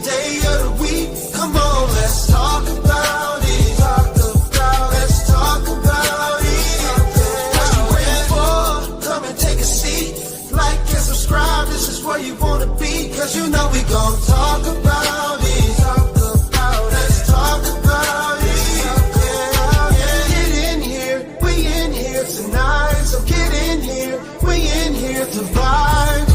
day of the week. Come on, let's talk about it. Let's talk about it. What you waiting for? Come and take a seat. Like and subscribe, this is where you wanna be. Cause you know we gon' talk about it. Let's talk about it. Get in here, we in here tonight. So get in here, we in here to vibe.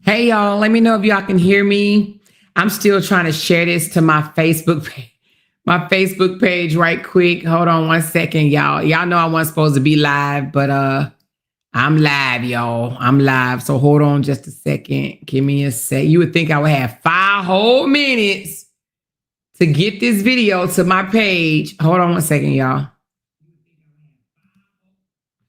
Hey, y'all, let me know if y'all can hear me. I'm still trying to share this to my Facebook page right quick. Hold on one second, y'all. Y'all know I wasn't supposed to be live, but I'm live, y'all. I'm live. So hold on just a second. Give me a sec. You would think I would have 5 whole minutes to get this video to my page. Hold on one second, y'all.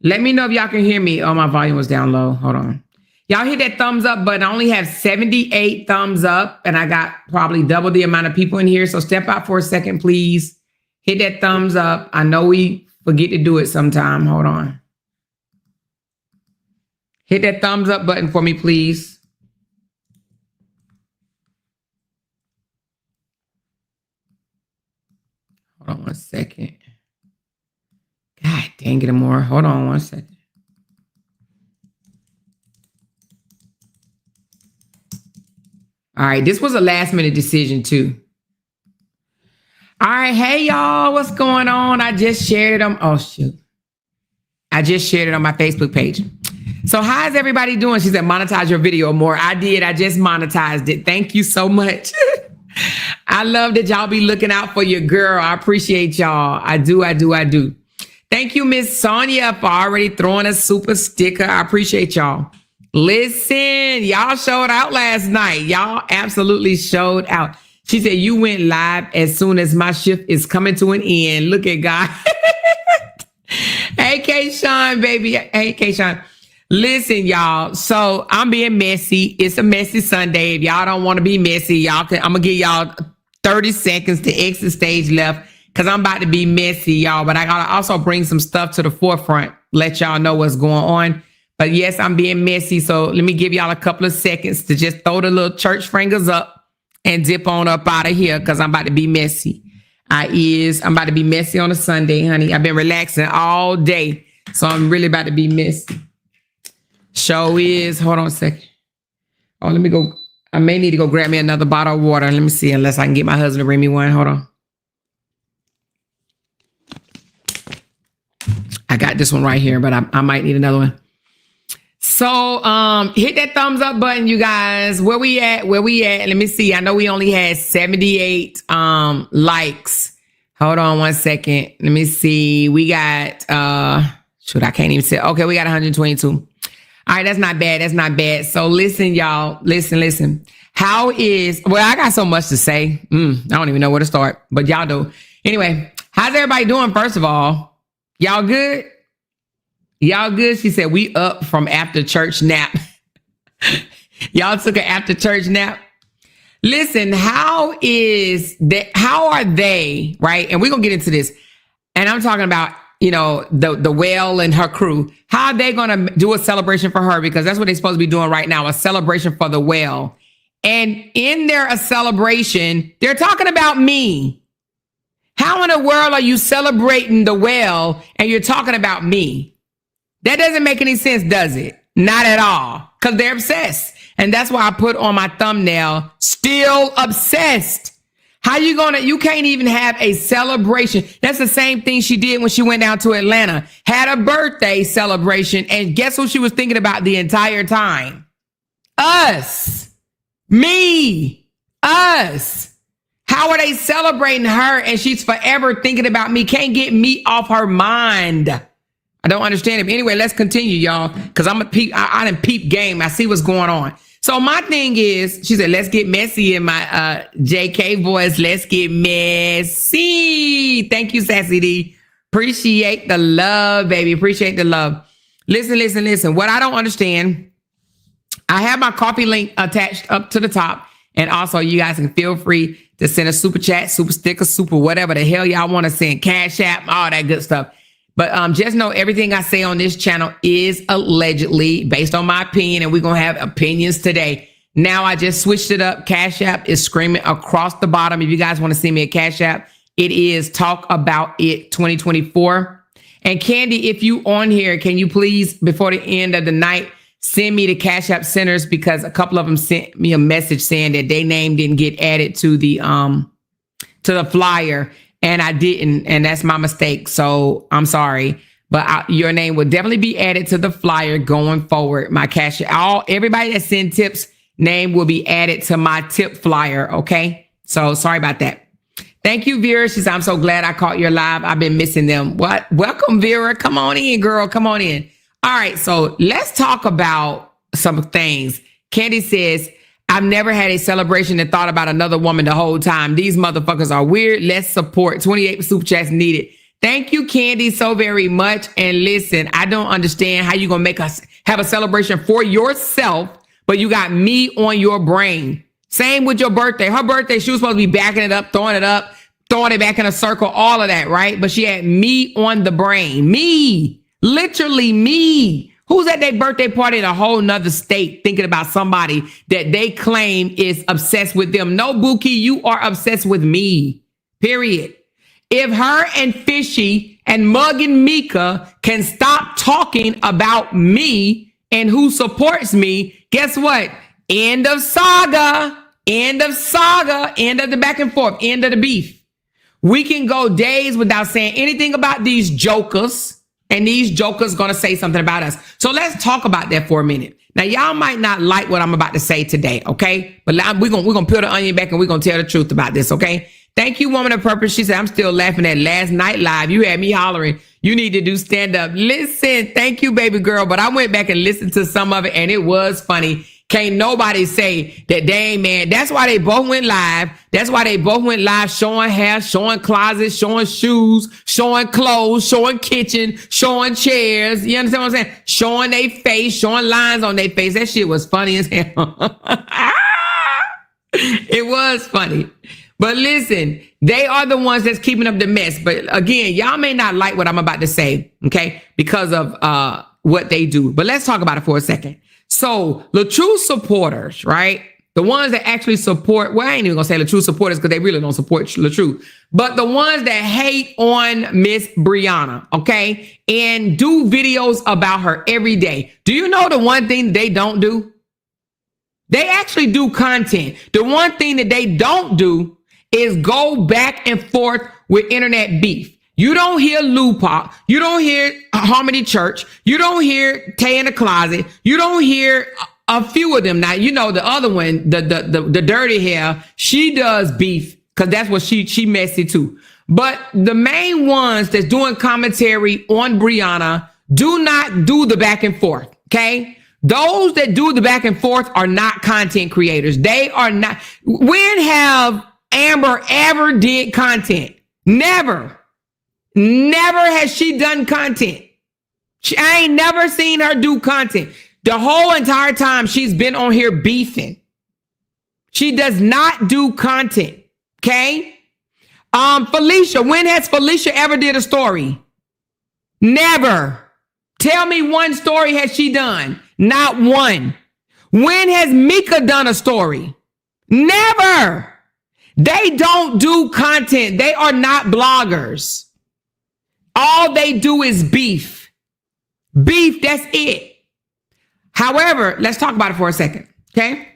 Let me know if y'all can hear me. Oh, my volume was down low. Hold on. Y'all hit that thumbs up button. I only have 78 thumbs up, and I got probably double the amount of people in here. So step out for a second, please. Hit that thumbs up. I know we forget to do it sometime. Hold on. Hit that thumbs up button for me, please. Hold on one second. God dang it, more. Hold on one second. All right, this was a last minute decision too. All right, hey y'all, what's going on? I just shared it on, oh shoot. I just shared it on my Facebook page. So how's everybody doing? She said, monetize your video more. I did. I just monetized it. Thank you so much. I love that y'all be looking out for your girl. I appreciate y'all. I do. Thank you, Miss Sonia, for already throwing a super sticker. I appreciate y'all. Listen, y'all showed out last night. Y'all absolutely showed out. She said, you went live as soon as my shift is coming to an end. Look at God. Hey, K-Sean, baby. Hey, K-Sean. Listen, y'all. So I'm being messy. It's a messy Sunday. If y'all don't want to be messy, I'm going to give y'all 30 seconds to exit stage left because I'm about to be messy, y'all. But I got to also bring some stuff to the forefront, let y'all know what's going on. But yes, I'm being messy. So let me give y'all a couple of seconds to just throw the little church fingers up and dip on up out of here because I'm about to be messy. I'm about to be messy on a Sunday, honey. I've been relaxing all day. So I'm really about to be messy. Show is, hold on a second. Oh, let me go. I may need to go grab me another bottle of water. Let me see, unless I can get my husband to bring me one. Hold on. I got this one right here, but I might need another one. So hit that thumbs up button, you guys. Where we at? Let me see. I know we only had 78 likes. Hold on one second. Let me see. We got I can't even say. Okay, we got 122. All right, that's not bad. So listen, y'all. Listen. How is, well, I got so much to say. I don't even know where to start, but y'all do. Anyway, how's everybody doing? First of all, y'all good? Y'all good? She said, we up from after church nap. Y'all took an after church nap. Listen, how are they, right? And we're going to get into this. And I'm talking about, the whale and her crew. How are they going to do a celebration for her? Because that's what they're supposed to be doing right now, a celebration for the whale. And in their celebration, they're talking about me. How in the world are you celebrating the whale and you're talking about me? That doesn't make any sense, does it? Not at all. Because they're obsessed. And that's why I put on my thumbnail, still obsessed. How you can't even have a celebration. That's the same thing she did when she went down to Atlanta, had a birthday celebration. And guess who she was thinking about the entire time? Us, me, us. How are they celebrating her? And she's forever thinking about me. Can't get me off her mind. I don't understand it. But anyway, let's continue, y'all. Cause I'm a peep. I done peep game. I see what's going on. So my thing is, she said, let's get messy in my JK voice. Let's get messy. Thank you, Sassy D. Appreciate the love, baby. Appreciate the love. Listen. What I don't understand, I have my coffee link attached up to the top. And also you guys can feel free to send a super chat, super sticker, super whatever the hell y'all want to send, Cash App, all that good stuff. But just know everything I say on this channel is allegedly based on my opinion, and we're going to have opinions today. Now I just switched it up. Cash App is screaming across the bottom. If you guys want to see me at Cash App, it is Talk About It 2024. And Candy, if you on here, can you please, before the end of the night, send me the Cash App centers, because a couple of them sent me a message saying that their name didn't get added to the flyer. And I didn't, and that's my mistake. So I'm sorry, but your name will definitely be added to the flyer going forward. My cash, everybody that send tips, name will be added to my tip flyer. Okay. So sorry about that. Thank you, Vera. She said, I'm so glad I caught your live. I've been missing them. What? Welcome, Vera. Come on in, girl. Come on in. All right, so let's talk about some things. Candy says, I've never had a celebration that thought about another woman the whole time. These motherfuckers are weird. Let's support. 28 super chats needed. Thank you, Candy, so very much. And listen, I don't understand how you going to make us have a celebration for yourself, but you got me on your brain. Same with your birthday. Her birthday, she was supposed to be backing it up, throwing it back in a circle, all of that, right? But she had me on the brain. Me. Literally me. Who's at their birthday party in a whole nother state thinking about somebody that they claim is obsessed with them? No, Buki, you are obsessed with me. Period. If her and Fishy and Mug and Mika can stop talking about me and who supports me, guess what? End of saga. End of saga. End of the back and forth. End of the beef. We can go days without saying anything about these jokers. And these jokers going to say something about us. So let's talk about that for a minute. Now, y'all might not like what I'm about to say today, okay? But we're gonna peel the onion back and we're going to tell the truth about this, okay? Thank you, Woman of Purpose. She said, I'm still laughing at last night live. You had me hollering. You need to do stand up. Listen, thank you, baby girl. But I went back and listened to some of it and it was funny. Can't nobody say that they ain't man. That's why they both went live. That's why they both went live showing hair, showing closets, showing shoes, showing clothes, showing kitchen, showing chairs. You understand what I'm saying? Showing their face, showing lines on their face. That shit was funny as hell. It was funny. But listen, they are the ones that's keeping up the mess. But again, y'all may not like what I'm about to say, okay, because of what they do. But let's talk about it for a second. So the true supporters, right? The ones that actually support, well, I ain't even gonna say the true supporters because they really don't support LaTrue, but the ones that hate on Miss Brianna, okay? And do videos about her every day. Do you know the one thing they don't do? They actually do content. The one thing that they don't do is go back and forth with internet beef. You don't hear Lupac. You don't hear Harmony Church. You don't hear Tay in the Closet. You don't hear a few of them. Now, you know, the other one, the dirty hair, she does beef because that's what she messy too. But the main ones that's doing commentary on Brianna do not do the back and forth, okay? Those that do the back and forth are not content creators. They are not. When have Amber ever did content? Never. Never has she done content. I ain't never seen her do content. The whole entire time she's been on here beefing. She does not do content. Okay? Felicia, when has Felicia ever did a story? Never. Tell me one story has she done? Not one. When has Mika done a story? Never. They don't do content. They are not bloggers. All they do is beef. Beef, that's it. However, let's talk about it for a second, okay?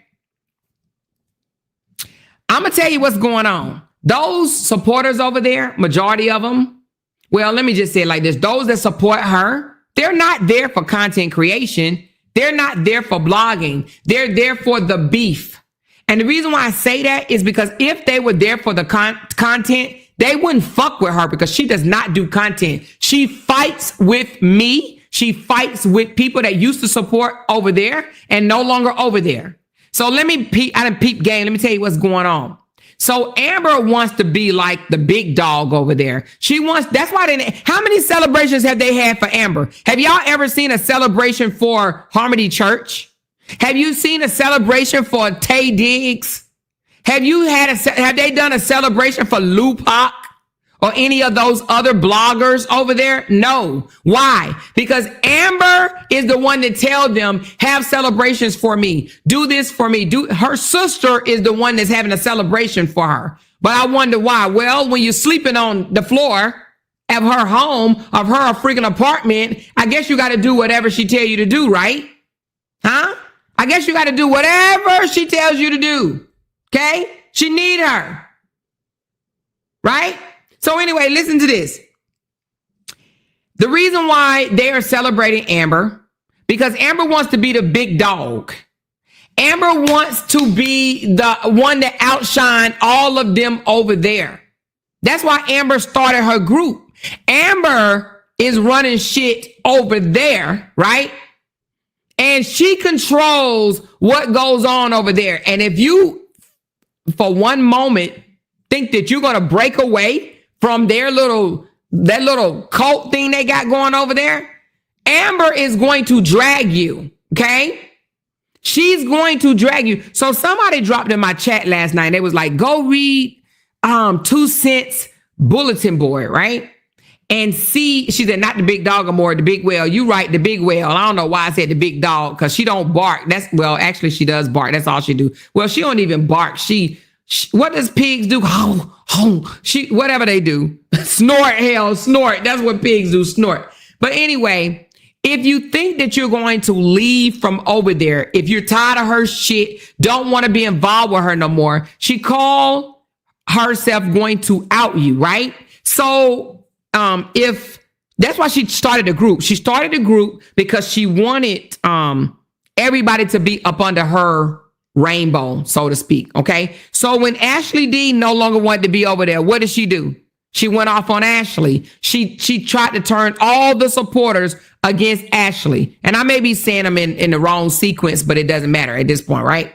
I'm going to tell you what's going on. Those supporters over there, majority of them, well, let me just say it like this. Those that support her, they're not there for content creation. They're not there for blogging. They're there for the beef. And the reason why I say that is because if they were there for the content, they wouldn't fuck with her because she does not do content. She fights with me. She fights with people that used to support over there and no longer over there. So let me peep game. Let me tell you what's going on. So Amber wants to be like the big dog over there. That's why how many celebrations have they had for Amber? Have y'all ever seen a celebration for Harmony Church? Have you seen a celebration for Tay Diggs? Have they done a celebration for Lupac or any of those other bloggers over there? No. Why? Because Amber is the one that tell them, have celebrations for me. Do this for me. Her sister is the one that's having a celebration for her. But I wonder why. Well, when you're sleeping on the floor of her home, of her freaking apartment, I guess you got to do whatever she tell you to do, right? Huh? I guess you got to do whatever she tells you to do. Okay? She need her. Right? So anyway, listen to this. The reason why they are celebrating Amber, because Amber wants to be the big dog. Amber wants to be the one that outshine all of them over there. That's why Amber started her group. Amber is running shit over there, right? And she controls what goes on over there. And if you, for one moment, think that you're going to break away from that little cult thing they got going over there, Amber is going to drag you, okay? She's going to drag you. So somebody dropped in my chat last night. They was like, go read 2 Cents bulletin board, right? And see, she said, not the big dog or more, the big whale. You right, the big whale. I don't know why I said the big dog, because she don't bark. Actually, she does bark. That's all she do. Well, she don't even bark. She what does pigs do? Whatever they do. Snort. That's what pigs do, snort. But anyway, if you think that you're going to leave from over there, if you're tired of her shit, don't want to be involved with her no more, she called herself going to out you, right? So if that's why she started a group. She started a group because she wanted everybody to be up under her rainbow, so to speak. Okay. So when Ashley D no longer wanted to be over there, what did she do? She went off on Ashley. She tried to turn all the supporters against Ashley. And I may be saying them in the wrong sequence, but it doesn't matter at this point, right?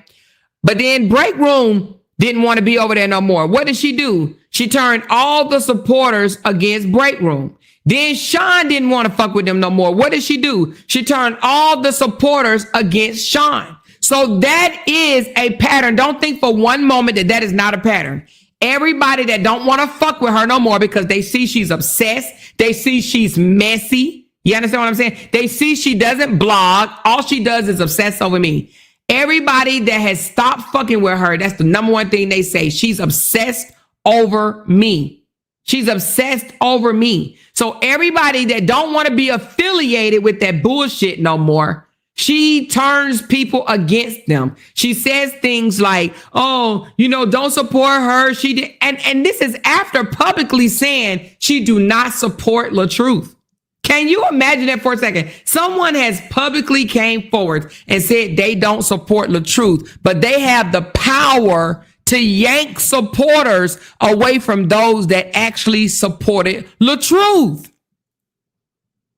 But then Break Room didn't want to be over there no more. What did she do? She turned all the supporters against Break Room. Then Sean didn't want to fuck with them no more. What did she do? She turned all the supporters against Sean. So that is a pattern. Don't think for one moment that is not a pattern. Everybody that don't want to fuck with her no more because they see she's obsessed. They see she's messy. You understand what I'm saying? They see she doesn't blog. All she does is obsess over me. Everybody that has stopped fucking with her, that's the number one thing they say. She's obsessed over me. She's obsessed over me. So everybody that don't want to be affiliated with that bullshit no more, she turns people against them. She says things like, oh, don't support her. She did. And this is after publicly saying she do not support LaTruth. Can you imagine that for a second? Someone has publicly came forward and said they don't support LaTruth, but they have the power to yank supporters away from those that actually supported LaTruth.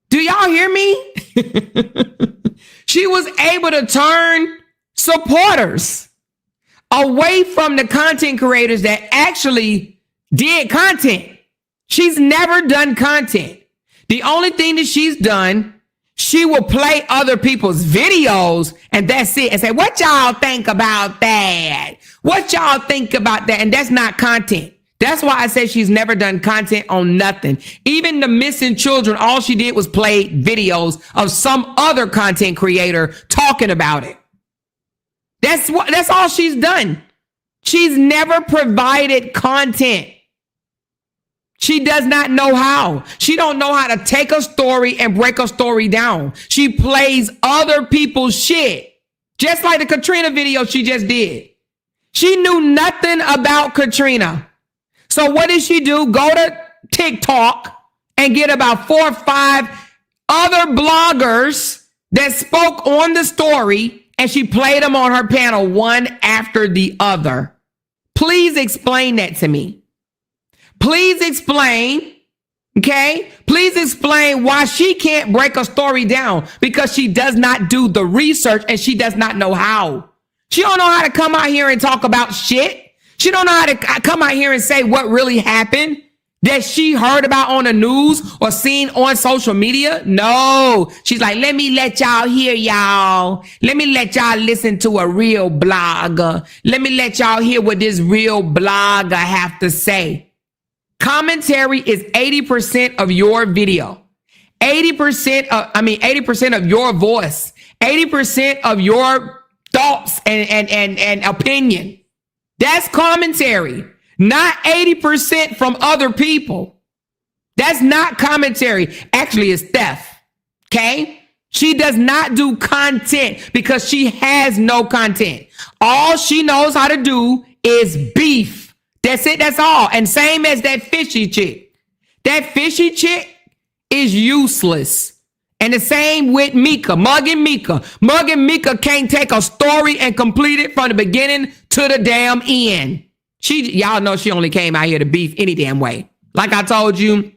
Do y'all hear me? She was able to turn supporters away from the content creators that actually did content. She's never done content. The only thing that she's done, she will play other people's videos and that's it. And say, what y'all think about that? What y'all think about that? And that's not content. That's why I say she's never done content on nothing. Even the missing children, all she did was play videos of some other content creator talking about it. That's all she's done. She's never provided content. She does not know how. She don't know how to take a story and break a story down. She plays other people's shit. Just like the Katrina video she just did. She knew nothing about Katrina. So what did she do? Go to TikTok and get about 4 or 5 other bloggers that spoke on the story, and she played them on her panel one after the other. Please explain that to me. Please explain, okay? Please explain why she can't break a story down, because she does not do the research and she does not know how. She don't know how to come out here and talk about shit. She don't know how to come out here and say what really happened that she heard about on the news or seen on social media. No, she's like, let me let y'all hear y'all. Let me let y'all listen to a real blogger. Let me let y'all hear what this real blogger have to say. Commentary is 80% of your video. 80% of your voice. 80% of your thoughts and opinion. That's commentary, not 80% from other people. That's not commentary. Actually, it's theft. Okay? She does not do content because she has no content. All she knows how to do is beef. That's it. That's all. And same as that fishy chick. That fishy chick is useless. And the same with Mika, Mugging Mika. Mugging Mika can't take a story and complete it from the beginning to the damn end. Y'all know she only came out here to beef any damn way. Like I told you,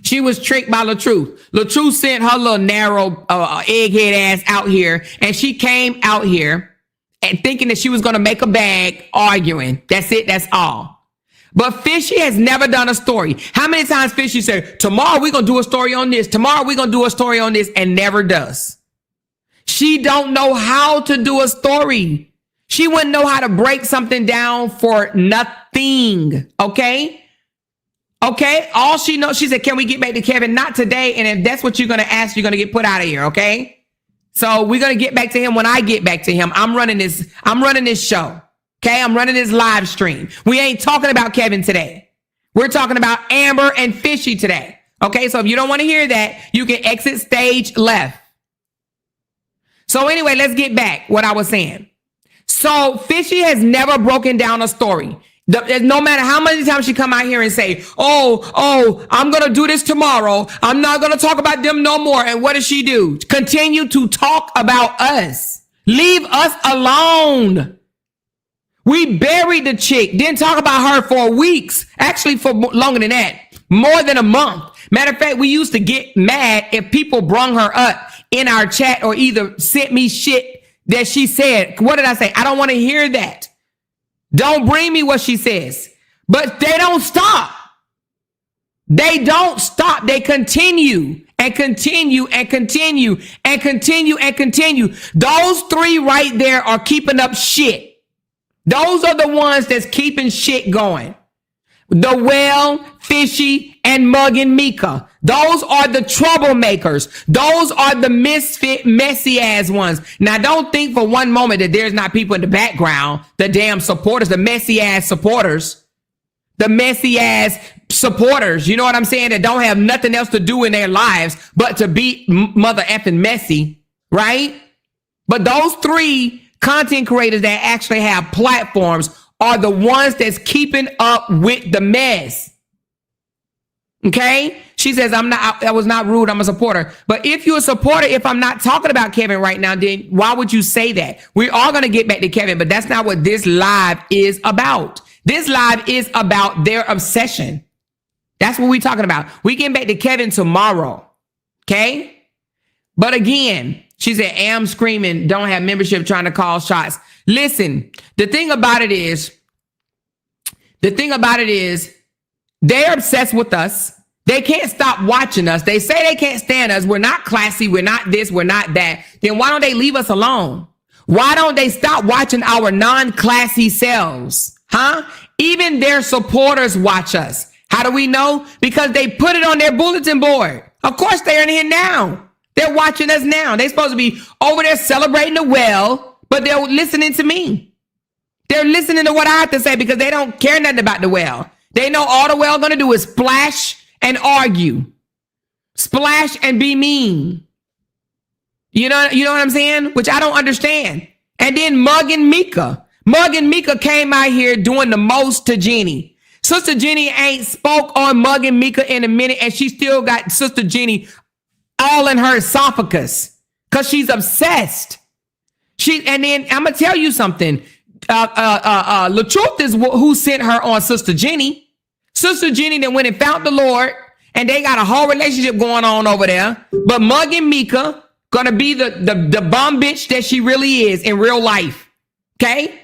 She was tricked by LaTruth. LaTruth sent her little narrow egghead ass out here, and she came out here and thinking that she was going to make a bag arguing. That's it. That's all. But Fishy has never done a story. How many times Fishy said, tomorrow we're going to do a story on this. Tomorrow we're going to do a story on this, and never does. She don't know how to do a story. She wouldn't know how to break something down for nothing. Okay? Okay? All she knows, she said, can we get back to Kevin? Not today. And if that's what you're going to ask, you're going to get put out of here. Okay? So we're going to get back to him when I get back to him. I'm running this show. Okay? I'm running this live stream. We ain't talking about Kevin today. We're talking about Amber and Fishy today. Okay? So if you don't want to hear that, you can exit stage left. So anyway, let's get back what I was saying. So Fishy has never broken down a story. No matter how many times she come out here and say, oh, I'm going to do this tomorrow. I'm not going to talk about them no more. And what does she do? Continue to talk about us. Leave us alone. We buried the chick. Didn't talk about her for weeks. Actually, for longer than that. More than a month. Matter of fact, we used to get mad if people brung her up in our chat or either sent me shit that she said. What did I say? I don't want to hear that. Don't bring me what she says. But they don't stop. They don't stop. They continue and continue and continue and continue and continue. Those three right there are keeping up shit. Those are the ones that's keeping shit going. The Well, Fishy, and Mug and Mika. Those are the troublemakers. Those are the misfit, messy ass ones. Now, don't think for one moment that there's not people in the background, the damn supporters, the messy ass supporters, the messy ass supporters. You know what I'm saying? That don't have nothing else to do in their lives but to be mother effing messy, right? But those three content creators that actually have platforms are the ones that's keeping up with the mess. Okay? She says, I was not rude. I'm a supporter. But if you're a supporter, if I'm not talking about Kevin right now, then why would you say that? We're all going to get back to Kevin, but that's not what this live is about. This live is about their obsession. That's what we're talking about. We get back to Kevin tomorrow. Okay? But again, she said, am screaming, don't have membership, trying to call shots. Listen, the thing about it is, they're obsessed with us. They can't stop watching us. They say they can't stand us. We're not classy. We're not this. We're not that. Then why don't they leave us alone? Why don't they stop watching our non-classy selves? Huh? Even their supporters watch us. How do we know? Because they put it on their bulletin board. Of course, they're in here now. They're watching us now. They're supposed to be over there celebrating the Well, but they're listening to me. They're listening to what I have to say because they don't care nothing about the Well. They know all the Well going to do is splash and argue. Splash and be mean. You know what I'm saying? Which I don't understand. And then Mug and Mika. Mug and Mika came out here doing the most to Jenny. Sister Jenny ain't spoke on Mug and Mika in a minute, and she still got Sister Jenny all in her esophagus because she's obsessed. And then I'm gonna tell you something. LaTruth is who sent her on Sister Jenny. Sister Jenny that went and found the Lord, and they got a whole relationship going on over there. But Mug and Mika gonna be the bum bitch that she really is in real life. Okay?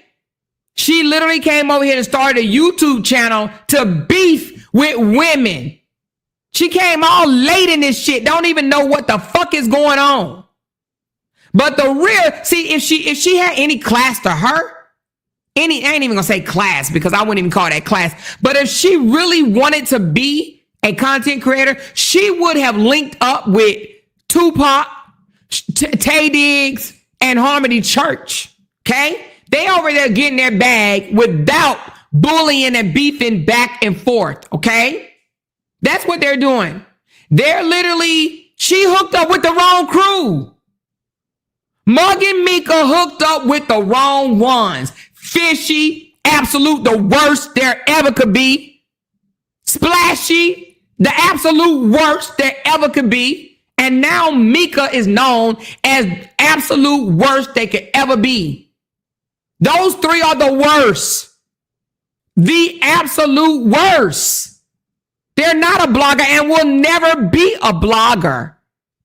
She literally came over here and started a YouTube channel to beef with women. She came all late in this shit. Don't even know what the fuck is going on. But the real, see, if she had any class to her, I ain't even gonna say class because I wouldn't even call that class. But if she really wanted to be a content creator, she would have linked up with Tupac, Tay Diggs, and Harmony Church. Okay? They over there getting their bag without bullying and beefing back and forth. Okay? That's what they're doing. They're literally, she hooked up with the wrong crew. Mug and Mika hooked up with the wrong ones. Fishy, absolute the worst there ever could be. Splashy, the absolute worst there ever could be. And now Mika is known as absolute worst they could ever be. Those three are the worst. The absolute worst. They're not a blogger and will never be a blogger.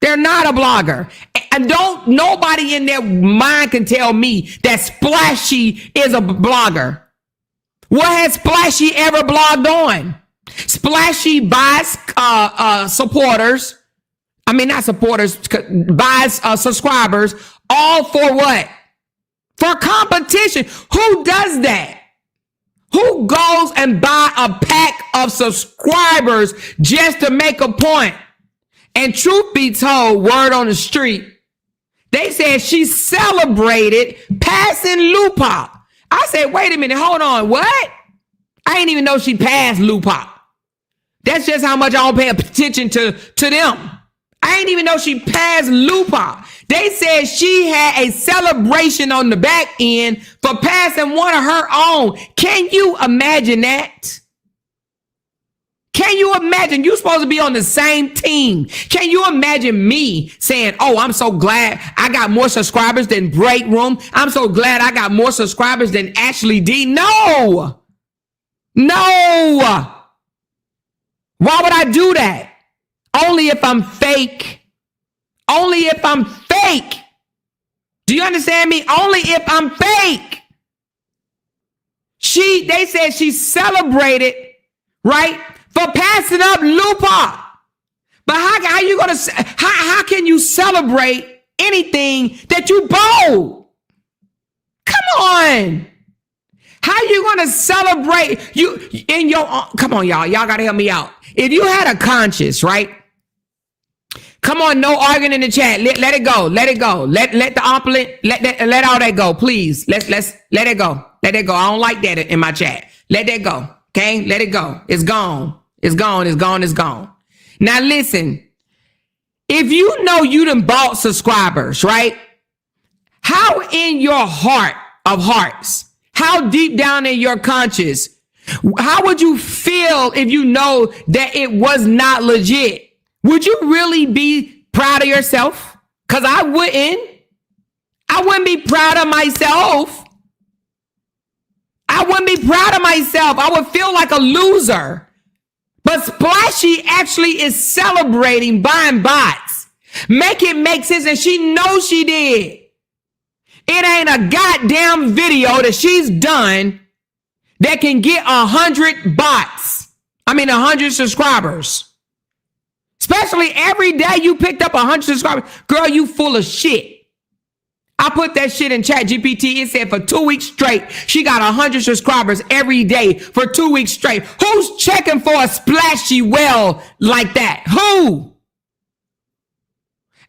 They're not a blogger. And nobody in their mind can tell me that Splashy is a blogger. What has Splashy ever blogged on? Splashy buys supporters. I mean, not supporters, buys subscribers. All for what? For competition. Who does that? Who goes and buy a pack of subscribers just to make a point? And truth be told, word on the street, they said she celebrated passing Lupop. I said, wait a minute, hold on, what? I didn't even know she passed Lupop. That's just how much I don't pay attention to them. I didn't even know she passed Lupop. They said she had a celebration on the back end for passing one of her own. Can you imagine that? Can you imagine? You're supposed to be on the same team. Can you imagine me saying, oh, I'm so glad I got more subscribers than Break Room. I'm so glad I got more subscribers than Ashley D. No. Why would I do that? Only if I'm fake. Only if I'm fake. Do you understand me? Only if I'm fake. They said she celebrated, right, for passing up Lupop. But how you gonna how can you celebrate anything that you bought? Come on. How you gonna celebrate you in your come on, y'all gotta help me out. If you had a conscience, right? Come on, no arguing in the chat. Let it go. Let it go. Let the omelet, let all that go, please. Let's let it go. Let it go. I don't like that in my chat. Let that go. Okay? Let it go. It's gone. It's gone. It's gone. It's gone. Now listen. If you know you done bought subscribers, right? How in your heart of hearts, how deep down in your conscience, how would you feel if you know that it was not legit? Would you really be proud of yourself? Because I wouldn't. I wouldn't be proud of myself. I wouldn't be proud of myself. I would feel like a loser. But Splashy actually is celebrating buying bots. Make it make sense, and she knows she did. It ain't a goddamn video that she's done that can get 100 bots. 100 subscribers. Especially every day you picked up 100 subscribers. Girl, you full of shit. I put that shit in Chat GPT. It said for 2 weeks straight, she got 100 subscribers every day for 2 weeks straight. Who's checking for a splashy well like that? Who?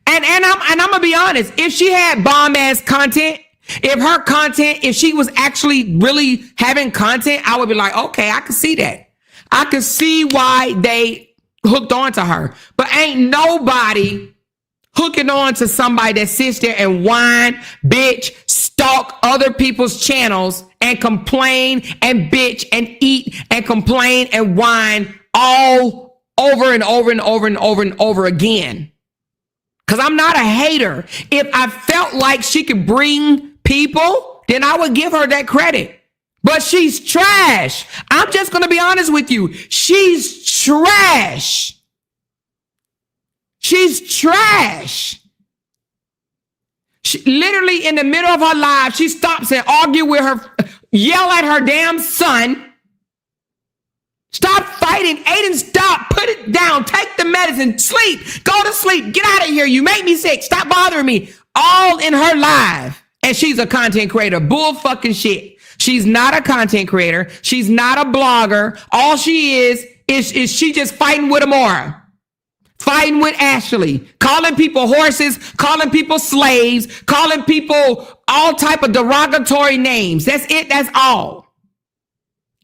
And I'm gonna be honest. If she had bomb ass content, if she was actually really having content, I would be like, okay, I can see that. I can see why they hooked on to her. But ain't nobody hooking on to somebody that sits there and whine, bitch, stalk other people's channels and complain and bitch and eat and complain and whine all over and over and over and over and over again. Because I'm not a hater. If I felt like she could bring people, then I would give her that credit. But she's trash. I'm just going to be honest with you. She's trash. She's trash. She literally in the middle of her live, she stops and argue with her, yell at her damn son. Stop fighting. Aiden, stop. Put it down. Take the medicine. Sleep. Go to sleep. Get out of here. You make me sick. Stop bothering me. All in her live. And she's a content creator. Bull fucking shit. She's not a content creator. She's not a blogger. All she is she just fighting with Amora. Fighting with Ashley. Calling people horses. Calling people slaves. Calling people all type of derogatory names. That's it. That's all.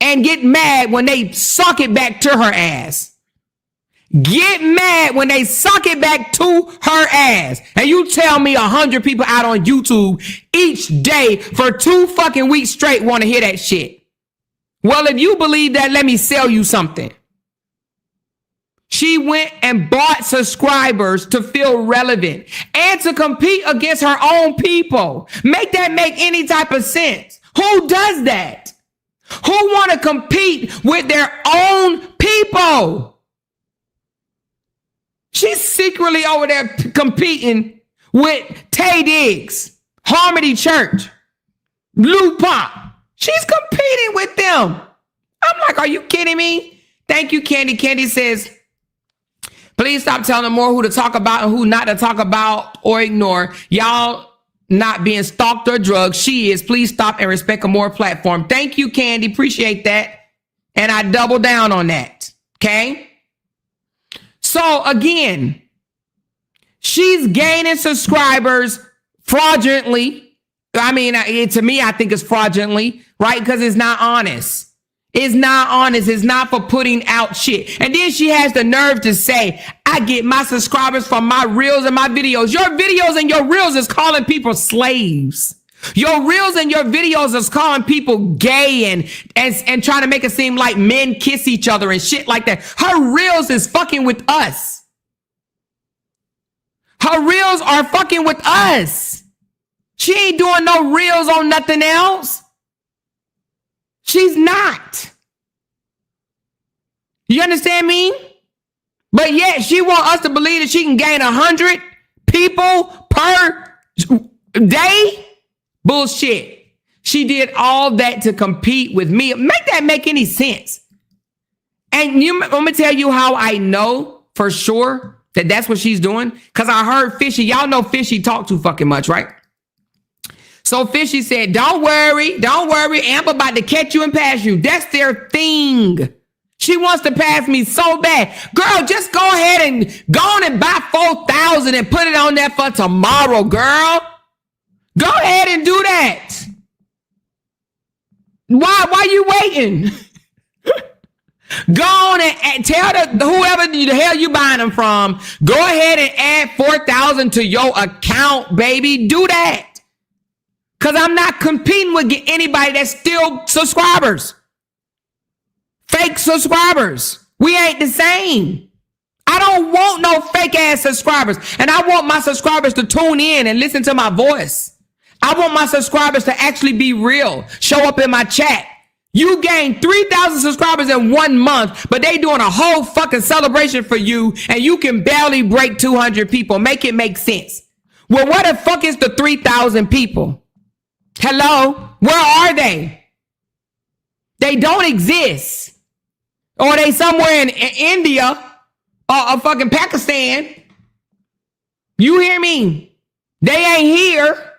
And get mad when they suck it back to her ass. Get mad when they suck it back to her ass. And you tell me 100 people out on YouTube each day for 2 fucking weeks straight want to hear that shit. Well, if you believe that, let me sell you something. She went and bought subscribers to feel relevant and to compete against her own people. Make that make any type of sense. Who does that? Who want to compete with their own people? she's secretly over there competing with Tay Diggs, Harmony Church, Lou Pop. She's competing with them. I'm like, are you kidding me? Thank you, Candy. Candy says, please stop telling them more who to talk about and who not to talk about or ignore. Y'all not being stalked or drugged. She is. Please stop and respect a more platform. Thank you, Candy. Appreciate that. And I double down on that. Okay? So again, she's gaining subscribers fraudulently. I mean, to me, I think it's fraudulently, right? Because it's not honest. It's not honest. It's not for putting out shit. And then she has the nerve to say, I get my subscribers from my reels and my videos. Your videos and your reels is calling people slaves. Your reels and your videos is calling people gay and trying to make it seem like men kiss each other and shit like that. Her reels is fucking with us. Her reels are fucking with us. She ain't doing no reels on nothing else. She's not. You understand me? But yet she want us to believe that she can gain 100 people per day. Bullshit. She did all that to compete with me. Make that make any sense? And let me tell you how I know for sure that that's what she's doing. Because I heard Fishy. Y'all know Fishy talk too fucking much, right? So Fishy said, don't worry. Amber about to catch you and pass you. That's their thing. She wants to pass me so bad. Girl, just go ahead and go on and buy 4,000 and put it on there for tomorrow, girl. Go ahead and do that. Why you waiting? Go on and tell whoever the hell you buying them from, go ahead and add 4,000 to your account, baby. Do that. Because I'm not competing with anybody that's still subscribers. Fake subscribers. We ain't the same. I don't want no fake ass subscribers. And I want my subscribers to tune in and listen to my voice. I want my subscribers to actually be real. Show up in my chat. You gained 3,000 subscribers in 1 month, but they doing a whole fucking celebration for you, and you can barely break 200 people. Make it make sense. Well, where the fuck is the 3,000 people? Hello? Where are they? They don't exist. Or they somewhere in India or fucking Pakistan. You hear me? They ain't here.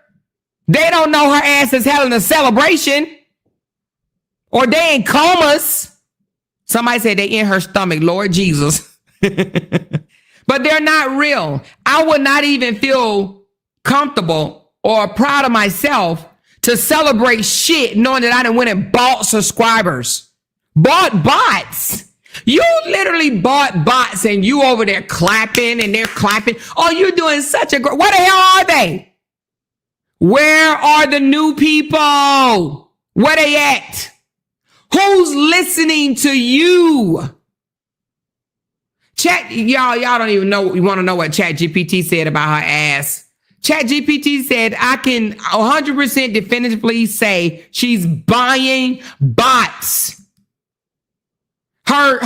They don't know her ass is having a celebration. Or they in comas. Somebody said they in her stomach, Lord Jesus. But they're not real. I would not even feel comfortable or proud of myself to celebrate shit knowing that I done went and bought subscribers. Bought bots. You literally bought bots and you over there clapping and they're clapping. Oh, you're doing such a great... Where the hell are they? Where are the new people? Where they at? Who's listening to you? Chat, y'all don't even know. You want to know what Chat GPT said about her ass? Chat GPT said, I can 100% definitively say she's buying bots. Her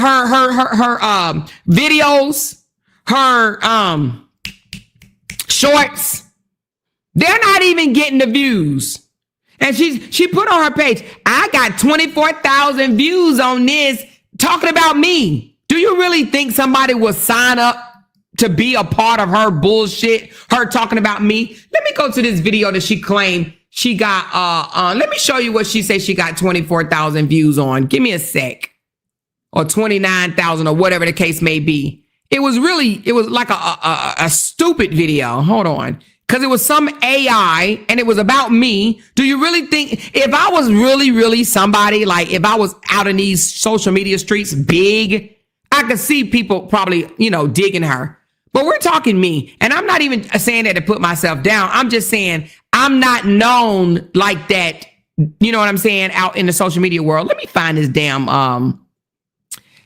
videos, her shorts, they're not even getting the views. And she put on her page, I got 24,000 views on this talking about me. Do you really think somebody will sign up to be a part of her bullshit, her talking about me? Let me go to this video that she claimed she got, let me show you what she said she got 24,000 views on. Give me a sec. Or 29,000 or whatever the case may be. It was like a stupid video. Hold on. Because it was some AI and it was about me. Do you really think if I was really somebody, like if I was out in these social media streets big, I could see people probably, digging her. But we're talking me. And I'm not even saying that to put myself down. I'm just saying I'm not known like that. You know what I'm saying? Out in the social media world. Let me find this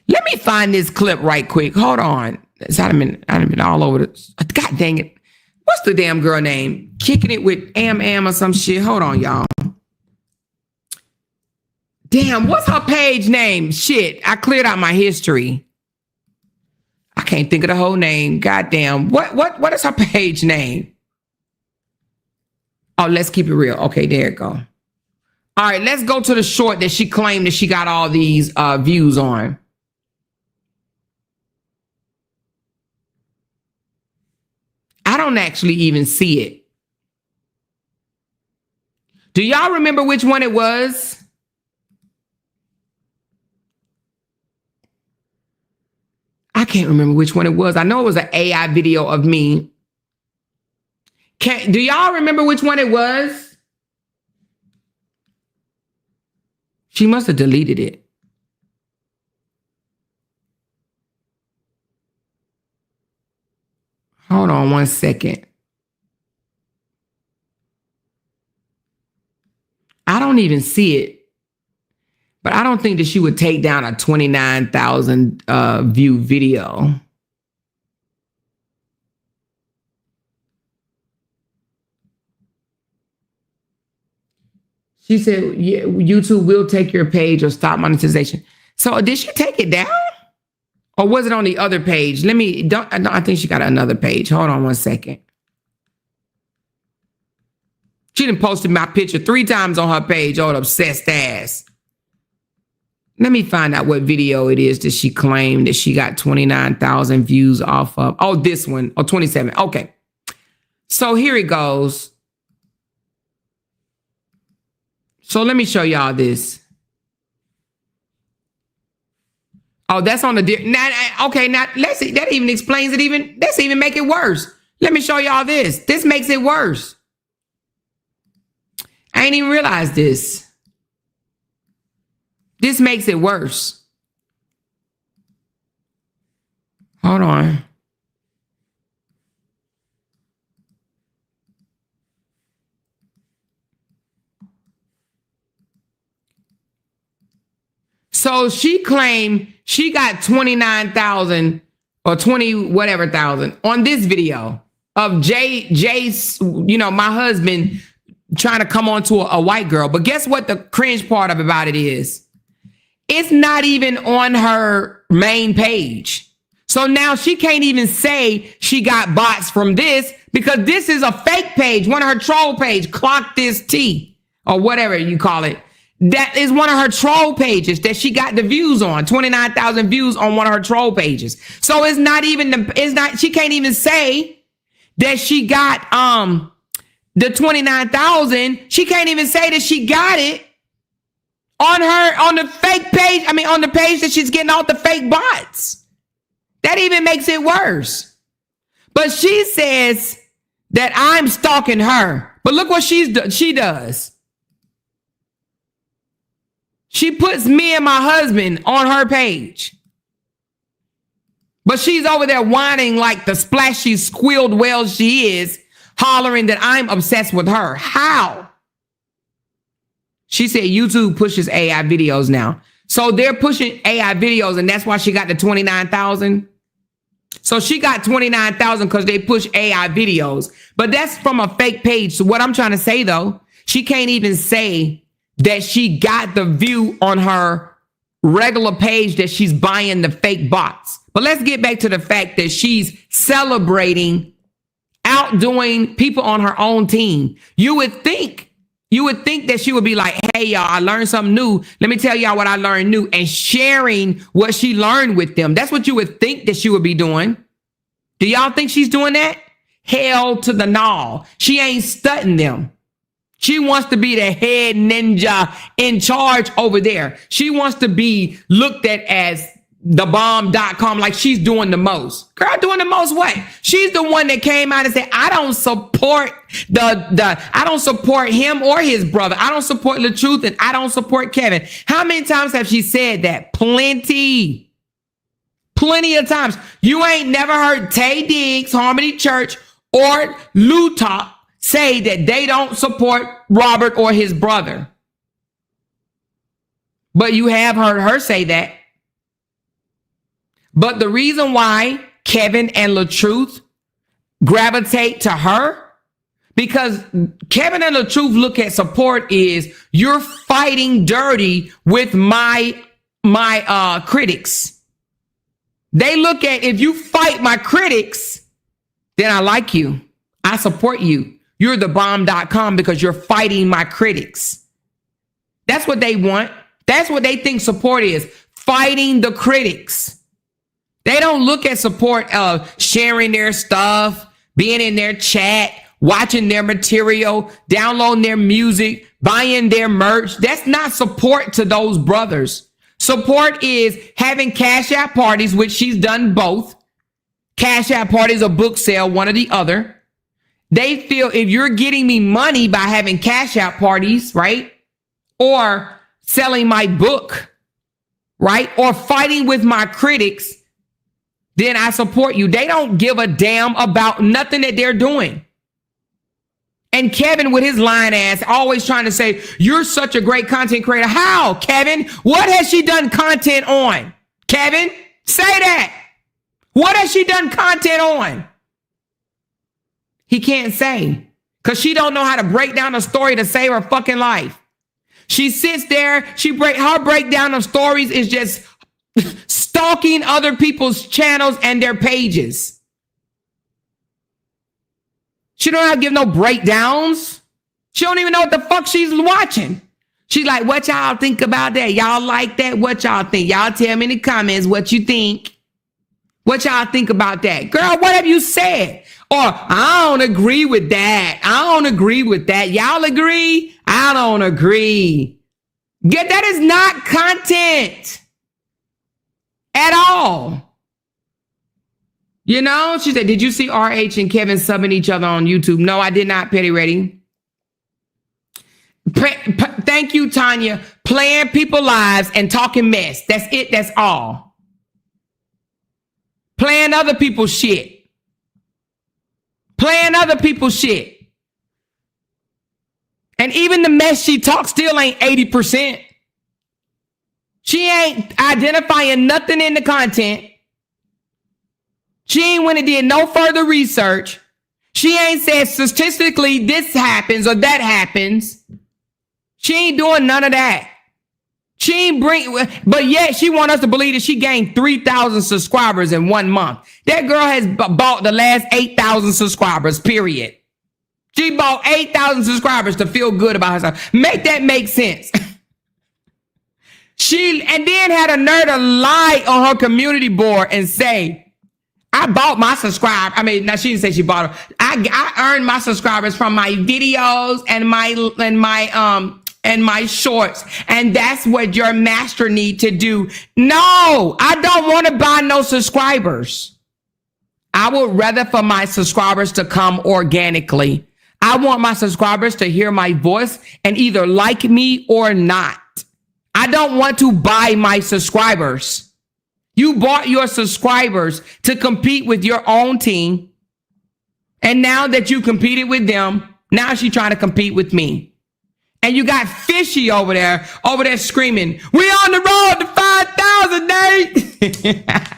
let me find this clip right quick. Hold on. I done been all over this. God dang it. What's the damn girl name? Kicking it with Am or some shit. Hold on, y'all. Damn, what's her page name? Shit, I cleared out my history. can't think of the whole name. Goddamn. What is her page name? Oh, let's keep it real. Okay, there it go. All right, let's go to the short that she claimed that she got all these views on. I don't actually even see it. Do y'all remember which one it was? I can't remember which one it was. I know it was an AI video of me. Do y'all remember which one it was? She must have deleted it. Hold on 1 second. I don't even see it. But I don't think that she would take down a 29,000 view video. She said, yeah, YouTube will take your page or stop monetization. So did she take it down? Or was it on the other page? I think she got another page. Hold on 1 second. She done posted my picture 3 times on her page, old obsessed ass. Let me find out what video it is that she claimed that she got 29,000 views off of. Oh, this one. Oh, 27. Okay. So here it goes. So let me show y'all this. Oh, that's on the now. Okay, now let's see. That even explains it. Let's even make it worse. Let me show y'all this. This makes it worse. I ain't even realized this. This makes it worse. Hold on. So she claimed she got 29,000 or 20 whatever thousand on this video of Jay's, my husband trying to come on to a white girl. But guess what the cringe part about it is? It's not even on her main page. So now she can't even say she got bots from this because this is a fake page, one of her troll page, Clock This Tea or whatever you call it. That is one of her troll pages that she got the views on, 29,000 views on one of her troll pages. So it's not even, she can't even say that she got the 29,000. She can't even say that she got it on the fake page. On the page that she's getting off the fake bots. That even makes it worse. But she says that I'm stalking her. But look what she does. She puts me and my husband on her page. But she's over there whining like the splashy squealed whale she is, hollering that I'm obsessed with her. How? She said YouTube pushes AI videos now. So they're pushing AI videos, and that's why she got the 29,000. So she got 29,000 because they push AI videos. But that's from a fake page. So what I'm trying to say, though, she can't even say that she got the view on her regular page that she's buying the fake bots. But let's get back to the fact that she's celebrating outdoing people on her own team. You would think that she would be like, hey, y'all, I learned something new. Let me tell y'all what I learned new, and sharing what she learned with them. That's what you would think that she would be doing. Do y'all think she's doing that? Hell to the no. She ain't studying them. She wants to be the head ninja in charge over there. She wants to be looked at as thebomb.com, like she's doing the most. Girl, doing the most what? She's the one that came out and said, I don't support I don't support him or his brother. I don't support LaTruth and I don't support Kevin. How many times have she said that? Plenty of times. You ain't never heard Tay Diggs, Harmony Church, or LOUDTalkerz say that they don't support Robert or his brother. But you have heard her say that. But the reason why Kevin and LaTruth gravitate to her, because Kevin and LaTruth look at support is you're fighting dirty with my critics. They look at, if you fight my critics, then I like you. I support you. You're the bomb.com because you're fighting my critics. That's what they want. That's what they think support is. Fighting the critics. They don't look at support of sharing their stuff, being in their chat, watching their material, downloading their music, buying their merch. That's not support to those brothers. Support is having cash app parties, which she's done both. Cash app parties or book sale, one or the other. They feel if you're getting me money by having cash app parties, right? Or selling my book, right? Or fighting with my critics, then I support you. They don't give a damn about nothing that they're doing. And Kevin with his lying ass always trying to say, you're such a great content creator. How, Kevin? What has she done content on? Kevin, say that. What has she done content on? He can't say because she don't know how to break down a story to save her fucking life. She sits there. Her breakdown of stories is just stalking other people's channels and their pages. She don't have to give no breakdowns. She don't even know what the fuck she's watching. She's like, what y'all think about that? Y'all like that? What y'all think? Y'all tell me in the comments what you think. What y'all think about that? Girl, what have you said? Or, I don't agree with that. I don't agree with that. Y'all agree? I don't agree. That is not content at all. You know, she said, did you see RH and Kevin subbing each other on YouTube? No, I did not, Petty Ready. Thank you, Tanya. Playing people's lives and talking mess. That's it. That's all. Playing other people's shit. Playing other people's shit. And even the mess she talks still ain't 80%. She ain't identifying nothing in the content. She ain't went and did no further research. She ain't said statistically this happens or that happens. She ain't doing none of that. She ain't but yet she want us to believe that she gained 3,000 subscribers in 1 month. That girl has bought the last 8,000 subscribers, period. She bought 8,000 subscribers to feel good about herself. Make that make sense. And then had a nerve to lie on her community board and say, I bought my subscribe. I mean, now she didn't say she bought them. I earned my subscribers from my videos and my shorts. And that's what your master need to do. No, I don't want to buy no subscribers. I would rather for my subscribers to come organically. I want my subscribers to hear my voice and either like me or not. I don't want to buy my subscribers. You bought your subscribers to compete with your own team. And now that you competed with them, now she's trying to compete with me. And you got Fishy over there screaming, we on the road to 5,000, Nate.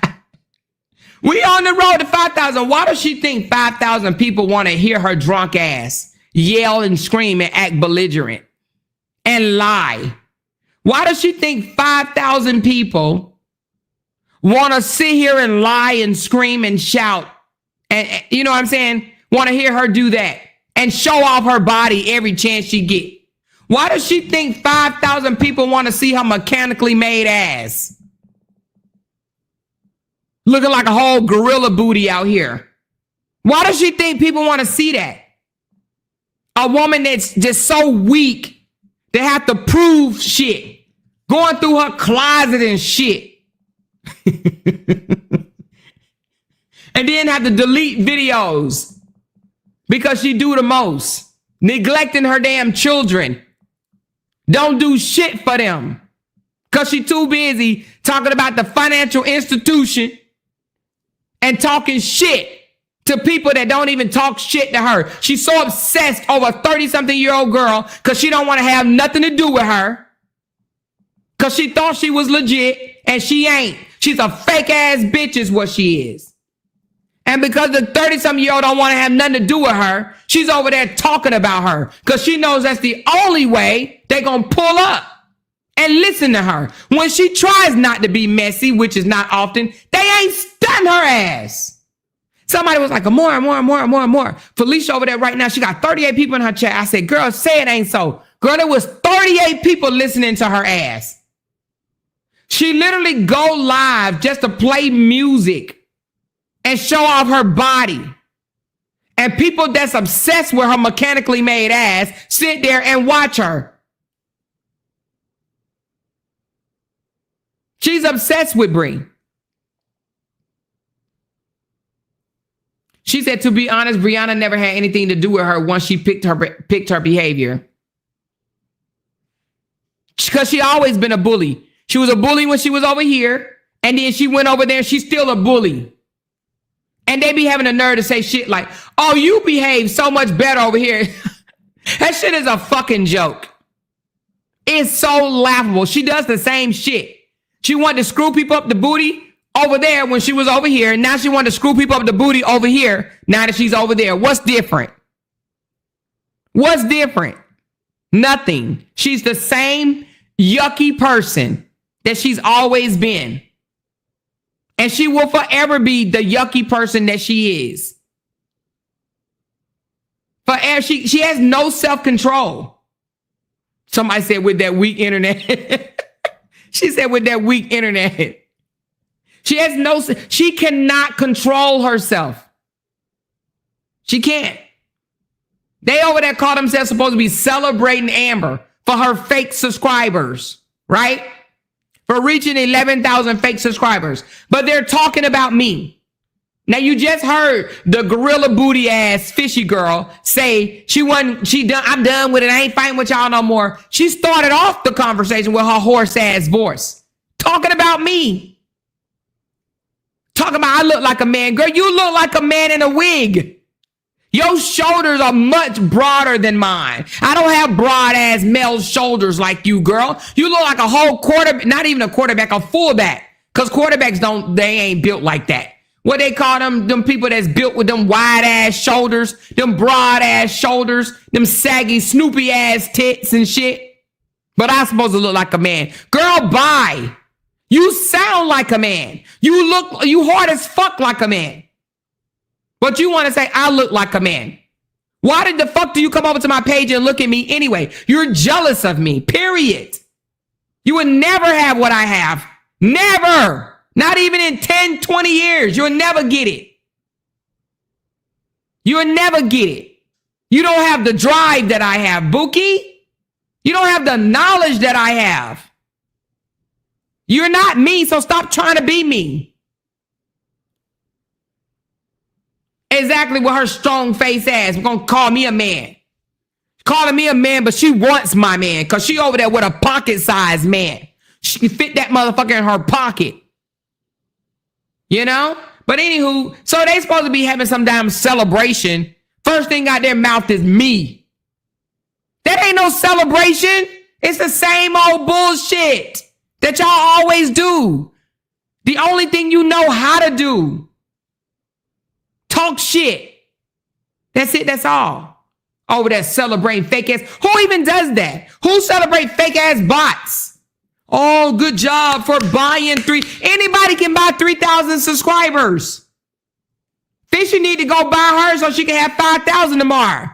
We on the road to 5,000. Why does she think 5,000 people want to hear her drunk ass yell and scream and act belligerent and lie? Why does she think 5,000 people want to sit here and lie and scream and shout? And you know what I'm saying? Want to hear her do that and show off her body every chance she get. Why does she think 5,000 people want to see her mechanically made ass? Looking like a whole gorilla booty out here. Why does she think people want to see that? A woman that's just so weak, they have to prove shit. Going through her closet and shit. And then have to delete videos because she do the most. Neglecting her damn children. Don't do shit for them. Because she too busy talking about the financial institution and talking shit to people that don't even talk shit to her. She's so obsessed over a 30-something-year-old girl because she don't want to have nothing to do with her. Because she thought she was legit and she ain't. She's a fake ass bitch is what she is. And because the 30-something-year-old don't want to have nothing to do with her, she's over there talking about her. Because she knows that's the only way they're going to pull up. and listen to her. When she tries not to be messy, which is not often, they ain't stunning her ass. Somebody was like, more. Felicia over there right now, she got 38 people in her chat. I said, girl, say it ain't so. Girl, there was 38 people listening to her ass. She literally go live just to play music and show off her body. And people that's obsessed with her mechanically made ass sit there and watch her. She's obsessed with Brie. She said, to be honest, Brianna never had anything to do with her once she picked her behavior. Because she always been a bully. She was a bully when she was over here. And then she went over there and she's still a bully. And they be having the nerve to say shit like, oh, you behave so much better over here. That shit is a fucking joke. It's so laughable. She does the same shit. She wanted to screw people up the booty over there when she was over here. Now she wanted to screw people up the booty over here now that she's over there. What's different? What's different? Nothing. She's the same yucky person that she's always been. And she will forever be the yucky person that she is. Forever. She has no self-control. Somebody said with that weak internet. She said with that weak internet. She cannot control herself. She can't. They over there call themselves supposed to be celebrating Amber for her fake subscribers, right? For reaching 11,000 fake subscribers. But they're talking about me. Now you just heard the gorilla booty ass fishy girl say I'm done with it. I ain't fighting with y'all no more. She started off the conversation with her horse ass voice. Talking about me. Talking about I look like a man. Girl, you look like a man in a wig. Your shoulders are much broader than mine. I don't have broad ass male shoulders like you, girl. You look like a whole quarterback, not even a quarterback, a fullback. Because quarterbacks they ain't built like that. What they call them people that's built with them wide ass shoulders, them broad ass shoulders, them saggy, snoopy ass tits and shit. But I'm supposed to look like a man. Girl, bye. You sound like a man. You hard as fuck like a man. But you want to say, I look like a man. Why the fuck do you come over to my page and look at me anyway? You're jealous of me, period. You would never have what I have. Never. Not even in 10, 20 years. You'll never get it. You'll never get it. You don't have the drive that I have, Bookie. You don't have the knowledge that I have. You're not me, so stop trying to be me. Exactly what her strong face ass. We're going to call me a man. Calling me a man, but she wants my man because she over there with a pocket-sized man. She can fit that motherfucker in her pocket. You know? But anywho, so they supposed to be having some damn celebration. First thing out their mouth is me. That ain't no celebration. It's the same old bullshit that y'all always do. The only thing you know how to do. Talk shit. That's it. That's all. Over there celebrating fake ass. Who even does that? Who celebrate fake ass bots? Oh, good job for buying Anybody can buy 3,000 subscribers. Fishy need to go buy her so she can have 5,000 tomorrow.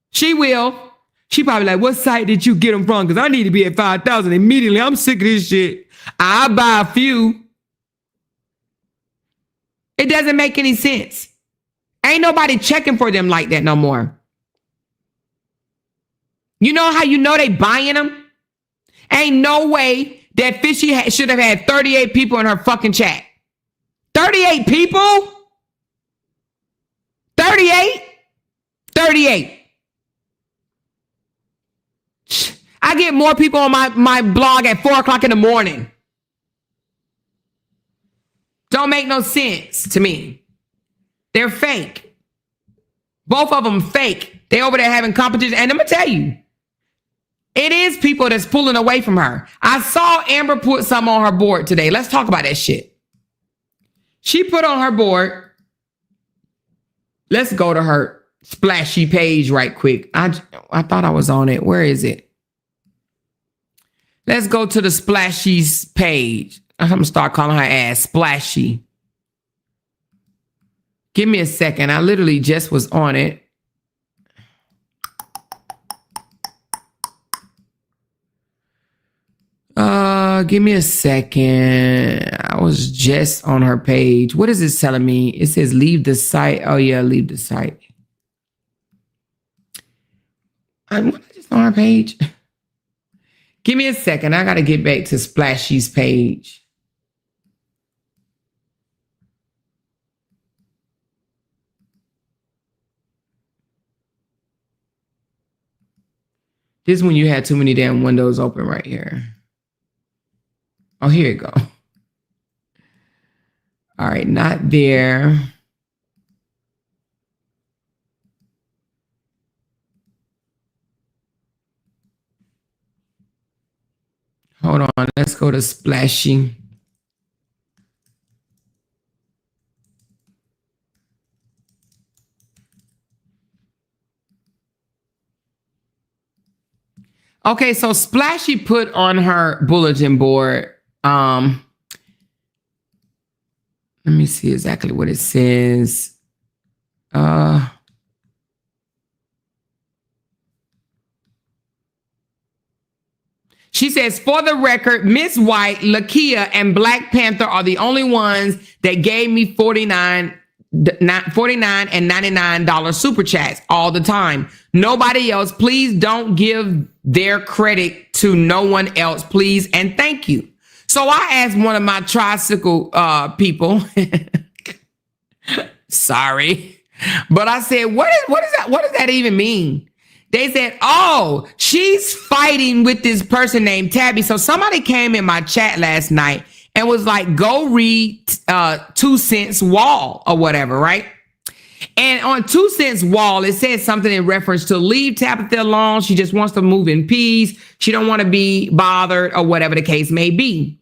She will. She probably like, what site did you get them from? Because I need to be at 5,000 immediately. I'm sick of this shit. I'll buy a few. It doesn't make any sense. Ain't nobody checking for them like that no more. You know how you know they buying them? Ain't no way that Fishy should have had 38 people in her fucking chat. 38 people? 38? 38. I get more people on my blog at 4 o'clock in the morning. Don't make no sense to me. They're fake. Both of them fake. They over there having competition. And I'm going to tell you, it is people that's pulling away from her. I saw Amber put something on her board today. Let's talk about that shit. She put on her board. Let's go to her splashy page right quick. I thought I was on it. Where is it? Let's go to the Splashy's page. I'm going to start calling her ass Splashy. Give me a second. I literally just was on it. Give me a second. I was just on her page. What is it telling me? It says leave the site. Oh yeah, leave the site. I'm just on her page. Give me a second. I got to get back to Splashy's page. This is when you had too many damn windows open right here. Oh, here you go. All right, not there. Hold on, let's go to Splashy. Okay, so Splashy put on her bulletin board. Let me see exactly what it says. She says, for the record, Miss White, Lakia, and Black Panther are the only ones that gave me $49 and $99 super chats all the time. Nobody else. Please don't give their credit to no one else, please, and thank you. So I asked one of my tricycle people, sorry, but I said, what is that? What does that even mean? They said, oh, she's fighting with this person named Tabby. So somebody came in my chat last night and was like, go read 2 Cents Wall or whatever, right? And on 2 Cents Wall, it says something in reference to leave Tabitha alone. She just wants to move in peace. She don't want to be bothered or whatever the case may be.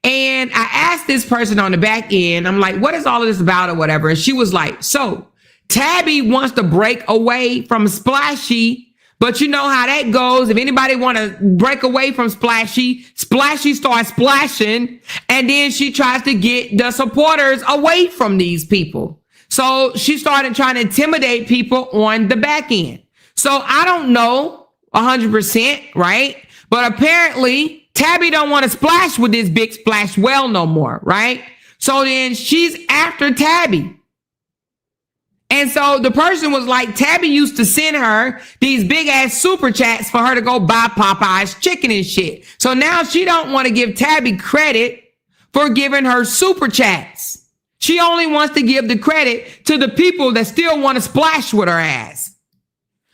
And I asked this person on the back end, I'm like, what is all of this about or whatever? And she was like, so Tabby wants to break away from Splashy, but you know how that goes. If anybody want to break away from Splashy, Splashy starts splashing, and then she tries to get the supporters away from these people. So she started trying to intimidate people on the back end. So I don't know 100%, right? But apparently Tabby don't want to splash with this big splash well no more, right? So then she's after Tabby. And so the person was like, Tabby used to send her these big ass super chats for her to go buy Popeye's chicken and shit. So now she don't want to give Tabby credit for giving her super chats. She only wants to give the credit to the people that still want to splash with her ass.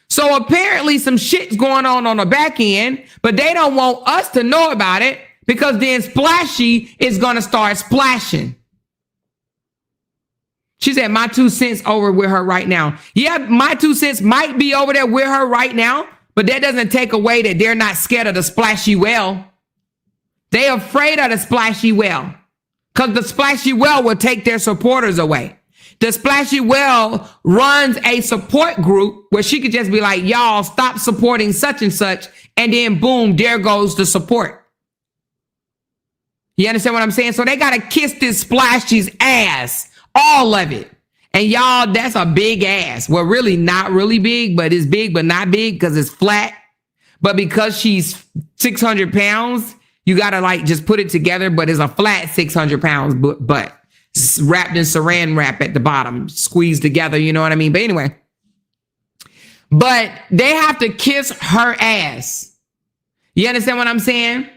So apparently some shit's going on the back end, but they don't want us to know about it because then Splashy is going to start splashing. She said, my 2 cents over with her right now. Yeah, my 2 cents might be over there with her right now, but that doesn't take away that they're not scared of the splashy well. They're afraid of the splashy well because the splashy well will take their supporters away. The splashy well runs a support group where she could just be like, y'all stop supporting such and such. And then boom, there goes the support. You understand what I'm saying? So they got to kiss this splashy's ass. All of it. And y'all, that's a big ass. Well, really not really big, but it's big, but not big because it's flat. But because she's 600 pounds, you got to like just put it together. But it's a flat 600 pounds butt wrapped in saran wrap at the bottom, squeezed together. You know what I mean? But anyway, but they have to kiss her ass. You understand what I'm saying?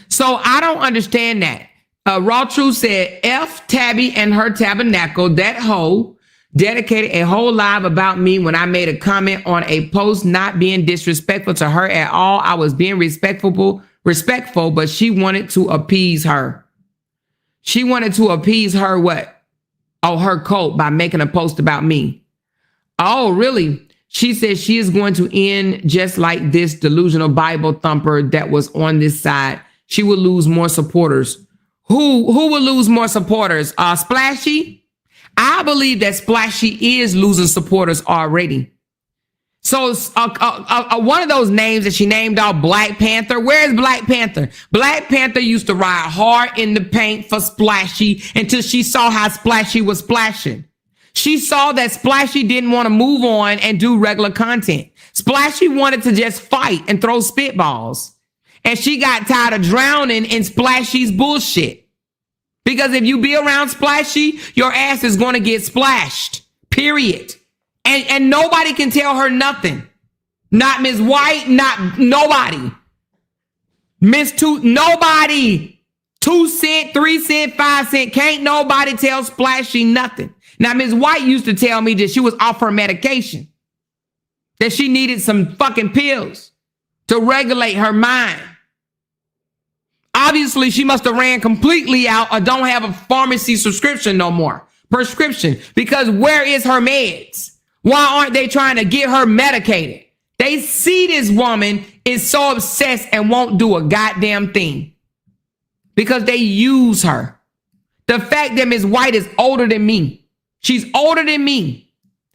So I don't understand that. Raw Truth said, F Tabby and her tabernacle, that hoe dedicated a whole live about me when I made a comment on a post not being disrespectful to her at all. I was being respectful, but she wanted to appease her. She wanted to appease her what? Oh, her cult by making a post about me. Oh, really? She said she is going to end just like this delusional Bible thumper that was on this side. She will lose more supporters. Who will lose more supporters? Splashy? I believe that Splashy is losing supporters already. So one of those names that she named out Black Panther. Where is Black Panther? Black Panther used to ride hard in the paint for Splashy until she saw how Splashy was splashing. She saw that Splashy didn't want to move on and do regular content. Splashy wanted to just fight and throw spitballs. And she got tired of drowning in Splashy's bullshit. Because if you be around Splashy, your ass is going to get splashed. Period. And nobody can tell her nothing. Not Ms. White, not nobody. Nobody. 2 cent, 3 cent, 5 cent. Can't nobody tell Splashy nothing. Now, Ms. White used to tell me that she was off her medication. That she needed some fucking pills to regulate her mind. Obviously, she must have ran completely out or don't have a pharmacy subscription no more. Prescription. Because where is her meds? Why aren't they trying to get her medicated? They see this woman is so obsessed and won't do a goddamn thing. Because they use her. The fact that Ms. White is older than me. She's older than me.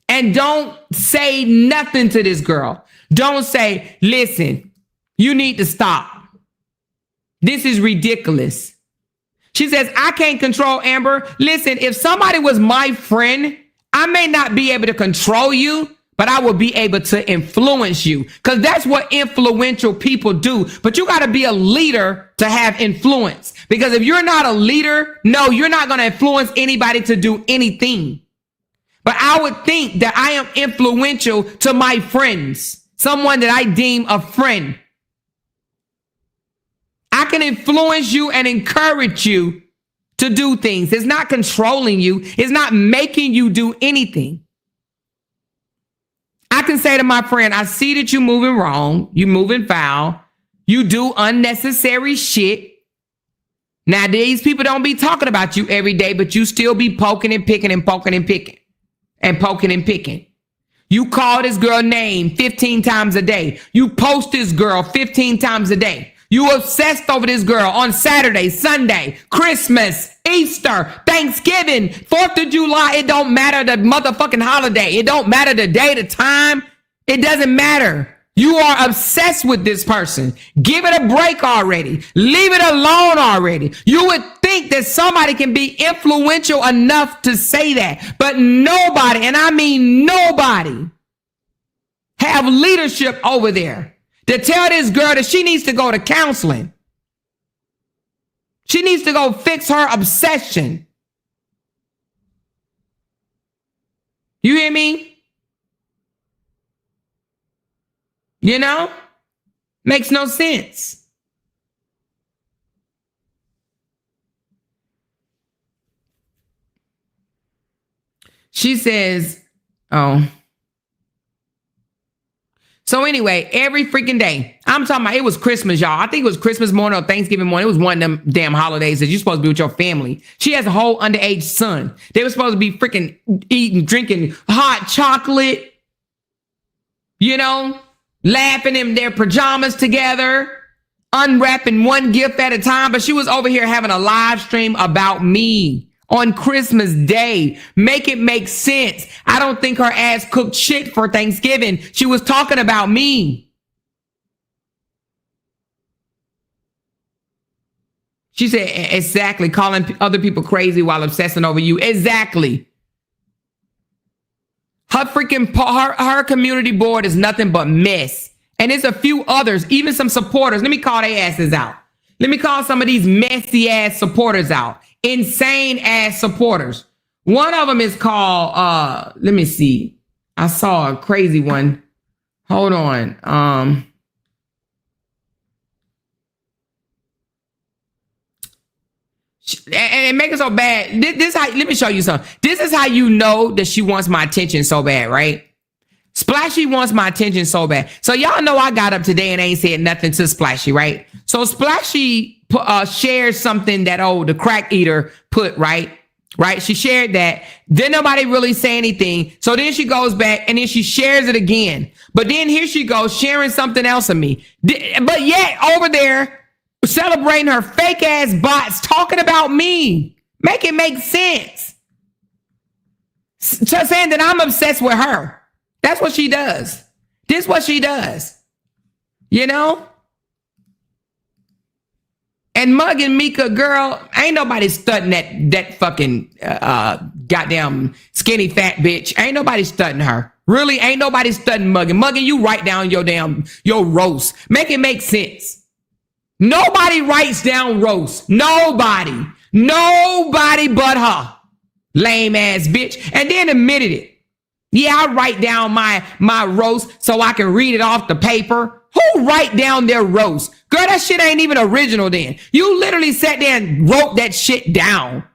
And don't say nothing to this girl. Don't say, listen, you need to stop. This is ridiculous. She says, I can't control Amber. Listen, if somebody was my friend, I may not be able to control you, but I will be able to influence you. Because that's what influential people do. But you got to be a leader to have influence. Because if you're not a leader, no, you're not going to influence anybody to do anything. But I would think that I am influential to my friends, someone that I deem a friend. I can influence you and encourage you to do things. It's not controlling you. It's not making you do anything. I can say to my friend, I see that you're moving wrong. You're moving foul. You do unnecessary shit. Now, these people don't be talking about you every day, but you still be poking and picking and poking and picking and poking and picking. You call this girl name 15 times a day. You post this girl 15 times a day. You obsessed over this girl on Saturday, Sunday, Christmas, Easter, Thanksgiving, 4th of July. It don't matter the motherfucking holiday. It don't matter the day, the time. It doesn't matter. You are obsessed with this person. Give it a break already. Leave it alone already. You would think that somebody can be influential enough to say that, but nobody, and I mean nobody, have leadership over there to tell this girl that she needs to go to counseling. She needs to go fix her obsession. You hear me? You know? Makes no sense. She says, oh. So anyway, every freaking day, I'm talking about, it was Christmas, y'all. I think it was Christmas morning or Thanksgiving morning. It was one of them damn holidays that you're supposed to be with your family. She has a whole underage son. They were supposed to be freaking eating, drinking hot chocolate, you know, laughing in their pajamas together, unwrapping one gift at a time. But she was over here having a live stream about me on Christmas Day. Make it make sense. I don't think her ass cooked shit for Thanksgiving. She was talking about me. She said, exactly, calling other people crazy while obsessing over you. Exactly. Her freaking, her community board is nothing but mess. And there's a few others, even some supporters. Let me call their asses out. Let me call some of these messy ass supporters out. Insane ass supporters. One of them is called, let me see. I saw a crazy one. Hold on. And it makes it so bad. This how, let me show you something. This is how you know that she wants my attention so bad, right? Splashy wants my attention so bad. So y'all know I got up today and ain't said nothing to Splashy, right? So Splashy shared something that, the crack eater put, right? She shared that. Then nobody really say anything. So then she goes back and then she shares it again. But then here she goes sharing something else of me. But yet over there celebrating her fake ass bots talking about me. Make it make sense. Saying that I'm obsessed with her. That's what she does. This is what she does. You know? And mugging Mika, girl, ain't nobody studying that fucking goddamn skinny fat bitch. Ain't nobody studying her. Really, ain't nobody studying mugging. Mugging, you write down your roast. Make it make sense. Nobody writes down roast. Nobody. Nobody but her. Lame ass bitch. And then admitted it. Yeah, I write down my roast so I can read it off the paper. Who write down their roast? Girl, that shit ain't even original then. You literally sat there and wrote that shit down.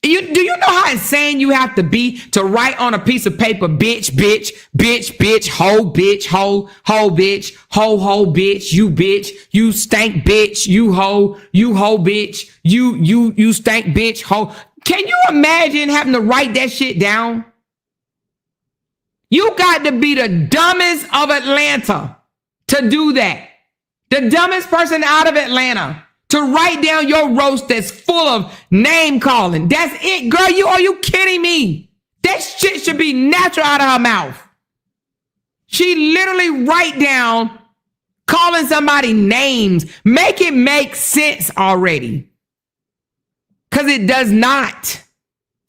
Do you know how insane you have to be to write on a piece of paper, bitch, bitch, bitch, bitch, hoe, bitch, hoe, bitch, hoe, bitch, you stank bitch, you hoe, bitch, you stank bitch, hoe. Can you imagine having to write that shit down? You got to be the dumbest of Atlanta to do that. The dumbest person out of Atlanta to write down your roast that's full of name calling. That's it, girl. Are you kidding me? That shit should be natural out of her mouth. She literally write down calling somebody names. Make it make sense already. Because it does not.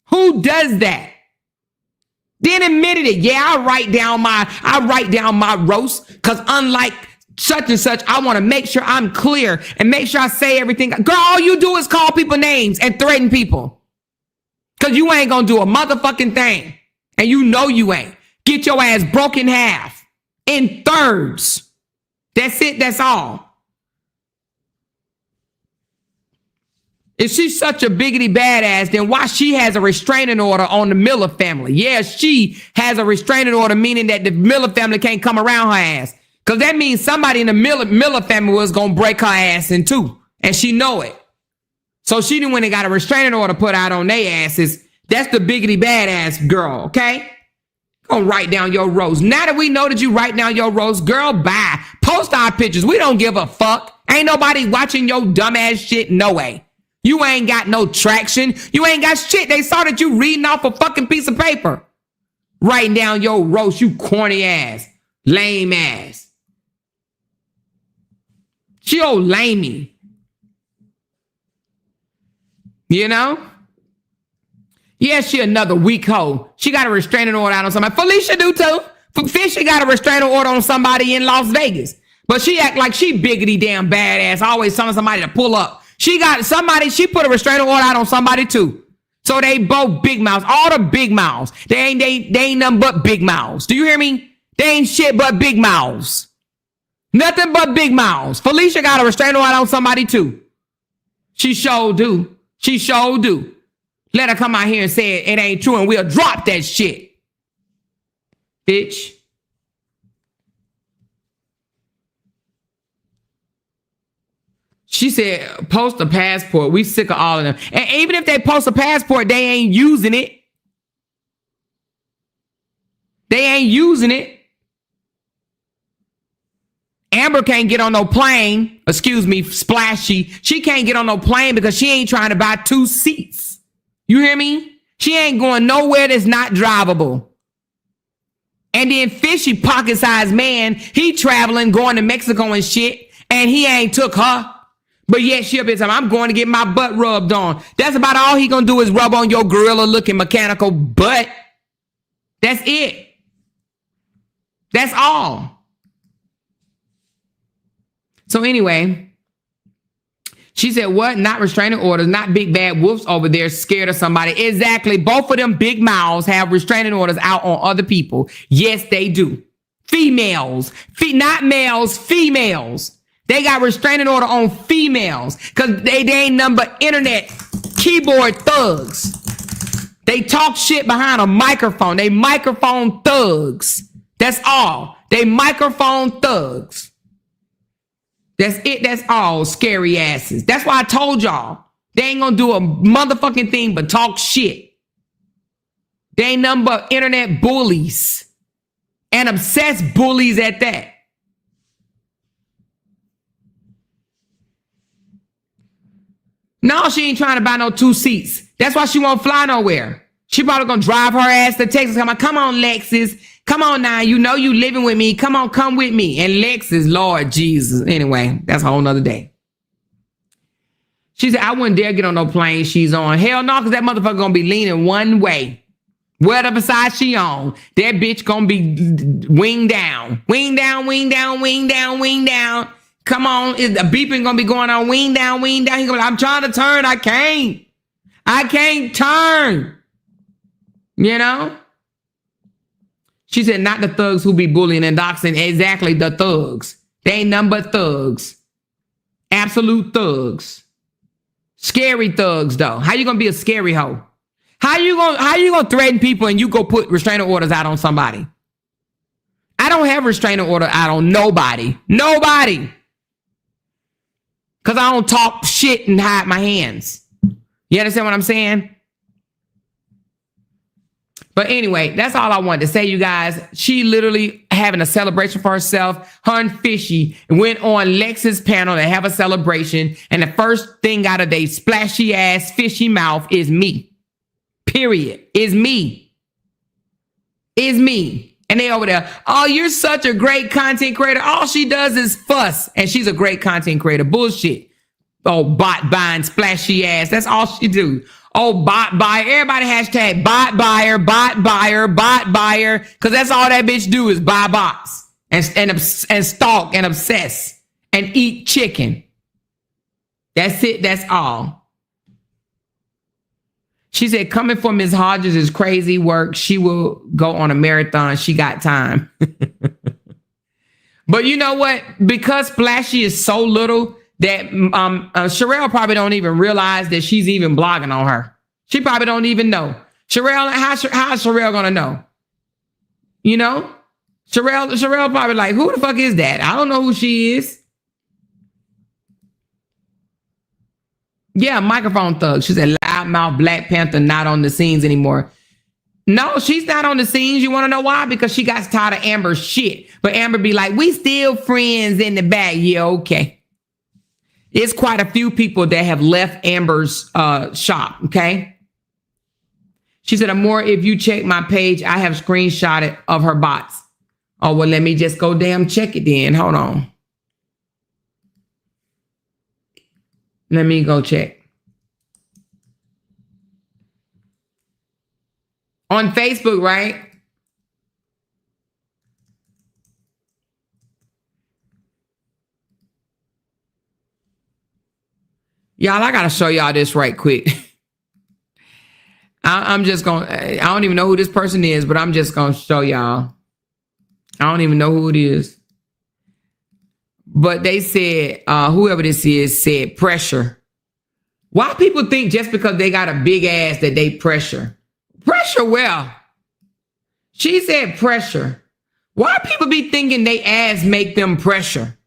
Who does that? Then admitted it. Yeah, I write down my roast because unlike such and such, I want to make sure I'm clear and make sure I say everything. Girl, all you do is call people names and threaten people because you ain't going to do a motherfucking thing. And you know you ain't. Get your ass broken in half in thirds. That's it. That's all. If she's such a biggity badass, then why she has a restraining order on the Miller family? Yeah, she has a restraining order, meaning that the Miller family can't come around her ass. Because that means somebody in the Miller family was going to break her ass in two. And she know it. So she didn't when they got a restraining order put out on their asses. That's the biggity badass girl, okay? Gonna write down your roast. Now that we know that you write down your roast, girl, bye. Post our pictures. We don't give a fuck. Ain't nobody watching your dumbass shit, no way. You ain't got no traction. You ain't got shit. They saw that you reading off a fucking piece of paper. Writing down your roast, you corny ass. Lame ass. She old lamey. You know? Yeah, she another weak hoe. She got a restraining order out on somebody. Felicia do too. Fishy got a restraining order on somebody in Las Vegas. But she act like she biggity damn badass. Always telling somebody to pull up. She put a restraining order out on somebody too. So they both big mouths. All the big mouths. They ain't nothing but big mouths. Do you hear me? They ain't shit but big mouths. Nothing but big mouths. Felicia got a restraining order on somebody too. She sure do. She sure do. Let her come out here and say it ain't true and we'll drop that shit. Bitch. She said, post a passport. We sick of all of them. And even if they post a passport, they ain't using it. They ain't using it. Amber can't get on no plane. Excuse me, Splashy. She can't get on no plane because she ain't trying to buy 2 seats. You hear me? She ain't going nowhere that's not drivable. And then Fishy, pocket-sized man, he traveling, going to Mexico and shit, and he ain't took her. But yet she up here saying, I'm going to get my butt rubbed on. That's about all he gonna do is rub on your gorilla-looking mechanical butt. That's it. That's all. So anyway, she said, what? Not restraining orders, not big bad wolves over there scared of somebody. Exactly. Both of them big mouths have restraining orders out on other people. Yes, they do. Females, not males, females. They got restraining order on females because they ain't nothing but internet keyboard thugs. They talk shit behind a microphone. They microphone thugs. That's all. They microphone thugs. That's it. That's all. Scary asses. That's why I told y'all. They ain't gonna do a motherfucking thing but talk shit. They ain't nothing but internet bullies. And obsessed bullies at that. No, she ain't trying to buy no 2 seats. That's why she won't fly nowhere. She probably gonna drive her ass to Texas. Come on, Lexus. Come on now. You know you living with me. Come on, come with me. And Lex is Lord Jesus. Anyway, that's a whole nother day. She said, I wouldn't dare get on no plane she's on. Hell no, because that motherfucker gonna be leaning one way. Whatever side she on, that bitch gonna be wing down. Wing down, wing down, wing down, wing down. Come on, the beeping gonna be going on. Wing down, wing down. He gonna be like, I'm trying to turn, I can't turn. You know? She said, not the thugs who be bullying and doxing. Exactly, the thugs. They ain't nothing but thugs. Absolute thugs. Scary thugs, though. How you gonna be a scary hoe? How you gonna threaten people and you go put restraining orders out on somebody? I don't have restraining order out on nobody. Nobody. Because I don't talk shit and hide my hands. You understand what I'm saying? But anyway, that's all I wanted to say, you guys. She literally having a celebration for herself. Her and Fishy went on Lex's panel to have a celebration. And the first thing out of their splashy ass, fishy mouth is me. Period. Is me. Is me. And they over there, oh, you're such a great content creator. All she does is fuss. And she's a great content creator. Bullshit. Oh, bot buying splashy ass. That's all she do. Oh, bot buyer. Everybody hashtag bot buyer, bot buyer, bot buyer. Because that's all that bitch do is buy bots and stalk and obsess and eat chicken. That's it. That's all. She said, coming for Ms. Hodges is crazy work. She will go on a marathon. She got time. But you know what? Because Splashy is so little that Sherelle probably don't even realize that she's even blogging on her. She probably don't even know. Sherelle, how is Sherelle going to know? You know? Sherelle probably like, who the fuck is that? I don't know who she is. Yeah, microphone thug. She said, loudmouth Black Panther not on the scenes anymore. No, she's not on the scenes. You want to know why? Because she got tired of Amber's shit. But Amber be like, we still friends in the back. Yeah, okay. It's quite a few people that have left Amber's shop, okay? She said, Amor, if you check my page, I have screenshotted of her bots. Oh, well, let me just go damn check it then. Hold on. Let me go check. On Facebook, right? Y'all, I got to show y'all this right quick. I'm just going to, I don't even know who this person is, but I'm just going to show y'all. I don't even know who it is. But they said, whoever this is said pressure. Why people think just because they got a big ass that they pressure? Pressure, well, she said pressure. Why people be thinking they ass make them pressure?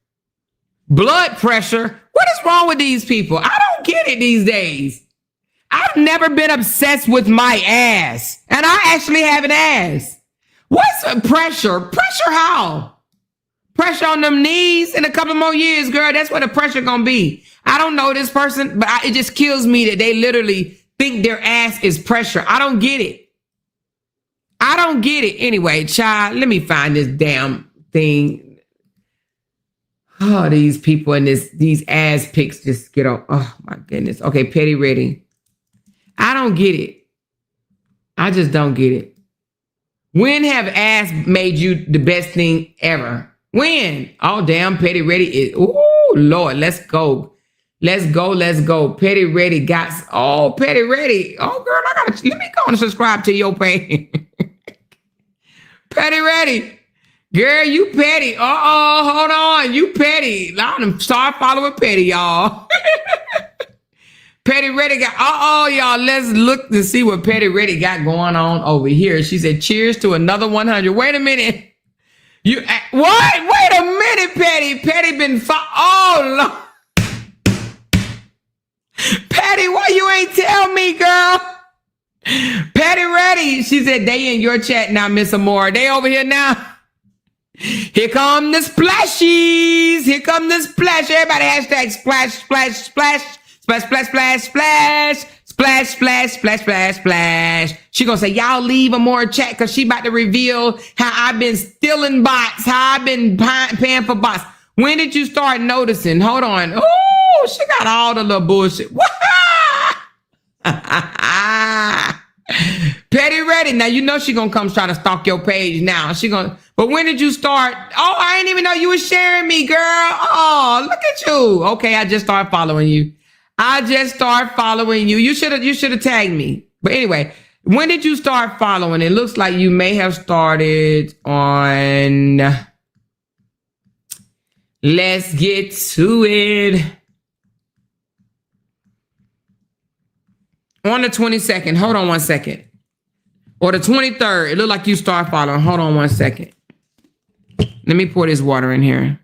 Blood pressure? What is wrong with these people? I don't get it these days. I've never been obsessed with my ass. And I actually have an ass. What's pressure? Pressure how? Pressure on them knees in a couple more years, girl. That's what the pressure gonna be. I don't know this person, but it just kills me that they literally think their ass is pressure. I don't get it. I don't get it. Anyway, child, let me find this damn thing. Oh, these people and these ass pics just get off. Oh my goodness. Okay, Petty Ready. I don't get it. I just don't get it. When have ass made you the best thing ever? When? Oh, damn, Petty Ready is. Oh, Lord, let's go. Let's go. Let's go. Petty Ready got. Oh, Petty Ready. Oh, girl, let me go and subscribe to your page. Petty Ready. Girl, you petty. Hold on. You petty. I'm start following Petty, y'all. Petty Ready got, y'all, let's look to see what Petty Ready got going on over here. She said, cheers to another 100. Wait a minute. What? Wait a minute, Petty. Petty been, oh, Lord. Petty, why you ain't tell me, girl? Petty Ready. She said, they in your chat now, Miss Amore. They over here now. Here come the splashies. Here come the splash. Everybody hashtag splash, splash, splash. Splash, splash, splash, splash. Splash, splash, splash, splash, splash. She gonna say, y'all leave a more chat because she about to reveal how I've been stealing bots, how I've been paying for bots. When did you start noticing? Hold on. Oh, she got all the little bullshit. Petty ready. Now you know she gonna come try to stalk your page now. But when did you start? Oh, I didn't even know you was sharing me, girl. Oh, look at you. Okay, I just started following you. You should have tagged me. But anyway, when did you start following? It looks like you may have started on, let's get to it. On the 22nd. Hold on one second. Or the 23rd. It looked like you start following. Hold on one second. Let me pour this water in here.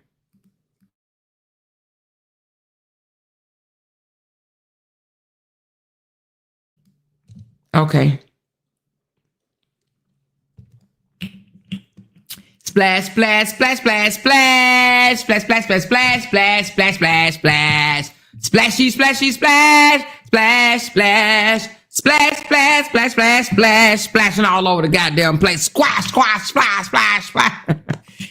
Okay. Splash, splash, splash, splash, splash, splash, splash, splash, splash, splash, splash, splash, splash, splashy, splashy, splash, splash, splash, splash, splash, splash, splash, splash, splashing all over the goddamn place. Squash, squash, splash, splash, splash.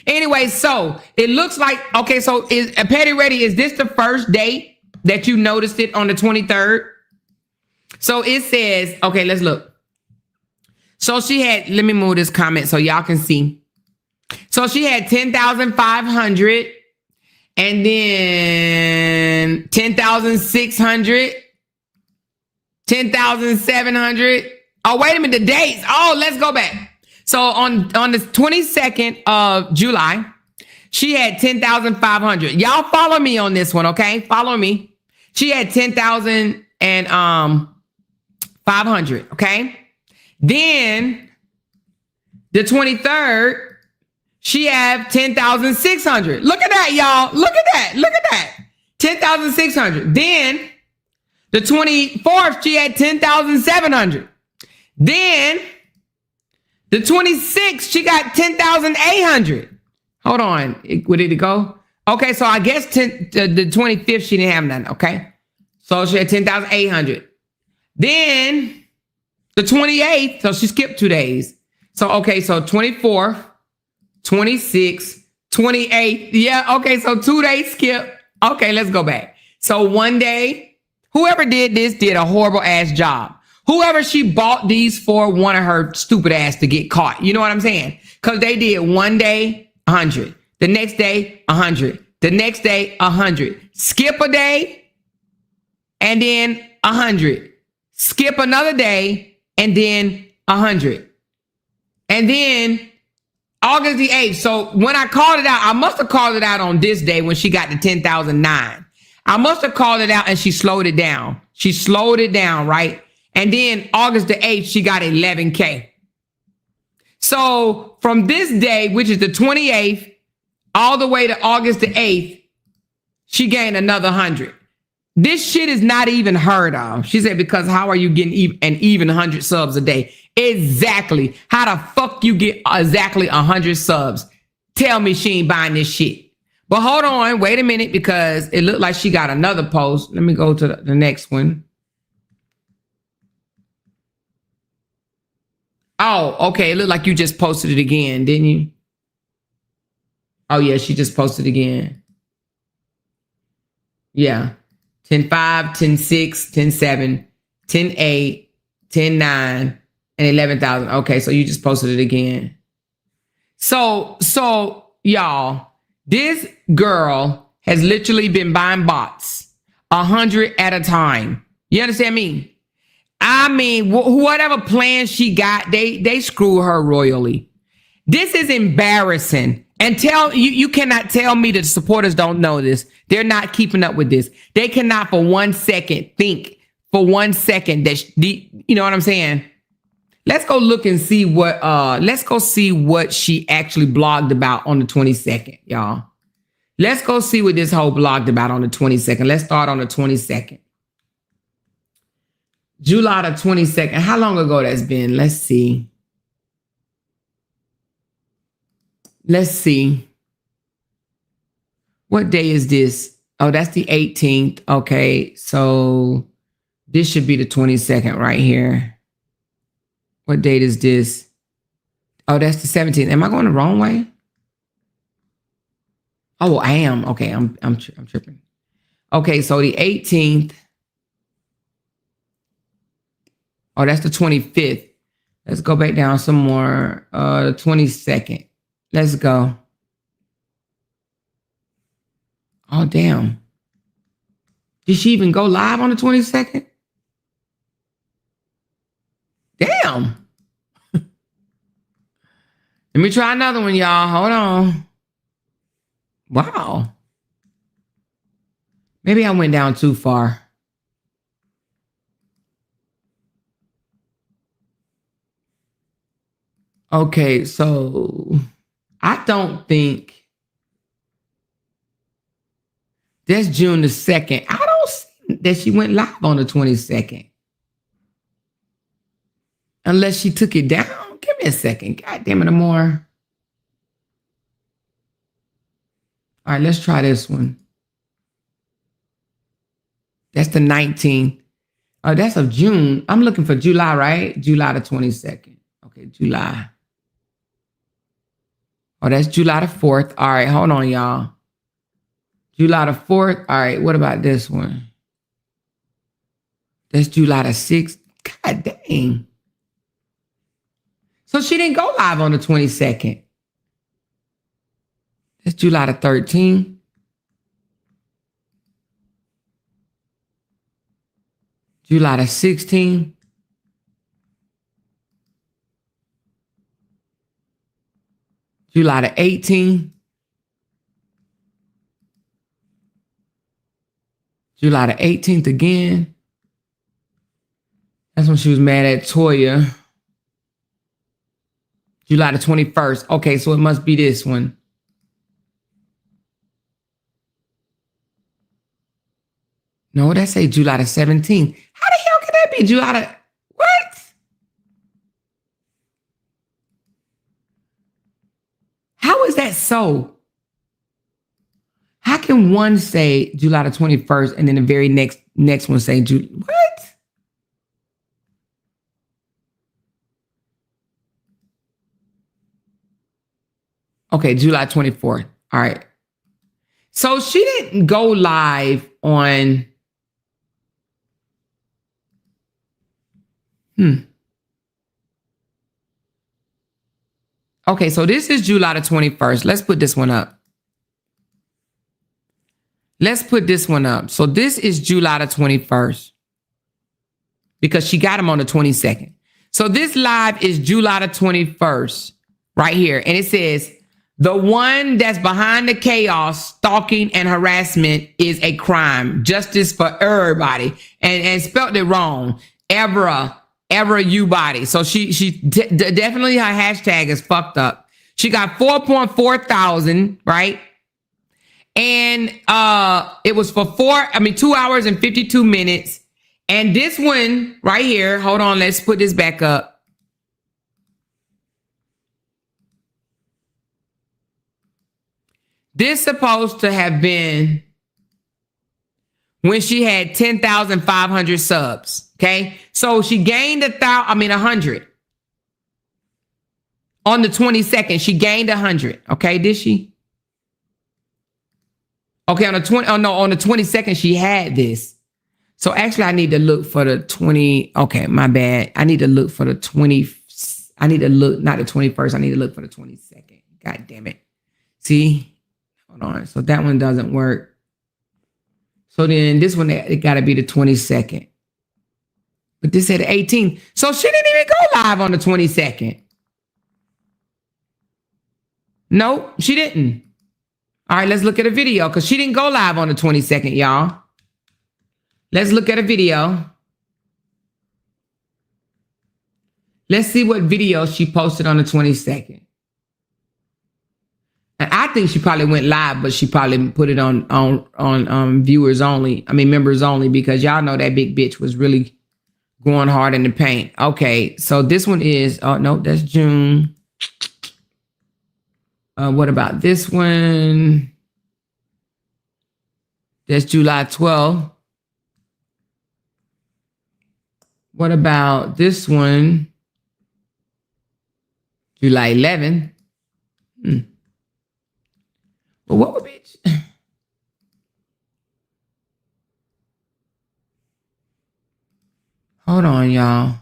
Anyway, so it looks like, okay, so is Petty Ready, is this the first date that you noticed it on the 23rd? So it says, okay, let's look. So she had, let me move this comment so y'all can see. So she had 10,500 and then 10,600, 10,700. Oh, wait a minute, the dates. Oh, let's go back. So on the 22nd of July, she had 10,500. Y'all follow me on this one, okay? Follow me. She had 10,500, okay? Then the 23rd, she had 10,600. Look at that, y'all. Look at that. Look at that. 10,600. Then the 24th, she had 10,700. Then the 26th, she got 10,800. Hold on. Where did it go? Okay, so I guess the 25th, she didn't have none, okay? So she had 10,800. Then the 28th, so she skipped 2 days. So, okay, so 24th, 26th, 28th. Yeah, okay, so 2 days skip. Okay, let's go back. So one day, whoever did this did a horrible ass job. Whoever she bought these for wanted her stupid ass to get caught. You know what I'm saying? Because they did one day, 100. The next day, 100. The next day, 100. Skip a day, and then 100. Skip another day, and then 100. And then August the 8th. So when I called it out, I must have called it out on this day when she got to 10,009. I must have called it out and she slowed it down. She slowed it down, right? And then August the 8th, she got 11K. So from this day, which is the 28th, all the way to August the 8th, she gained another 100. This shit is not even heard of. She said, because how are you getting an even 100 subs a day? Exactly. How the fuck you get exactly 100 subs? Tell me she ain't buying this shit. But hold on, wait a minute, because it looked like she got another post. Let me go to the next one. Oh, okay. It looked like you just posted it again, didn't you? Oh, yeah, she just posted again. Yeah. 10-5, 10-6, 10-7, 10-8, 10-9, and 11,000. Okay, so you just posted it again. So y'all, this girl has literally been buying bots 100 at a time. You understand me? I mean, whatever plan she got, they screw her royally. This is embarrassing. And you cannot tell me that the supporters don't know this. They're not keeping up with this. They cannot for 1 second think for 1 second that, you know what I'm saying? Let's go look and see let's go see what she actually blogged about on the 22nd, y'all. Let's go see what this whole blogged about on the 22nd. Let's start on the 22nd. July the 22nd. How long ago that's been? Let's see. Let's see. What day is this? Oh, that's the 18th. Okay. So This should be the 22nd right here. What date is this? Oh, that's the 17th. Am I going the wrong way? Oh, I am. Okay, I'm tripping. Okay, so the 18th. Oh, that's the 25th. Let's go back down some more. The 22nd. Let's go. Oh, damn. Did she even go live on the 22nd? Damn. Let me try another one, y'all. Hold on. Wow. Maybe I went down too far. Okay, so I don't think that's June the 2nd. I don't see that she went live on the 22nd. Unless she took it down. Give me a second. God damn it, Amor. All right, let's try this one. That's the 19th. Oh, that's of June. I'm looking for July, right? July the 22nd. Okay, July. Oh, that's July the 4th. All right, hold on, y'all. July the 4th. All right, what about this one? That's July the 6th. God dang. So she didn't go live on the 22nd. That's July the 13th. July the 16th. July the 18th. July the 18th again. That's when she was mad at Toya. July the 21st. Okay, so it must be this one. No, that say July the 17th. How the hell could that be July the... What? How is that so? How can one say July the 21st and then the very next one say July? What? Okay, July 24th. All right. So she didn't go live on... Okay, so this is July the 21st. Let's put this one up. Let's put this one up. So this is July the 21st because she got him on the 22nd. So this live is July the 21st right here. And it says, the one that's behind the chaos, stalking and harassment is a crime. Justice for everybody. And spelled it wrong. Ever you body. So she definitely, her hashtag is fucked up. She got 4.4 thousand, right? And it was for 2 hours and 52 minutes. And this one right here, hold on, let's put this back up. This supposed to have been when she had 10,500 subs. Okay, so she gained 100 on the 22nd. She gained 100. Okay, did she? Okay, on the 22nd she had this. So actually, I need to look for the 20. Okay, my bad. I need to look for the 20. I need to look not the 21st. I need to look for the 22nd. God damn it! See, hold on. So that one doesn't work. So then this one it got to be the 22nd. But this said the 18th. So she didn't even go live on the 22nd. No, she didn't. All right, let's look at a video because she didn't go live on the 22nd, y'all. Let's look at a video. Let's see what video she posted on the 22nd. And I think she probably went live, but she probably put it on viewers only. Members only, because y'all know that big bitch was really going hard in the paint. Okay, so this one is, oh, no, that's June. What about this one? That's July 12th. What about this one? July 11. But what would be? Hold on, y'all.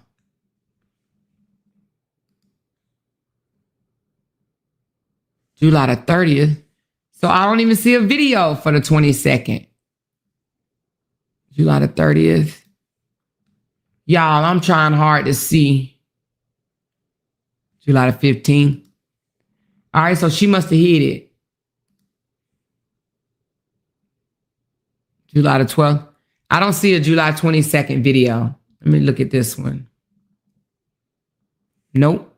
July the 30th. So I don't even see a video for the 22nd. July the 30th. Y'all, I'm trying hard to see. July the 15th. All right, so she must have hit it. July the 12th. I don't see a July 22nd video. Let me look at this one. Nope.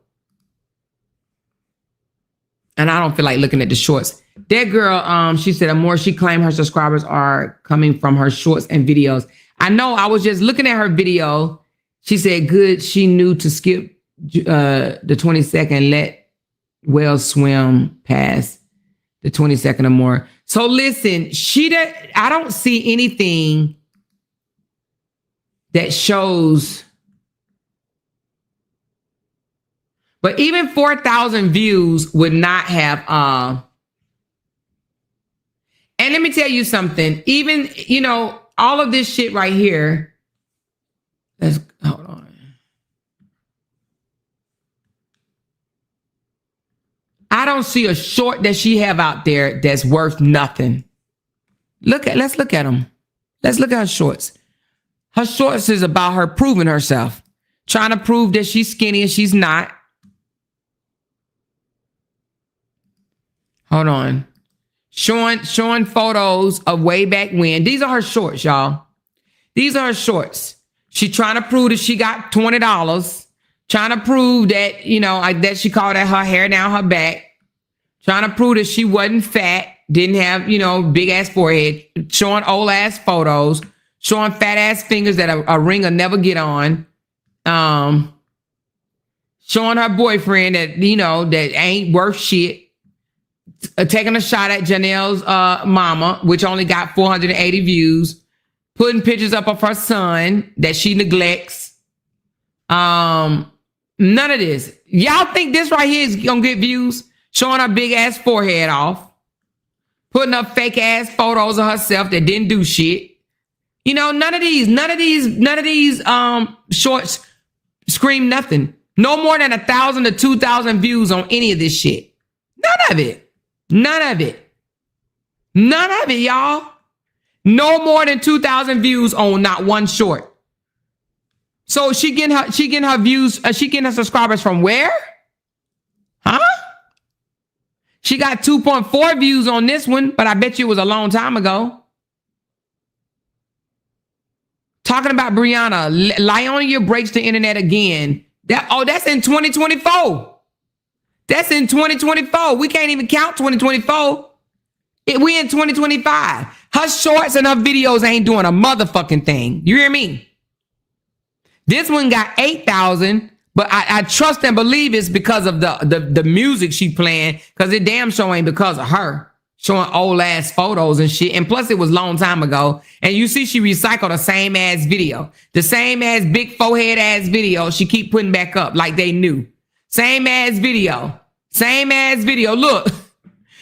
And I don't feel like looking at the shorts. That girl, she said the more she claimed her subscribers are coming from her shorts and videos. I know, I was just looking at her video. She said, good, she knew to skip the 22nd, let well swim past the 22nd or more. So listen, I don't see anything that shows. But even 4,000 views would not have, and let me tell you something, even, all of this shit right here, hold on. I don't see a short that she have out there that's worth nothing. Let's look at them. Let's look at her shorts. Her shorts is about her proving herself, trying to prove that she's skinny and she's not. Hold on. Showing photos of way back when. These are her shorts, y'all. These are her shorts. She trying to prove that she got $20. Trying to prove that, that she called that her hair down her back. Trying to prove that she wasn't fat. Didn't have, big ass forehead. Showing old ass photos. Showing fat ass fingers that a ring will never get on. Showing her boyfriend that, that ain't worth shit. Taking a shot at Janelle's mama, which only got 480 views. Putting pictures up of her son that she neglects. None of this. Y'all think this right here is gonna get views? Showing her big ass forehead off. Putting up fake ass photos of herself that didn't do shit. None of these shorts scream nothing. No more than 1,000 to 2,000 views on any of this shit. None of it. None of it. None of it, y'all. No more than 2,000 views on not one short. So she getting her views, she getting her subscribers from where? Huh? She got 2.4 views on this one, but I bet you it was a long time ago. Talking about Brianna, Lyonia breaks the internet again. That's in 2024. That's in 2024. We can't even count 2024. We in 2025. Her shorts and her videos ain't doing a motherfucking thing. You hear me? This one got 8,000, but I trust and believe it's because of the music she playing, because it damn sure ain't because of her. Showing old ass photos and shit. And plus it was a long time ago. And you see she recycled the same ass video. The same ass big forehead ass video she keep putting back up like they knew. Same ass video. Same ass video. Look,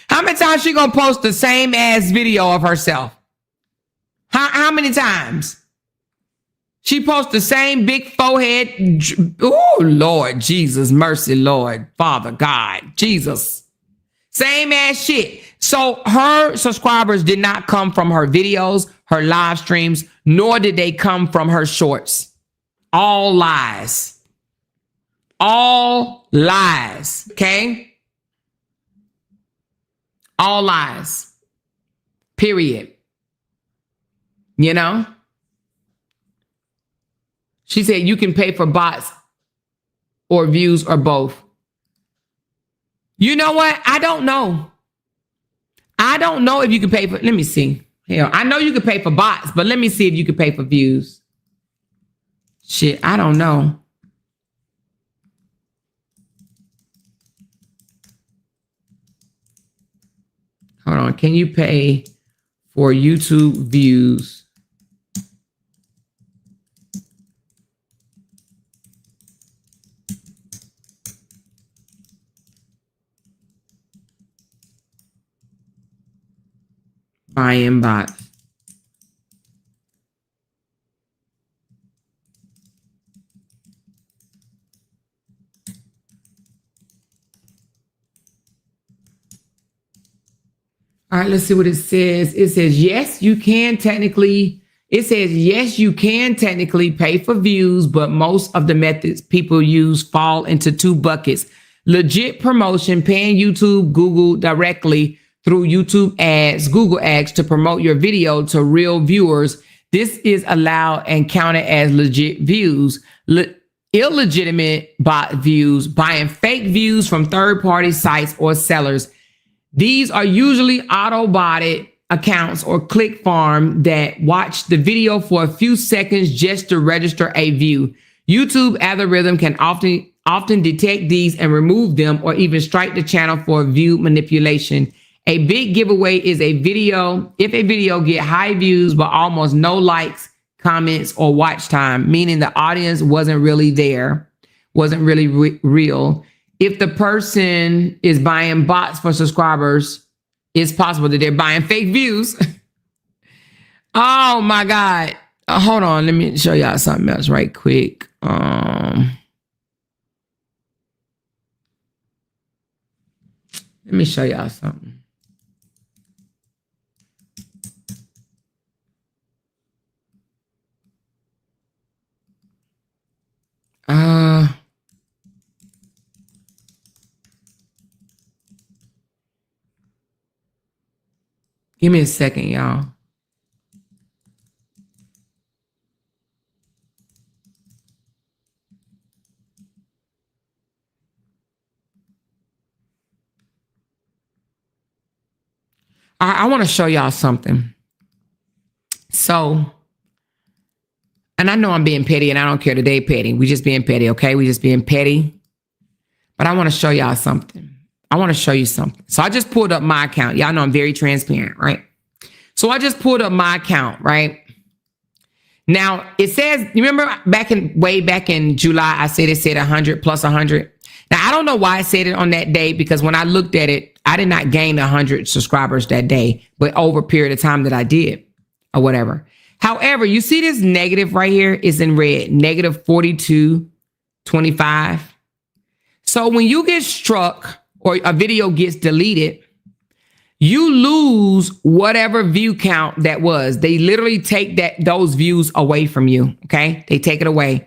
how many times she gonna post the same ass video of herself? How many times? She posts the same big forehead. Oh, Lord Jesus, mercy, Lord, Father, God, Jesus. Same ass shit. So her subscribers did not come from her videos, her live streams, nor did they come from her shorts. All lies. All lies, okay? All lies. Period. She said you can pay for bots or views or both. You know what? I don't know. I don't know if you can pay for, let me see. Hell, I know you can pay for bots, but let me see if you can pay for views. Shit, I don't know. Hold on. Can you pay for YouTube views buying bots. All right, let's see what it says. It says, yes, you can technically. It says, yes, you can technically pay for views, but most of the methods people use fall into two buckets. Legit promotion, paying YouTube, Google directly through YouTube ads, Google ads to promote your video to real viewers. This is allowed and counted as legit views. Illegitimate bot views, buying fake views from third-party sites or sellers. These are usually auto-botted accounts or click farm that watch the video for a few seconds just to register a view. YouTube algorithm can often detect these and remove them or even strike the channel for view manipulation. A big giveaway is if a video get high views but almost no likes, comments, or watch time, meaning the audience wasn't really there, wasn't really real. If the person is buying bots for subscribers, it's possible that they're buying fake views. Oh my God. Hold on. Let me show y'all something else right quick. Let me show y'all something. Give me a second, y'all. I want to show y'all something. So, and I know I'm being petty and I don't care today petty. We just being petty, okay? We just being petty. But I want to show y'all something. I want to show you something. So I just pulled up my account. Y'all know I'm very transparent, right? So I just pulled up my account, right? Now it says, you remember way back in July, I said it said 100 plus 100. Now I don't know why I said it on that day, because when I looked at it, I did not gain 100 subscribers that day, but over a period of time that I did or whatever. However, you see this negative right here is in red, negative 42.25. So when you get struck or a video gets deleted, you lose whatever view count that was. They literally take those views away from you. Okay. They take it away.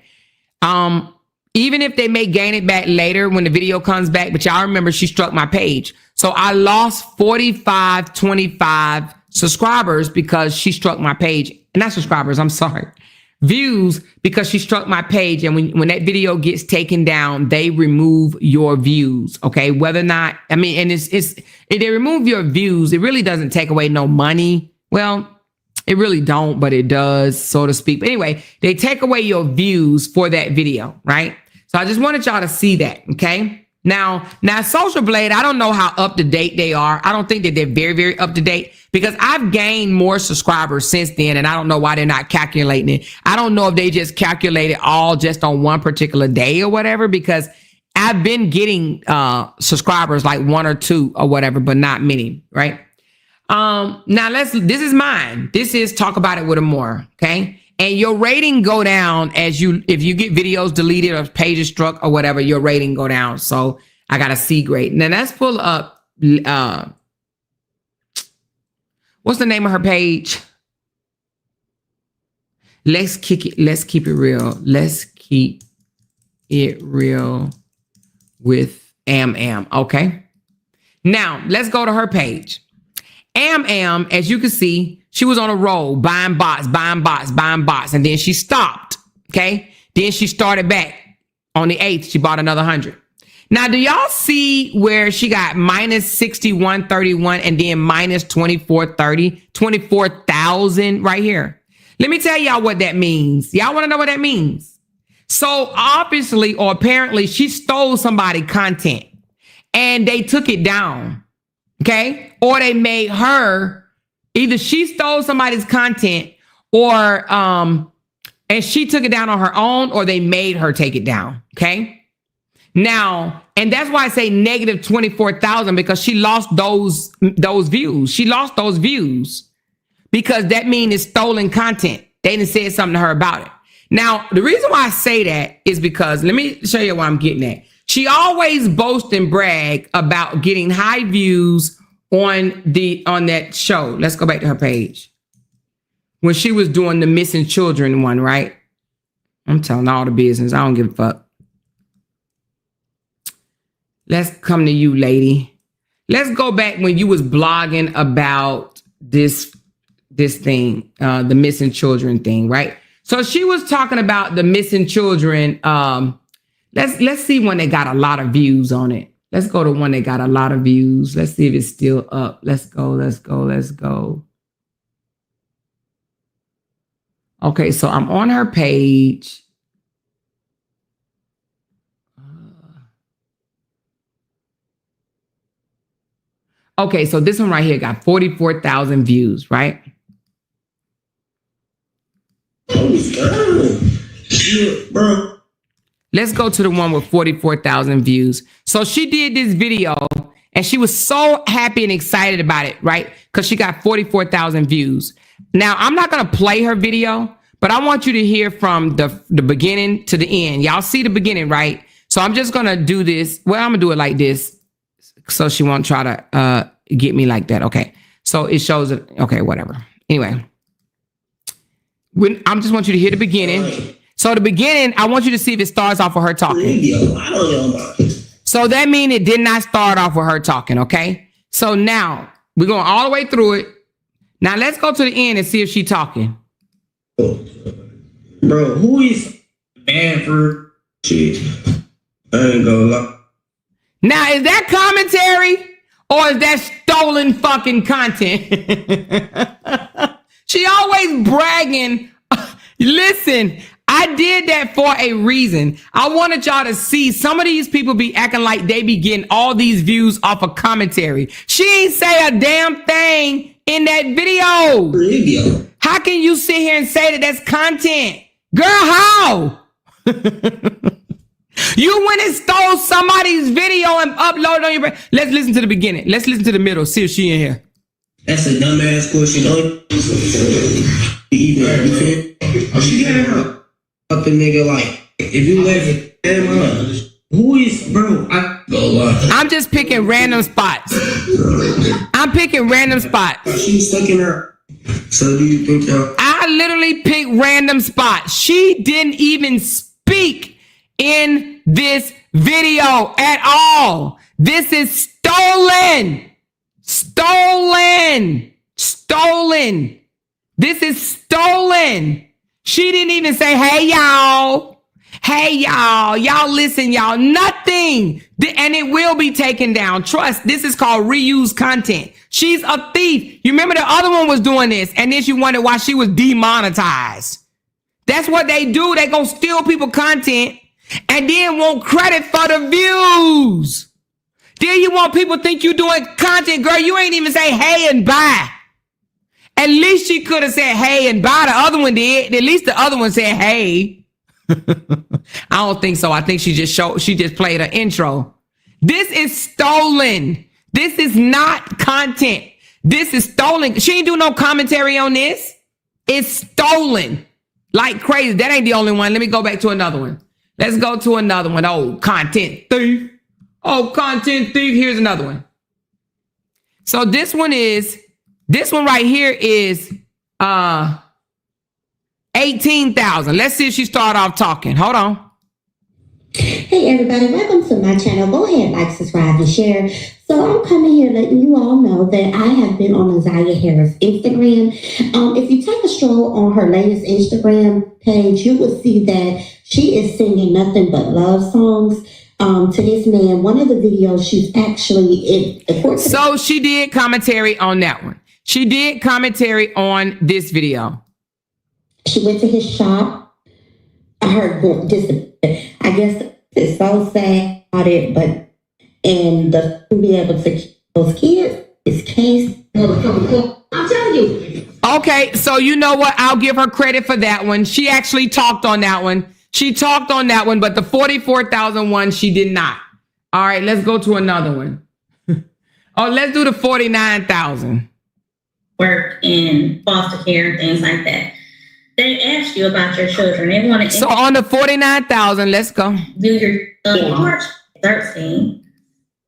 Even if they may gain it back later when the video comes back, but y'all remember she struck my page. So I lost 45.25 subscribers because she struck my page. Not subscribers, I'm sorry. Views, because she struck my page. And when that video gets taken down, they remove your views. Okay. Whether or not, I mean, and if they remove your views, it really doesn't take away no money. Well, it really don't, but it does, so to speak. But anyway, they take away your views for that video, right? So I just wanted y'all to see that. Okay. Now Social Blade, I don't know how up to date they are. I don't think that they're very, very up to date, because I've gained more subscribers since then, and I don't know why they're not calculating it. I don't know if they just calculate it all just on one particular day or whatever, because I've been getting subscribers like one or two or whatever, but not many, right? Now this is mine. This is Talk About It with Amore, okay? And your rating go down if you get videos deleted or pages struck or whatever, your rating go down. So I got a C grade. Now let's pull up, what's the name of her page? Let's keep it real. Let's keep it real with Am. Okay. Now let's go to her page. Am, as you can see, she was on a roll, buying bots. And then she stopped. Okay. Then she started back on the 8th. She bought another 100. Now, do y'all see where she got minus 61.31 and then minus 24.30, 24,000 right here? Let me tell y'all what that means. Y'all want to know what that means? So obviously, or apparently, she stole somebody's content and they took it down. Okay. Or they made her, either she stole somebody's content or, and she took it down on her own, or they made her take it down. Okay. Now, and that's why I say negative 24,000, because she lost those views. She lost those views. because that means it's stolen content. They didn't say something to her about it. Now, the reason why I say that is because, let me show you what I'm getting at. She always boasts and brag about getting high views on that show. Let's go back to her page. When she was doing the missing children one, right? I'm telling all the business. I don't give a fuck. Let's come to you, lady. Let's go back when you was blogging about this thing, the missing children thing, right? So she was talking about the missing children. Let's see one that got a lot of views on it. Let's go to one that got a lot of views. Let's see if it's still up. Let's go. Okay, so I'm on her page. Okay, so this one right here got 44,000 views, right? Bro. Let's go to the one with 44,000 views. So she did this video and she was so happy and excited about it, right? Because she got 44,000 views. Now, I'm not going to play her video, but I want you to hear from the beginning to the end. Y'all see the beginning, right? So I'm just going to do this. Well, I'm going to do it like this so she won't try to get me like that. Okay. So it shows it. Okay, whatever. Anyway, I just want you to hear the beginning. So the beginning, I want you to see if it starts off with her talking. So that means it did not start off with her talking, okay? So now, we're going all the way through it. Now let's go to the end and see if she's talking. Bro, who is Manford? Shit. I ain't gonna lie. Now, is that commentary or is that stolen fucking content? She always bragging. Listen, I did that for a reason. I wanted y'all to see some of these people be acting like they be getting all these views off of commentary. She ain't say a damn thing in that video. How can you sit here and say that that's content? Girl, how? You went and stole somebody's video and uploaded on your... Let's listen to the beginning. Let's listen to the middle. See if she in here. That's a dumbass question. She got her up a nigga like, if you live in who is, bro? I'm just picking random spots. I'm picking random spots. She's stuck in her. So do you think y'all? I literally picked random spots. She didn't even speak in this video at all. This is stolen. Stolen. This is stolen. She didn't even say, hey, y'all. Hey, y'all. Y'all listen, y'all. Nothing. And it will be taken down. Trust, this is called reused content. She's a thief. You remember the other one was doing this, and then she wondered why she was demonetized. That's what they do. They go steal people content and then want credit for the views. Then you want people to think you doing content. Girl, you ain't even say hey and bye. At least she could have said hey and bye. The other one did. At least the other one said hey. I don't think so. I think she just played her intro. This is stolen. This is not content. This is stolen. She ain't do no commentary on this. It's stolen like crazy. That ain't the only one. Let me go back to another one. Let's go to another one. Oh, content thief. Oh, content thief. Here's another one. So this one right here is 18,000. Let's see if she started off talking. Hold on. Hey everybody, welcome to my channel. Go ahead, like, subscribe, and share. So I'm coming here letting you all know that I have been on Isaiah Harris' Instagram. If you take a stroll on her latest Instagram page, you will see that she is singing nothing but love songs to this man. One of the videos she's actually So she did commentary on that one. She did commentary on this video. She went to his shop. I heard this. I guess it's so sad about it, but and to be able to keep those kids is case. I'm telling you. Okay, so you know what? I'll give her credit for that one. She actually talked on that one. She talked on that one, but the 44,000 one, she did not. All right, let's go to another one. Oh, let's do the 49,000. work in foster care and things like that. They ask you about your children. They want to. So on the 49,000, let's go. Do your March 13.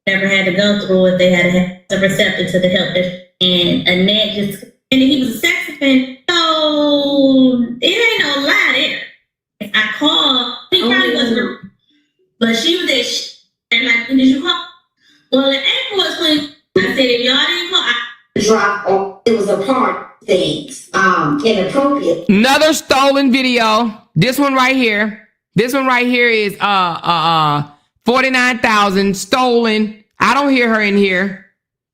Never had to go through it. They had to have a receptor to the help. And Annette just, and he was a sex offender. So it ain't no lie there. I called. He probably wasn't, but she was there. And like, did you call? Well, in April was when I said, if y'all didn't call, I Drop on, it was a part of things, inappropriate. Another stolen video. This one right here. This one right here is 49,000 stolen. I don't hear her in here.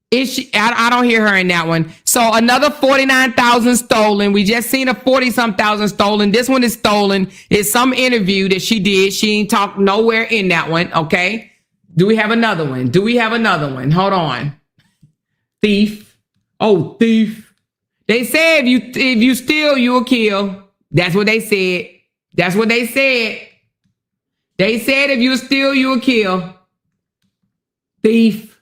Is she? I don't hear her in that one. So another 49,000 stolen. We just seen a 40-some thousand stolen. This one is stolen. It's some interview that she did. She ain't talked nowhere in that one. Okay. Do we have another one? Do we have another one? Hold on. Thief. Oh, thief. They said if you steal, you'll kill. That's what they said. That's what they said. They said if you steal, you'll kill. Thief.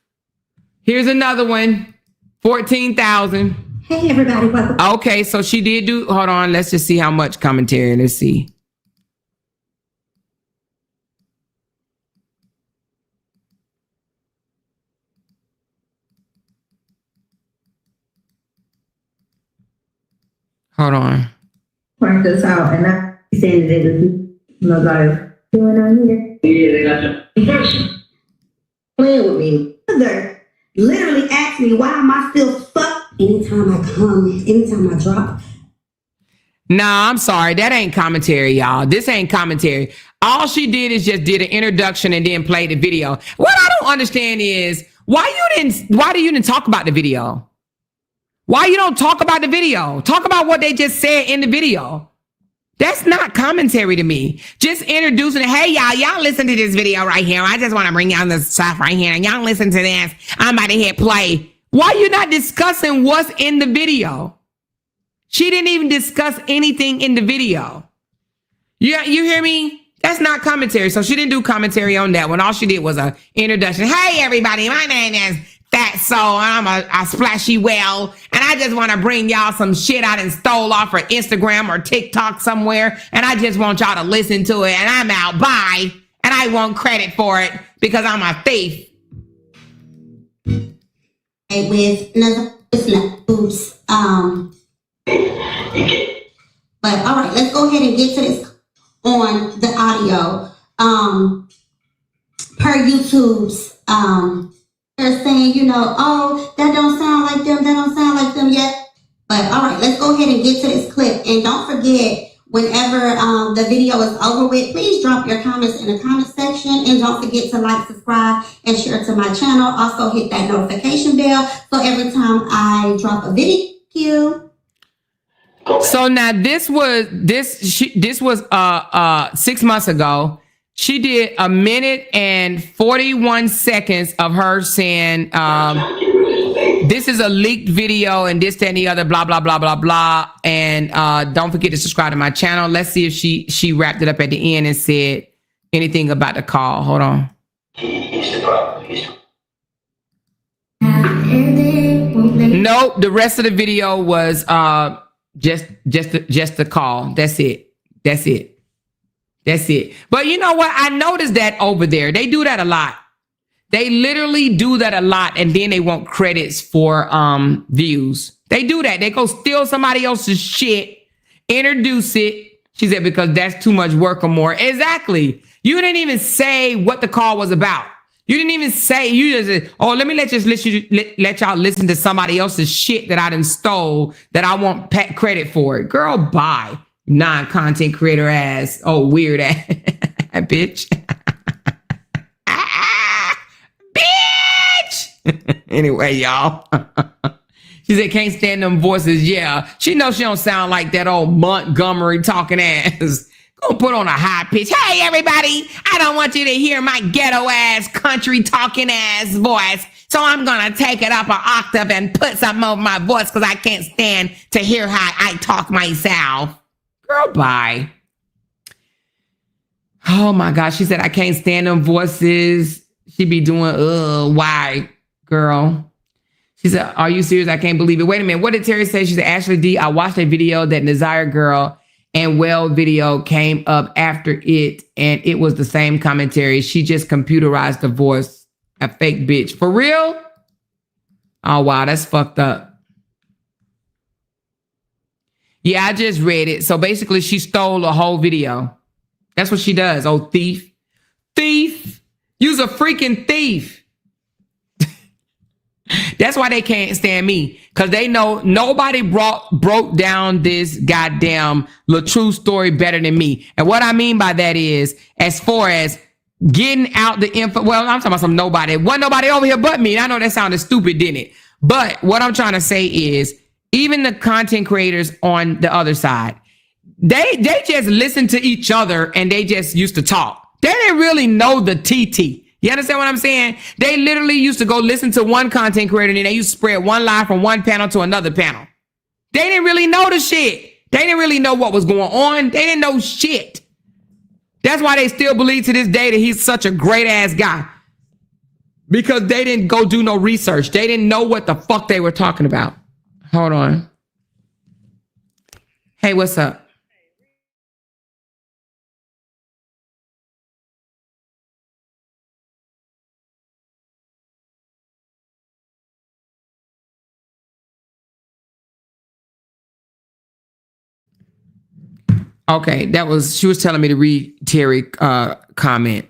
Here's another one. 14,000. Hey, everybody, welcome. Okay, so she did do, hold on. Let's just see how much commentary. Let's see. Hold on. Point this out, and I saying that it was no life going on here. Yeah, they got you. Playing with me. Mother literally asked me, why am I still fuck? Anytime I drop. Nah, I'm sorry. That ain't commentary, y'all. This ain't commentary. All she did is just did an introduction and then played the video. What I don't understand is why do you didn't talk about the video? Why you don't talk about the video? Talk about what they just said in the video. That's not commentary to me. Just introducing it. Hey, y'all listen to this video right here. I just want to bring y'all this stuff right here. And y'all listen to this. I'm about to hit play. Why you not discussing what's in the video? She didn't even discuss anything in the video. You hear me? That's not commentary. So she didn't do commentary on that one. All she did was an introduction. Hey, everybody, my name is Fat Soul. I'm a splashy whale. And I just want to bring y'all some shit I done stole off of Instagram or TikTok somewhere. And I just want y'all to listen to it. And I'm out. Bye. And I want credit for it because I'm a thief. With another oops. But all right, let's go ahead and get to this on the audio. Per YouTube's they're saying, oh, that don't sound like them yet. But all right, let's go ahead and get to this clip. And don't forget, whenever the video is over with, please drop your comments in the comment section. And don't forget to like, subscribe, and share to my channel. Also hit that notification bell so every time I drop a video. So now this was 6 months ago. She did 1 minute and 41 seconds of her saying, this is a leaked video and this, that, and the other, blah, blah, blah, blah, blah. And don't forget to subscribe to my channel. Let's see if she wrapped it up at the end and said anything about the call. Hold on. He's the problem. Nope. The rest of the video was just the call. That's it. But you know what? I noticed that over there. They do that a lot. They literally do that a lot. And then they want credits for views. They do that. They go steal somebody else's shit, introduce it. She said, because that's too much work or more. Exactly. You didn't even say what the call was about. You didn't even say, you just said, oh, let me let y'all listen to somebody else's shit that I done stole that I want credit for it. Girl, bye. Non-content creator ass. Oh, weird ass. Bitch. Bitch. Anyway, y'all. She said, can't stand them voices. Yeah. She knows she don't sound like that old Montgomery talking ass. Gonna put on a high pitch. Hey, everybody. I don't want you to hear my ghetto ass, country talking ass voice. So I'm gonna take it up an octave and put something over my voice because I can't stand to hear how I talk myself. Girl, bye. Oh my gosh. She said, I can't stand them voices. She be doing, why, girl? She said, are you serious? I can't believe it. Wait a minute. What did Terry say? She said, Ashley D, I watched a video that Desire Girl and Well video came up after it, and it was the same commentary. She just computerized the voice. A fake bitch. For real? Oh, wow. That's fucked up. Yeah, I just read it. So basically, she stole a whole video. That's what she does. Oh, thief. Thief. You's a freaking thief. That's why they can't stand me, because they know nobody broke down this goddamn LaTrue story better than me. And what I mean by that is, as far as getting out the info, well, I'm talking about some nobody. Wasn't nobody over here but me. I know that sounded stupid, didn't it? But what I'm trying to say is, even the content creators on the other side, they just listen to each other and they just used to talk. They didn't really know the TT. You understand what I'm saying? They literally used to go listen to one content creator and then they used to spread one lie from one panel to another panel. They didn't really know the shit. They didn't really know what was going on. They didn't know shit. That's why they still believe to this day that he's such a great ass guy. Because they didn't go do no research. They didn't know what the fuck they were talking about. Hold on. Hey, what's up? Okay, she was telling me to read Terry comment.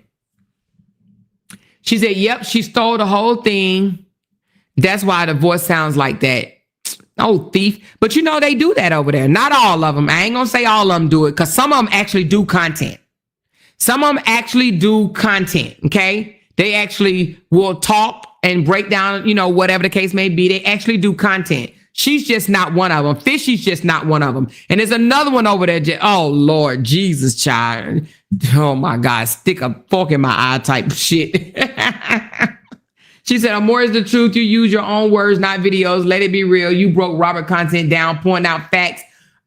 She said, yep, she stole the whole thing. That's why the voice sounds like that. Oh, thief. But you know, they do that over there. Not all of them. I ain't gonna say all of them do it, because some of them actually do content. Some of them actually do content, okay? They actually will talk and break down, you know, whatever the case may be. They actually do content. She's just not one of them. Fishy's just not one of them. And there's another one over there. Oh, Lord, Jesus, child. Oh, my God. Stick a fork in my eye type shit. She said, Amore is the truth. You use your own words, not videos. Let it be real. You broke Robert content down, pointing out facts.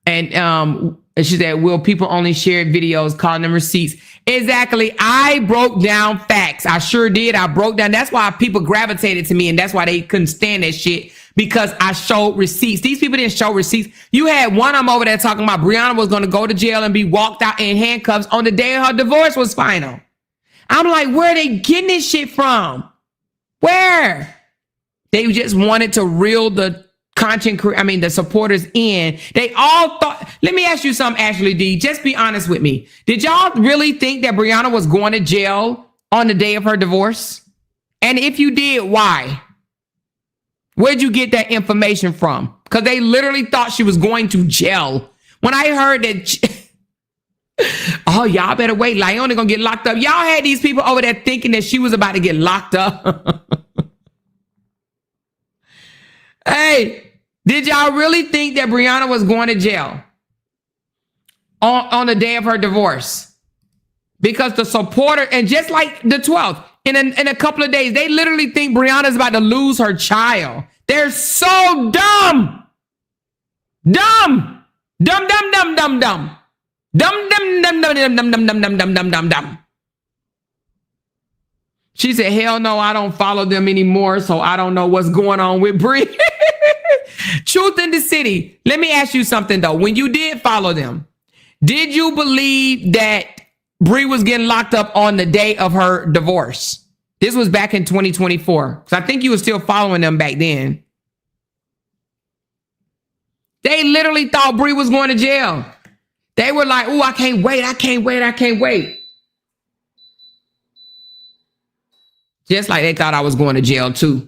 And she said, will people only share videos, calling them receipts? Exactly. I broke down facts. I sure did. I broke down. That's why people gravitated to me. And that's why they couldn't stand that shit, because I showed receipts. These people didn't show receipts. You had one of them over there talking about Brianna was going to go to jail and be walked out in handcuffs on the day her divorce was final. I'm like, where are they getting this shit from? Where? They just wanted to reel the the supporters in. They all thought, let me ask you something, Ashley D. Just be honest with me. Did y'all really think that Brianna was going to jail on the day of her divorce? And if you did, why? Where'd you get that information from? Because they literally thought she was going to jail. When I heard that, oh, y'all better wait. Lionel gonna get locked up. Y'all had these people over there thinking that she was about to get locked up. Hey, did y'all really think that Brianna was going to jail on the day of her divorce? Because the supporter, and just like the 12th, in a couple of days, they literally think Brianna's about to lose her child. They're so dumb. Dumb. Dumb, dumb, dumb, dumb, dumb. Dumb, dumb, dumb, dumb, dumb, dumb, dumb, dumb, dumb, dumb, dumb, dumb. She said, hell no, I don't follow them anymore, so I don't know what's going on with Bree. Truth in the city. Let me ask you something, though. When you did follow them, did you believe that Bree was getting locked up on the day of her divorce? This was back in 2024. So I think you were still following them back then. They literally thought Bree was going to jail. They were like, oh, I can't wait. I can't wait. I can't wait. Just like they thought I was going to jail too.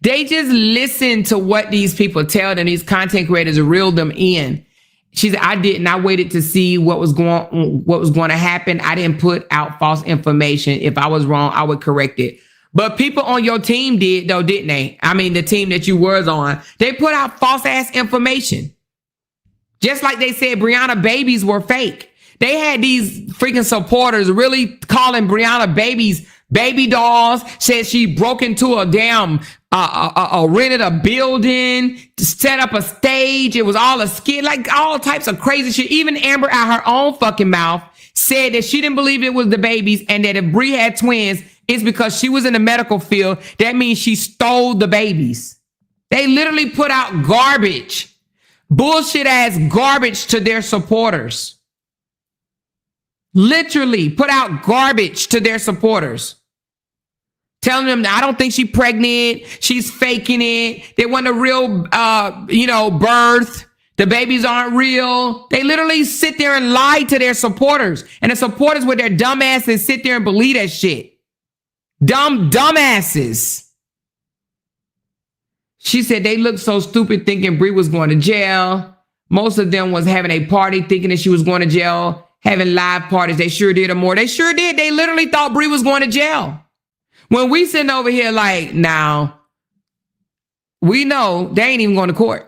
They just listen to what these people tell them. These content creators reel them in. She said, I didn't. I waited to see what was going to happen. I didn't put out false information. If I was wrong, I would correct it. But people on your team did, though, didn't they? I mean, the team that you was on, they put out false ass information. Just like they said Brianna babies were fake. They had these freaking supporters really calling Brianna babies baby dolls, said she broke into a damn rented a building, set up a stage. It was all a skit, like all types of crazy shit. Even Amber out her own fucking mouth said that she didn't believe it was the babies, and that if Bree had twins, it's because she was in the medical field. That means she stole the babies. They literally put out garbage, bullshit ass garbage to their supporters. Literally put out garbage to their supporters. Telling them, I don't think she's pregnant. She's faking it. They want a real, birth. The babies aren't real. They literally sit there and lie to their supporters. And the supporters with their dumb asses sit there and believe that shit. Dumbasses. She said they looked so stupid thinking Bree was going to jail. Most of them was having a party thinking that she was going to jail, having live parties. They sure did, or more. They sure did. They literally thought Bree was going to jail. When we sitting over here like, now, we know they ain't even going to court.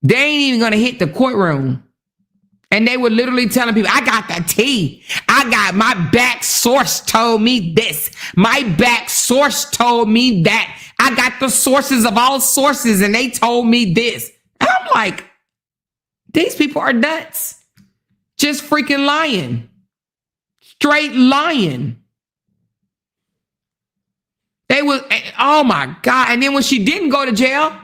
They ain't even going to hit the courtroom. And they were literally telling people, I got the tea. I got my back source told me this. My back source told me that. I got the sources of all sources and they told me this. And I'm like, these people are nuts. Just freaking lying. Straight lying. They was, oh my God. And then when she didn't go to jail,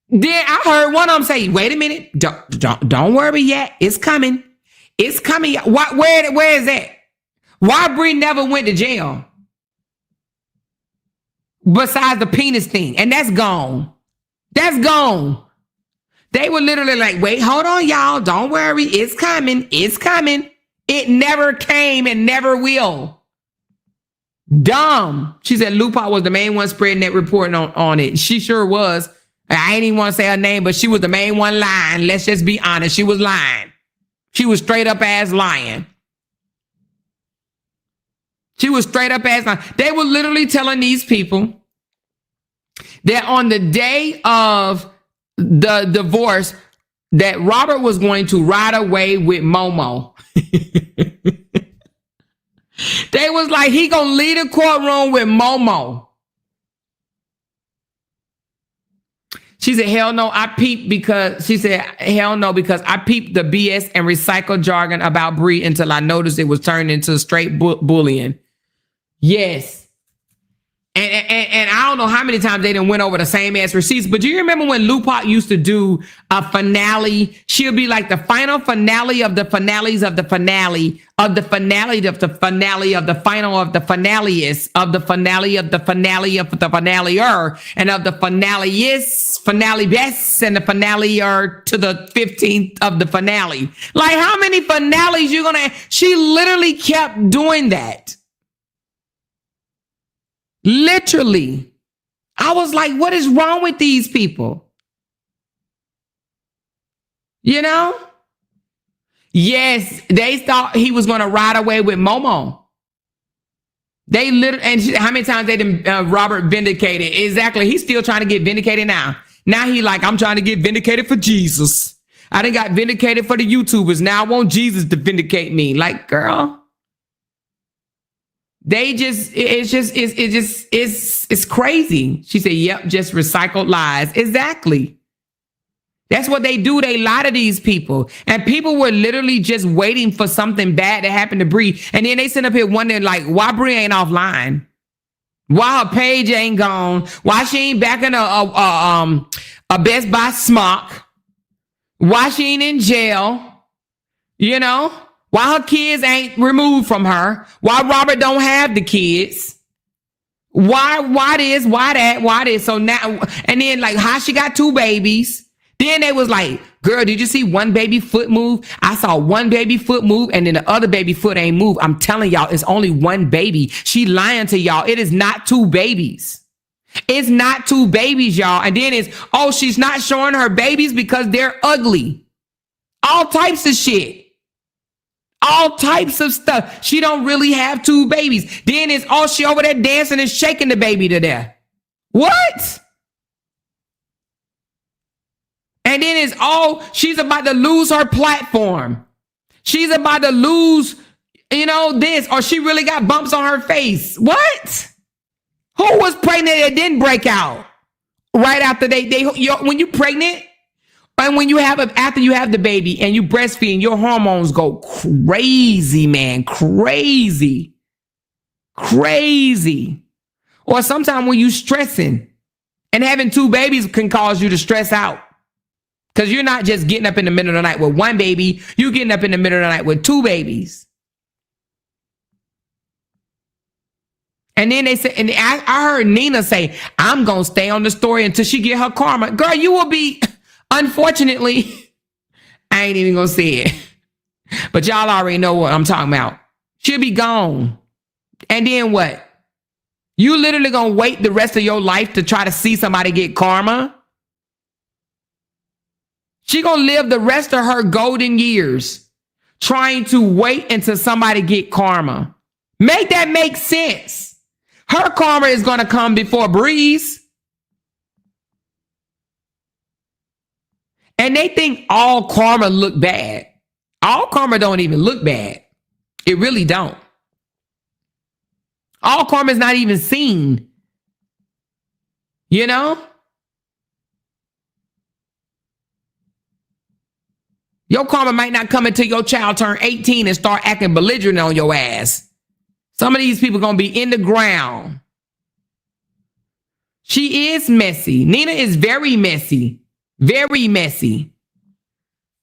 then I heard one of them say, wait a minute, don't worry yet. It's coming. It's coming. Where is that? Why Bree never went to jail? Besides the penis thing. And that's gone. That's gone. They were literally like, wait, hold on, y'all. Don't worry. It's coming. It's coming. It never came and never will. Dumb. She said LOUDTalkerz was the main one spreading that reporting on it. She sure was. I ain't even want to say her name, but she was the main one lying. Let's just be honest. She was lying. She was straight up ass lying. She was straight up ass lying. They were literally telling these people that on the day of the divorce, that Robert was going to ride away with Momo. They was like, he gonna leave the courtroom with Momo. She said, hell no, I peeped because I peeped the BS and recycled jargon about Bree until I noticed it was turned into straight bullying. Yes. And I don't know how many times they done went over the same ass receipts, but do you remember when LOUDTalkerz used to do a finale? She'll be like the final finale of the finales of the finale of the finale of the finale of the final of the finaleist of the finale of the finale of the finale-er and of the finaleist, finale best, and the finale-er to the 15th of the finale. Like how many finales you gonna? She literally kept doing that. Literally. I was like, what is wrong with these people? You know? Yes, they thought he was going to ride away with Momo. They literally, and how many times they didn't, Robert vindicated? Exactly. He's still trying to get vindicated now. Now he like, I'm trying to get vindicated for Jesus. I done got vindicated for the YouTubers. Now I want Jesus to vindicate me. Like, girl. It's crazy. She said, yep, just recycled lies. Exactly. That's what they do. They lie to these people. And people were literally just waiting for something bad to happen to Bree. And then they sit up here wondering, like, why Bree ain't offline? Why her page ain't gone? Why she ain't back in a Best Buy smock? Why she ain't in jail? You know? Why her kids ain't removed from her? Why Robert don't have the kids? Why this? Why that? Why this? So now, and then like how she got 2 babies. Then they was like, girl, did you see one baby foot move? I saw one baby foot move and then the other baby foot ain't move. I'm telling y'all, it's only one baby. She lying to y'all. It is not 2 babies. It's not 2 babies, y'all. And then it's, oh, she's not showing her babies because they're ugly. All types of shit. All types of stuff. She don't really have 2 babies. Then it's, oh, she over there dancing and shaking the baby to death. What? And then it's, oh, she's about to lose her platform. She's about to lose, this, or she really got bumps on her face. What? Who was pregnant that didn't break out? Right after when you're pregnant, and when you after you have the baby and you breastfeed, your hormones go crazy, man. Crazy. Or sometimes when you stressing And having 2 babies can cause you to stress out. Because you're not just getting up in the middle of the night with 1 baby. You're getting up in the middle of the night with 2 babies. And then they said, and I heard Nina say, I'm going to stay on the story until she get her karma. Girl, you will be, unfortunately, I ain't even going to say it. But y'all already know what I'm talking about. She'll be gone. And then what? You literally going to wait the rest of your life to try to see somebody get karma? She going to live the rest of her golden years trying to wait until somebody get karma. Make that make sense. Her karma is going to come before Bree's. And they think all karma look bad. All karma don't even look bad. It really don't. All karma is not even seen. You know? Your karma might not come until your child turn 18 and start acting belligerent on your ass. Some of these people going to be in the ground. She is messy. Nina is very messy. Very messy.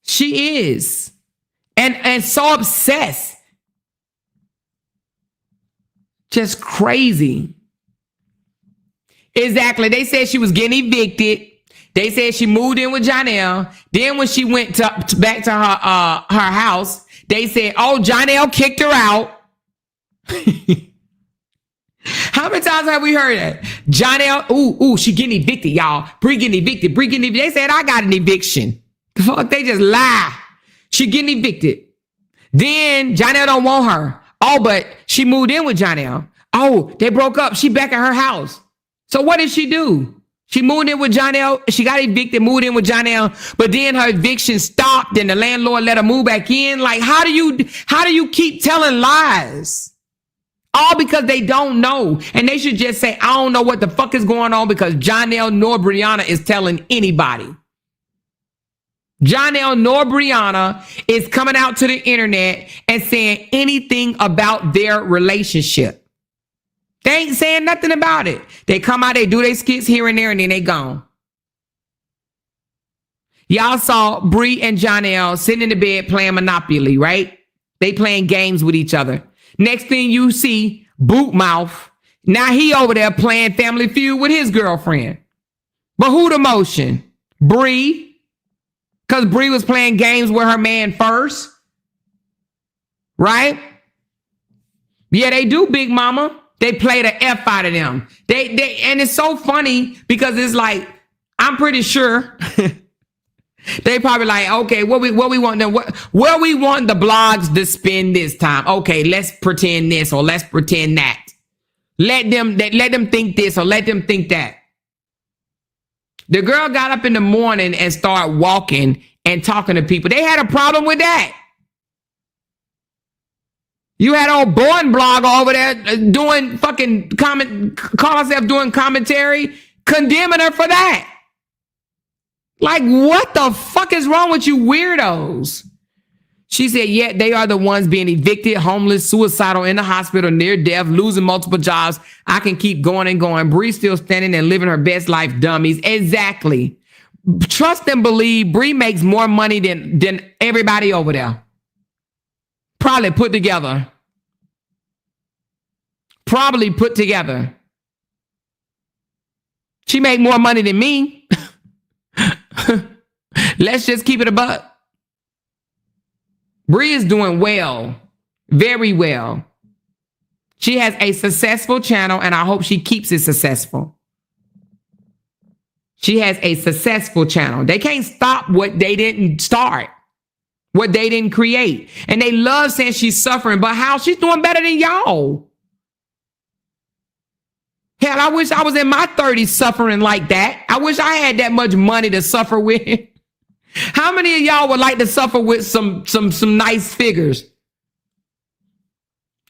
She is. And so obsessed. Just crazy. Exactly. They said she was getting evicted. They said she moved in with Jonelle. Then when she went back to her house, they said, oh, Jonelle kicked her out. How many times have we heard that? Jonelle, she getting evicted, y'all. Bree getting evicted. Bree getting evicted. They said, I got an eviction. The fuck, they just lie. She getting evicted. Then Jonelle don't want her. Oh, but she moved in with Jonelle. Oh, they broke up. She back at her house. So what did she do? She moved in with Jonelle. She got evicted, moved in with Jonelle, but then her eviction stopped and the landlord let her move back in. Like, how do you keep telling lies? All because they don't know. And they should just say, I don't know what the fuck is going on because Jonelle nor Brianna is telling anybody. Jonelle nor Brianna is coming out to the internet and saying anything about their relationship. They ain't saying nothing about it. They come out, they do their skits here and there, and then they gone. Y'all saw Bree and Jonelle sitting in the bed playing Monopoly, right? They playing games with each other. Next thing you see, Boot Mouth. Now he over there playing Family Feud with his girlfriend. But who the motion? Bree. Because Bree was playing games with her man first. Right? Yeah, they do, Big Mama. They play the F out of them. And it's so funny because it's like, I'm pretty sure they probably like, okay, what we want them, where we want the blogs to spend this time. Okay, let's pretend this or let's pretend that. Let them think this or let them think that. The girl got up in the morning and started walking and talking to people. They had a problem with that. You had old Born blogger over there doing fucking call herself doing commentary, condemning her for that. Like, what the fuck is wrong with you weirdos? She said, yeah, they are the ones being evicted, homeless, suicidal, in the hospital, near death, losing multiple jobs. I can keep going and going. Bree still standing and living her best life, dummies. Exactly. Trust and believe Bree makes more money than everybody over there. Probably put together. She make more money than me. Let's just keep it a buck. Bree is doing well. Very well. She has a successful channel, and I hope she keeps it successful. She has a successful channel. They can't stop what they didn't start. What they didn't create. And they love saying she's suffering, but how? She's doing better than y'all. Hell, I wish I was in my 30s suffering like that. I wish I had that much money to suffer with. How many of y'all would like to suffer with some nice figures?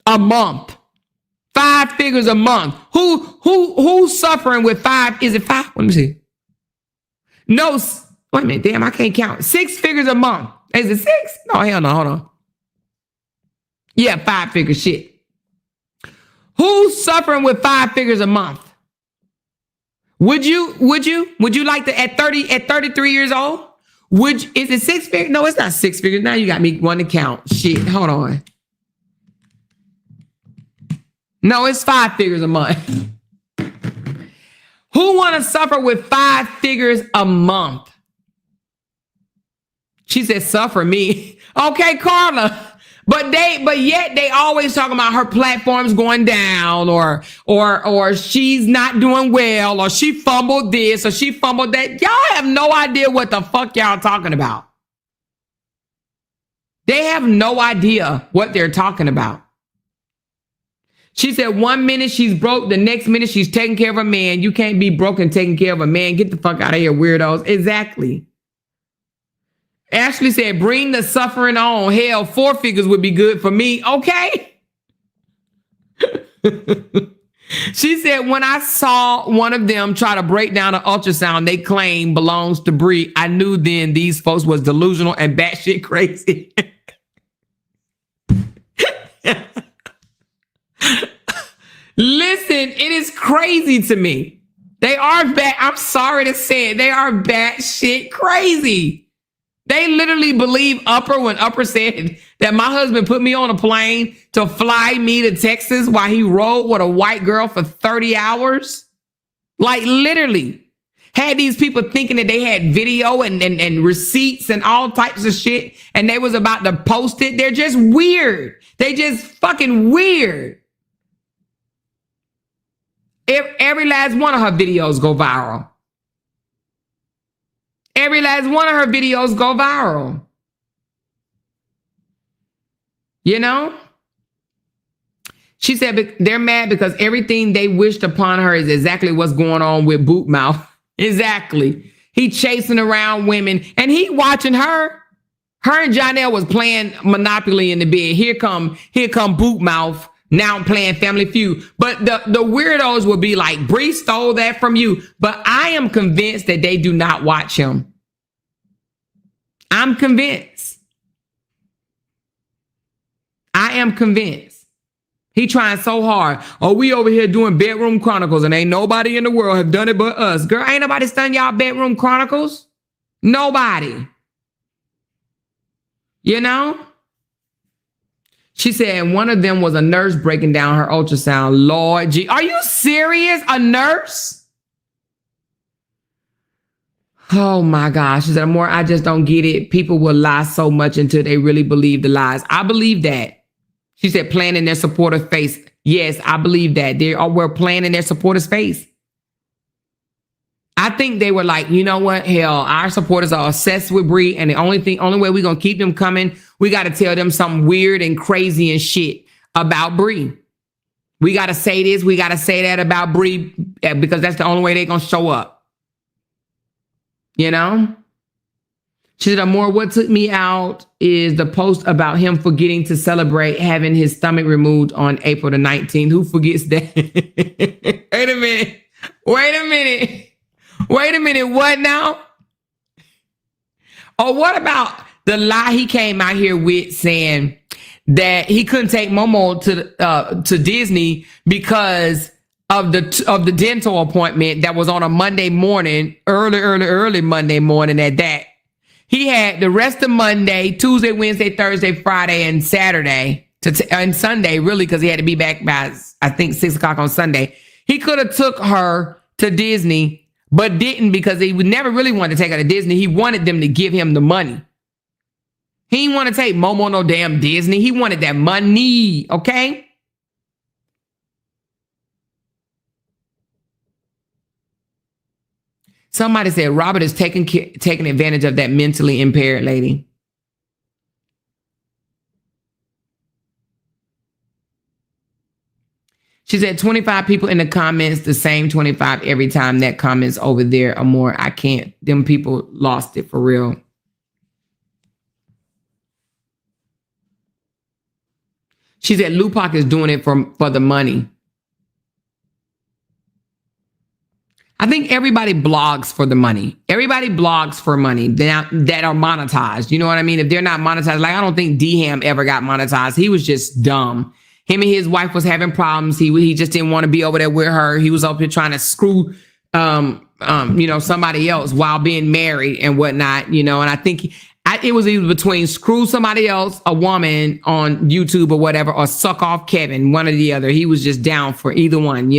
A month. 5 figures a month. Who's suffering with 5? Is it 5? Let me see. No, wait a minute. Damn, I can't count. 6 figures a month. Is it 6? No, hell no. Hold on. Yeah, 5 figures. Shit. Who's suffering with 5 figures a month? Would you like to at 33 years old? Is it 6 figures? No, it's not 6 figures. Now you got me one to count. Shit, hold on. No, it's 5 figures a month. Who want to suffer with 5 figures a month? She said, suffer me. Okay, Carla. But yet they always talking about her platforms going down or she's not doing well or she fumbled this or she fumbled that. Y'all have no idea what the fuck y'all talking about. They have no idea what they're talking about. She said 1 minute she's broke, the next minute she's taking care of a man. You can't be broke and taking care of a man. Get the fuck out of here, weirdos. Exactly. Ashley said, bring the suffering on. Hell, 4 figures would be good for me. Okay. She said, when I saw one of them try to break down an ultrasound they claim belongs to Bree, I knew then these folks was delusional and batshit crazy. Listen, it is crazy to me. They are I'm sorry to say it. They are batshit crazy. They literally believe Upper when Upper said that my husband put me on a plane to fly me to Texas while he rode with a white girl for 30 hours. Like literally had these people thinking that they had video and receipts and all types of shit. And they was about to post it. They're just weird. They just fucking weird. Every last one of her videos go viral. Every last one of her videos go viral. You know? She said they're mad because everything they wished upon her is exactly what's going on with Boot Mouth. Exactly. He chasing around women and he watching her. Her and Jonelle was playing Monopoly in the bed. Here come Boot Mouth. Now I'm playing Family Feud. But the weirdos will be like, Bree stole that from you. But I am convinced that they do not watch him. I'm convinced. I am convinced. He trying so hard. Oh, we over here doing Bedroom Chronicles and ain't nobody in the world have done it but us. Girl, ain't nobody done y'all Bedroom Chronicles. Nobody. You know? She said one of them was a nurse breaking down her ultrasound. Lord G, are you serious? A nurse? Oh my gosh. She said, Amor, I just don't get it. People will lie so much until they really believe the lies. I believe that. She said, playing in their supporter's face. Yes, I believe that. We're playing in their supporter's face. I think they were like, you know what? Hell, our supporters are obsessed with Bree, and the only way we're gonna keep them coming, we gotta tell them something weird and crazy and shit about Bree. We gotta say this, we gotta say that about Bree, because that's the only way they're gonna show up. You know? She said, Amor, what took me out is the post about him forgetting to celebrate having his stomach removed on April the 19th. Who forgets that? Wait a minute. What now? Or what about the lie he came out here with saying that he couldn't take Momo to Disney because of the dental appointment that was on a Monday morning, early Monday morning at that. He had the rest of Monday, Tuesday, Wednesday, Thursday, Friday, and Saturday and Sunday, really, because he had to be back by, I think, 6 o'clock on Sunday. He could have took her to Disney, but didn't because he would never really want to take her to Disney. He wanted them to give him the money. He didn't want to take Momo no damn Disney. He wanted that money, okay? Somebody said Robert is taking advantage of that mentally impaired lady. She said 25 people in the comments, the same 25 every time that comments over there or more. I can't. Them people lost it for real. She said Lupac is doing it for the money. I think everybody blogs for the money. Everybody blogs for money that are monetized. You know what I mean? If they're not monetized, like I don't think D-Ham ever got monetized. He was just dumb. Him and his wife was having problems. He just didn't want to be over there with her. He was up here trying to screw somebody else while being married and whatnot, and I think it was either between screw somebody else, a woman on YouTube or whatever, or suck off Kevin, one or the other. He was just down for either one,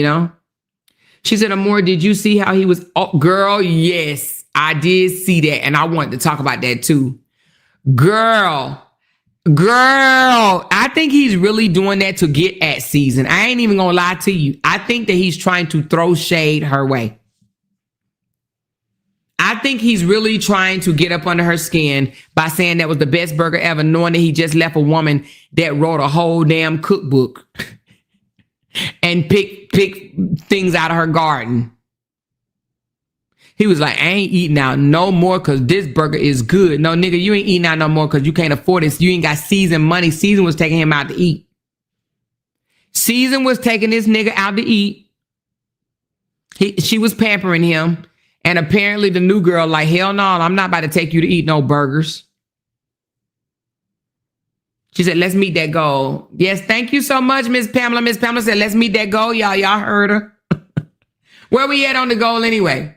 She said, Amor, did you see how he was? Oh, girl, yes, I did see that. And I wanted to talk about that too. Girl, I think he's really doing that to get at Season. I ain't even gonna lie to you. I think that he's trying to throw shade her way. I think he's really trying to get up under her skin by saying that was the best burger ever, knowing that he just left a woman that wrote a whole damn cookbook and pick things out of her garden. He was like, I ain't eating out no more because this burger is good. No, nigga, you ain't eating out no more because you can't afford it. You ain't got Season money. Season was taking him out to eat. Season was taking this nigga out to eat. She was pampering him. And apparently the new girl like, hell no, I'm not about to take you to eat no burgers. She said, let's meet that goal. Yes, thank you so much, Miss Pamela. Miss Pamela said, let's meet that goal. Y'all heard her. Where we at on the goal anyway?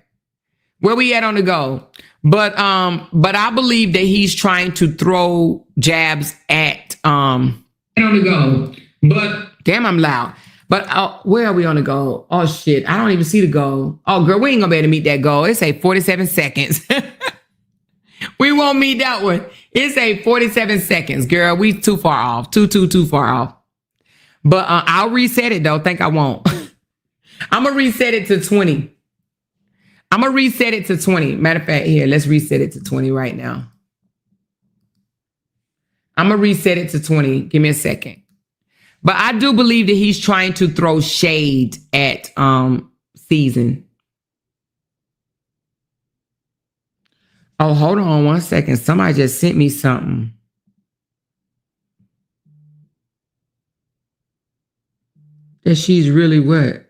Where we at on the goal? But I believe that he's trying to throw jabs at on the goal. But damn, I'm loud. But where are we on the goal? Oh, shit. I don't even see the goal. Oh, girl, we ain't going to be able to meet that goal. It say 47 seconds. We won't meet that one. It say 47 seconds, girl. We too far off. Too far off. But I'll reset it, though. Think I won't. I'm going to reset it to 20. I'm going to reset it to 20. Matter of fact, here, let's reset it to 20 right now. I'm going to reset it to 20. Give me a second. But I do believe that he's trying to throw shade at Season. Oh, hold on 1 second. Somebody just sent me something. That she's really what?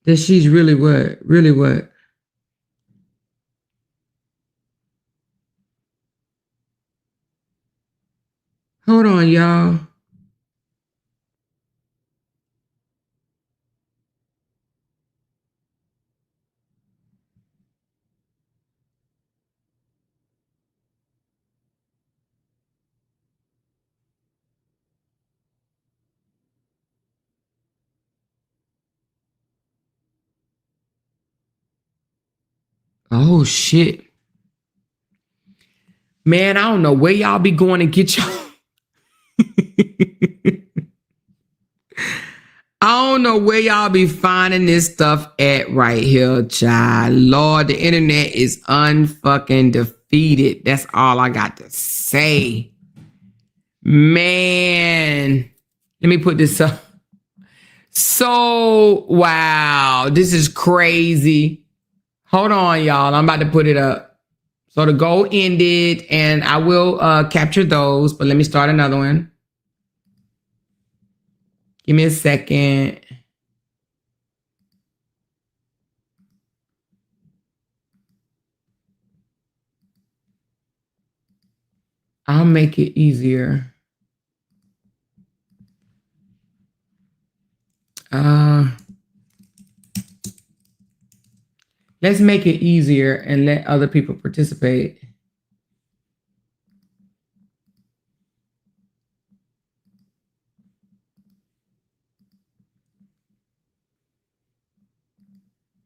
That she's really what? Really what? Hold on, y'all. Oh, shit. Man, I don't know where y'all be going to get y'all. I don't know where y'all be finding this stuff at right here, child. Lord, the internet is unfucking defeated. That's all I got to say. Man, let me put this up. So, wow, this is crazy. Hold on, y'all. I'm about to put it up. So the goal ended, and I will capture those, but let me start another one. Give me a second. I'll make it easier. Let's make it easier and let other people participate.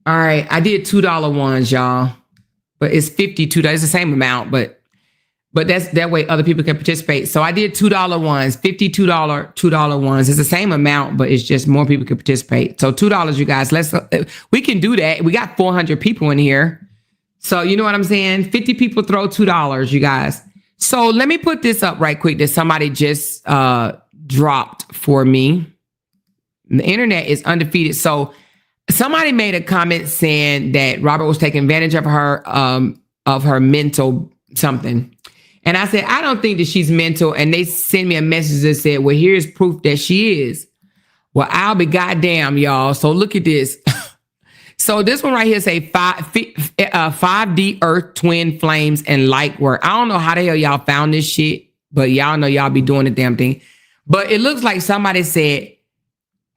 All right, I did $2 ones, y'all, but it's $52. It's the same amount, but that's that way other people can participate. So I did $2 ones, $52 ones. It's the same amount, but it's just more people can participate. So $2, you guys. We can do that. We got 400 people in here, so you know what I'm saying. 50 people throw $2, you guys. So let me put this up right quick that somebody just dropped for me. The internet is undefeated, so. Somebody made a comment saying that Robert was taking advantage of her mental something. And I said, I don't think that she's mental. And they sent me a message that said, well, here's proof that she is. Well, I'll be goddamn, y'all. So look at this. So this one right here say 5D Earth Twin Flames and Light Work. I don't know how the hell y'all found this shit, but y'all know y'all be doing the damn thing. But it looks like somebody said,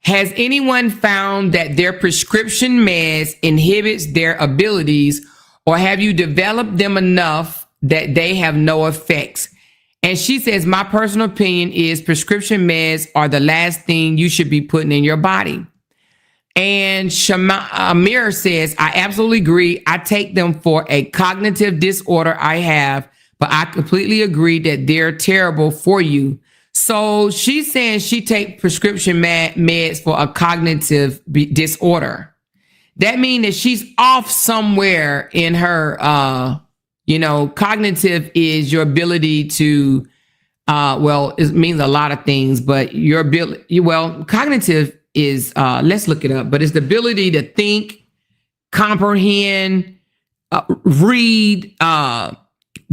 Has anyone found that their prescription meds inhibits their abilities, or have you developed them enough that they have no effects? And she says, my personal opinion is prescription meds are the last thing you should be putting in your body. And Amir says, I absolutely agree. I take them for a cognitive disorder I have, but I completely agree that they're terrible for you. So she's saying she take prescription meds for a cognitive disorder. That means that she's off somewhere in her, cognitive is your ability to, it means a lot of things, but your ability, cognitive is, let's look it up, but it's the ability to think, comprehend, read,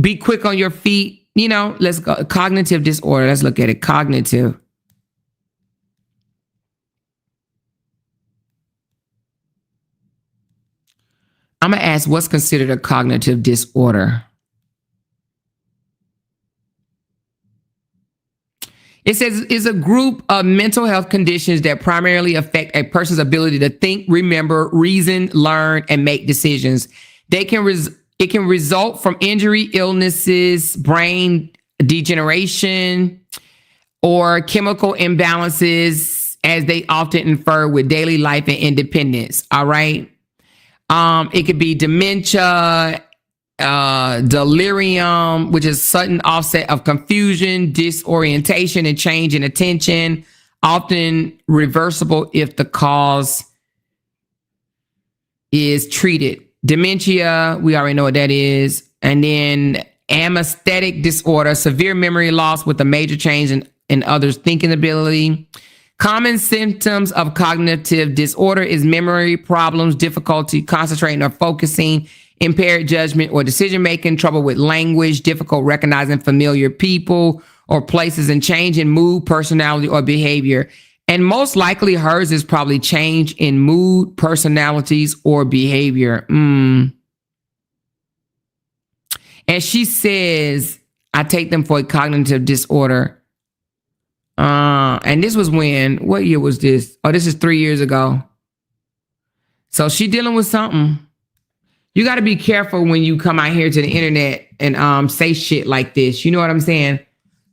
be quick on your feet. Let's go. Cognitive disorder. Let's look at it. Cognitive. I'm going to ask what's considered a cognitive disorder. It says is a group of mental health conditions that primarily affect a person's ability to think, remember, reason, learn, and make decisions. It can result from injury, illnesses, brain degeneration, or chemical imbalances, as they often infer with daily life and independence. All right. It could be dementia, delirium, which is sudden offset of confusion, disorientation, and change in attention, often reversible if the cause is treated. Dementia, we already know what that is. And then amnestic disorder, severe memory loss with a major change in others' thinking ability. Common symptoms of cognitive disorder is memory problems, difficulty concentrating or focusing, impaired judgment or decision-making, trouble with language, difficult recognizing familiar people or places, and change in mood, personality, or behavior. And most likely hers is probably change in mood, personalities, or behavior. And she says, I take them for a cognitive disorder. And this was what year was this? Oh, this is 3 years ago. So she dealing with something. You got to be careful when you come out here to the internet and say shit like this. You know what I'm saying?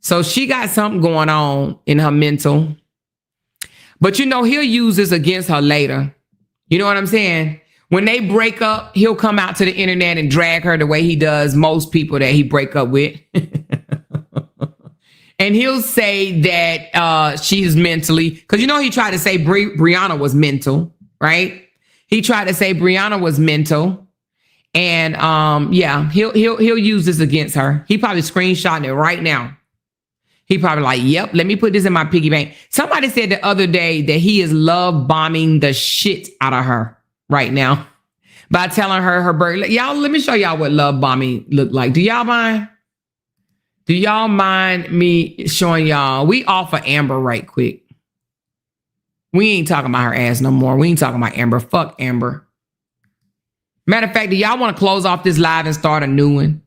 So she got something going on in her mental. But he'll use this against her later. You know what I'm saying? When they break up, he'll come out to the internet and drag her the way he does most people that he break up with. And he'll say that she's mentally, because he tried to say Brianna was mental, right? He tried to say Brianna was mental. And he'll use this against her. He probably screenshotting it right now. He probably like, yep, let me put this in my piggy bank. Somebody said the other day that he is love bombing the shit out of her right now by telling her birthday. Y'all, let me show y'all what love bombing look like. Do y'all mind? Do y'all mind me showing y'all? We offer Amber right quick. We ain't talking about her ass no more. We ain't talking about Amber. Fuck Amber. Matter of fact, do y'all want to close off this live and start a new one?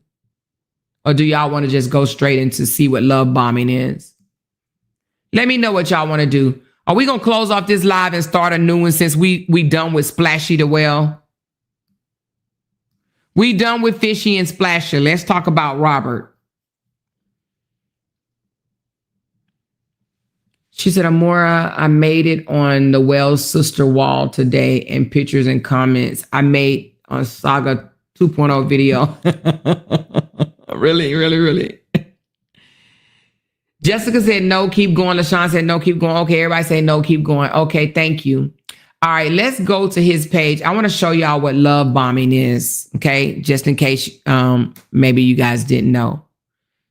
Or do y'all want to just go straight into see what love bombing is? Let me know what y'all want to do. Are we going to close off this live and start a new one since we done with Splashy the Well? We done with Fishy and Splasher. Let's talk about Robert. She said, Amora, I made it on the Wells sister wall today and pictures and comments I made on Saga 2.0 video. Really. Jessica said, no, keep going. LaShawn said, no, keep going. Okay, everybody say, no, keep going. Okay, thank you. All right, let's go to his page. I want to show y'all what love bombing is, okay? Just in case maybe you guys didn't know.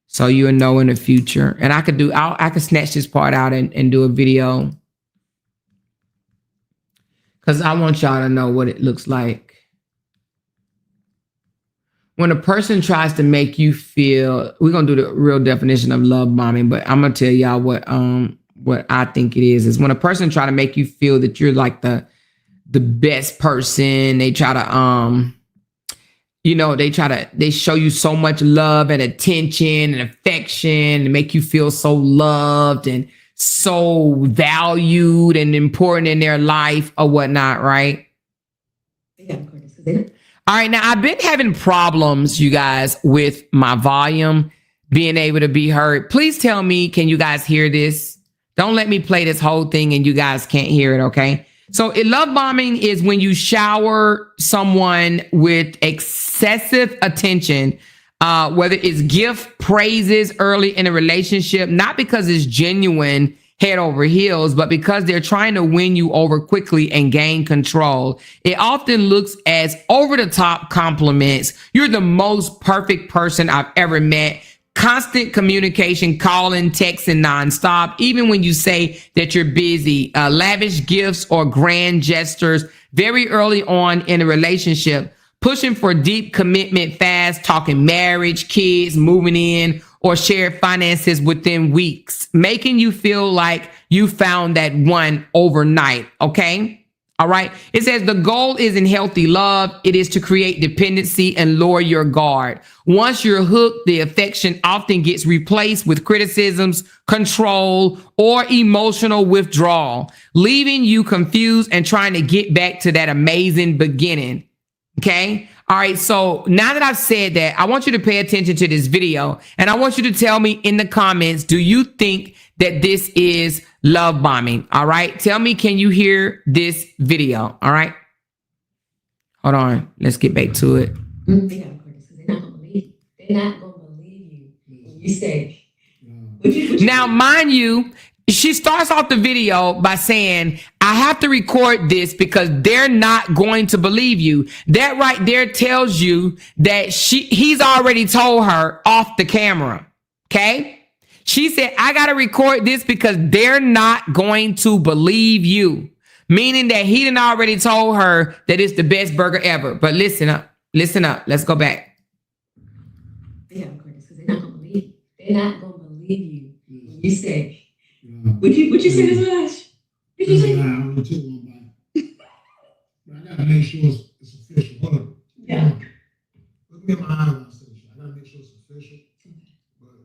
So you'll know in the future. And I could snatch this part out and do a video. Because I want y'all to know what it looks like. When a person tries to make you feel, we're going to do the real definition of love bombing, but I'm going to tell y'all what I think it is when a person try to make you feel that you're like the best person. They try to, they show you so much love and attention and affection and make you feel so loved and so valued and important in their life or whatnot, right? All right, now I've been having problems, you guys, with my volume being able to be heard. Please tell me, can you guys hear this? Don't let me play this whole thing and you guys can't hear it, okay? So love bombing is when you shower someone with excessive attention, whether it's gift praises early in a relationship, not because it's genuine head over heels, but because they're trying to win you over quickly and gain control. It often looks as over the top compliments. You're the most perfect person I've ever met. Constant communication, calling, texting nonstop, even when you say that you're busy. Lavish gifts or grand gestures very early on in a relationship. Pushing for deep commitment fast, talking marriage, kids, moving in, or shared finances within weeks. Making you feel like you found that one overnight, okay? All right. It says the goal isn't healthy love. It is to create dependency and lower your guard. Once you're hooked, the affection often gets replaced with criticisms, control, or emotional withdrawal, leaving you confused and trying to get back to that amazing beginning. Okay. All right. So now that I've said that, I want you to pay attention to this video and I want you to tell me in the comments, do you think that this is love bombing? All right. Tell me, can you hear this video? All right. Hold on. Let's get back to it. They're not gonna believe you. They're not gonna believe you. You say, now, mind you, she starts off the video by saying, I have to record this because they're not going to believe you. That right there tells you that he's already told her off the camera. Okay. She said, I got to record this because they're not going to believe you. Meaning that he done already told her that it's the best burger ever. But listen up. Listen up. Let's go back. they're not gonna believe you. They're not gonna believe you. You say, would you say this much? Did you say? I only took one bite. But I gotta make sure it's official. Hold on. Yeah. Look me in my eyes when I say this. I gotta make sure it's official. But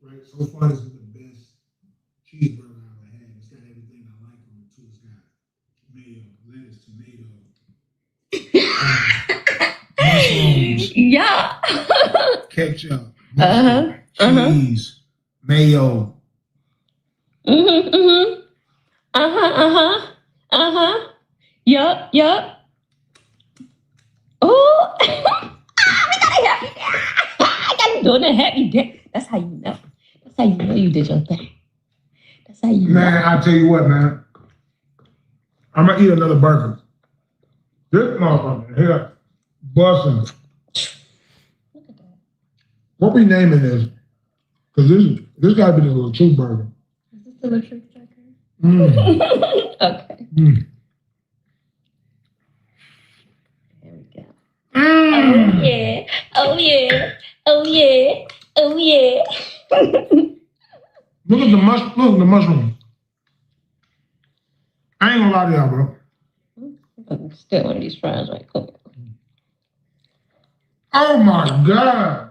right, so far this is the best cheeseburger I've ever had. It's got everything I like on it too. It's got mayo, lettuce, tomato, mushrooms, Yeah. ketchup, mustard, cheese, mayo. Yup. Oh, we got a happy day. I got you doing a happy day. That's how you know. That's how you know you did your thing. That's how you know. Man, I tell you what, man. I'm gonna eat another burger. This motherfucker here, busting. Look at that. What we naming this? Because this gotta be the little true burger. Is this the electric striker? Okay. There we go. Oh yeah. Oh yeah. Oh yeah. Oh yeah. Look at the mushroom. I ain't gonna lie to y'all, bro. I'm still one of these fries right quick. Oh my God.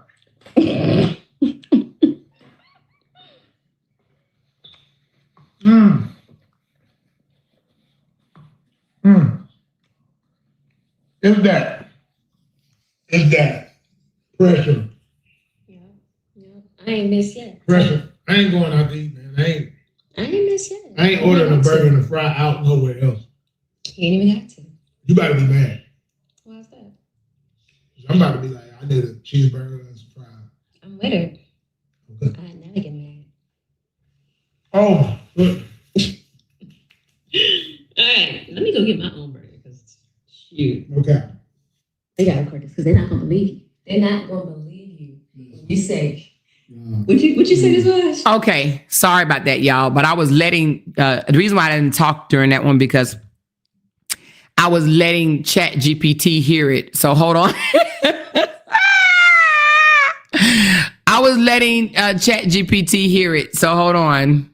It's that pressure. Yeah. I ain't missed yet. Pressure. I ain't going out to eat, man. I ain't missed yet. I ain't ordering a burger and a fry out nowhere else. Can't even have to. You better be mad. Why's that? I'm about to be like, I need a cheeseburger and some fries. I'm with her. Okay. I never get mad. Oh, good. All right, let me go get my own burger because shoot. Okay. They gotta record this because they're not gonna believe you. They're not gonna believe you. You say, would you say this was? Okay, sorry about that, y'all. But I was letting the reason why I didn't talk during that one because I was letting Chat GPT hear it. So hold on. I was letting Chat GPT hear it. So hold on.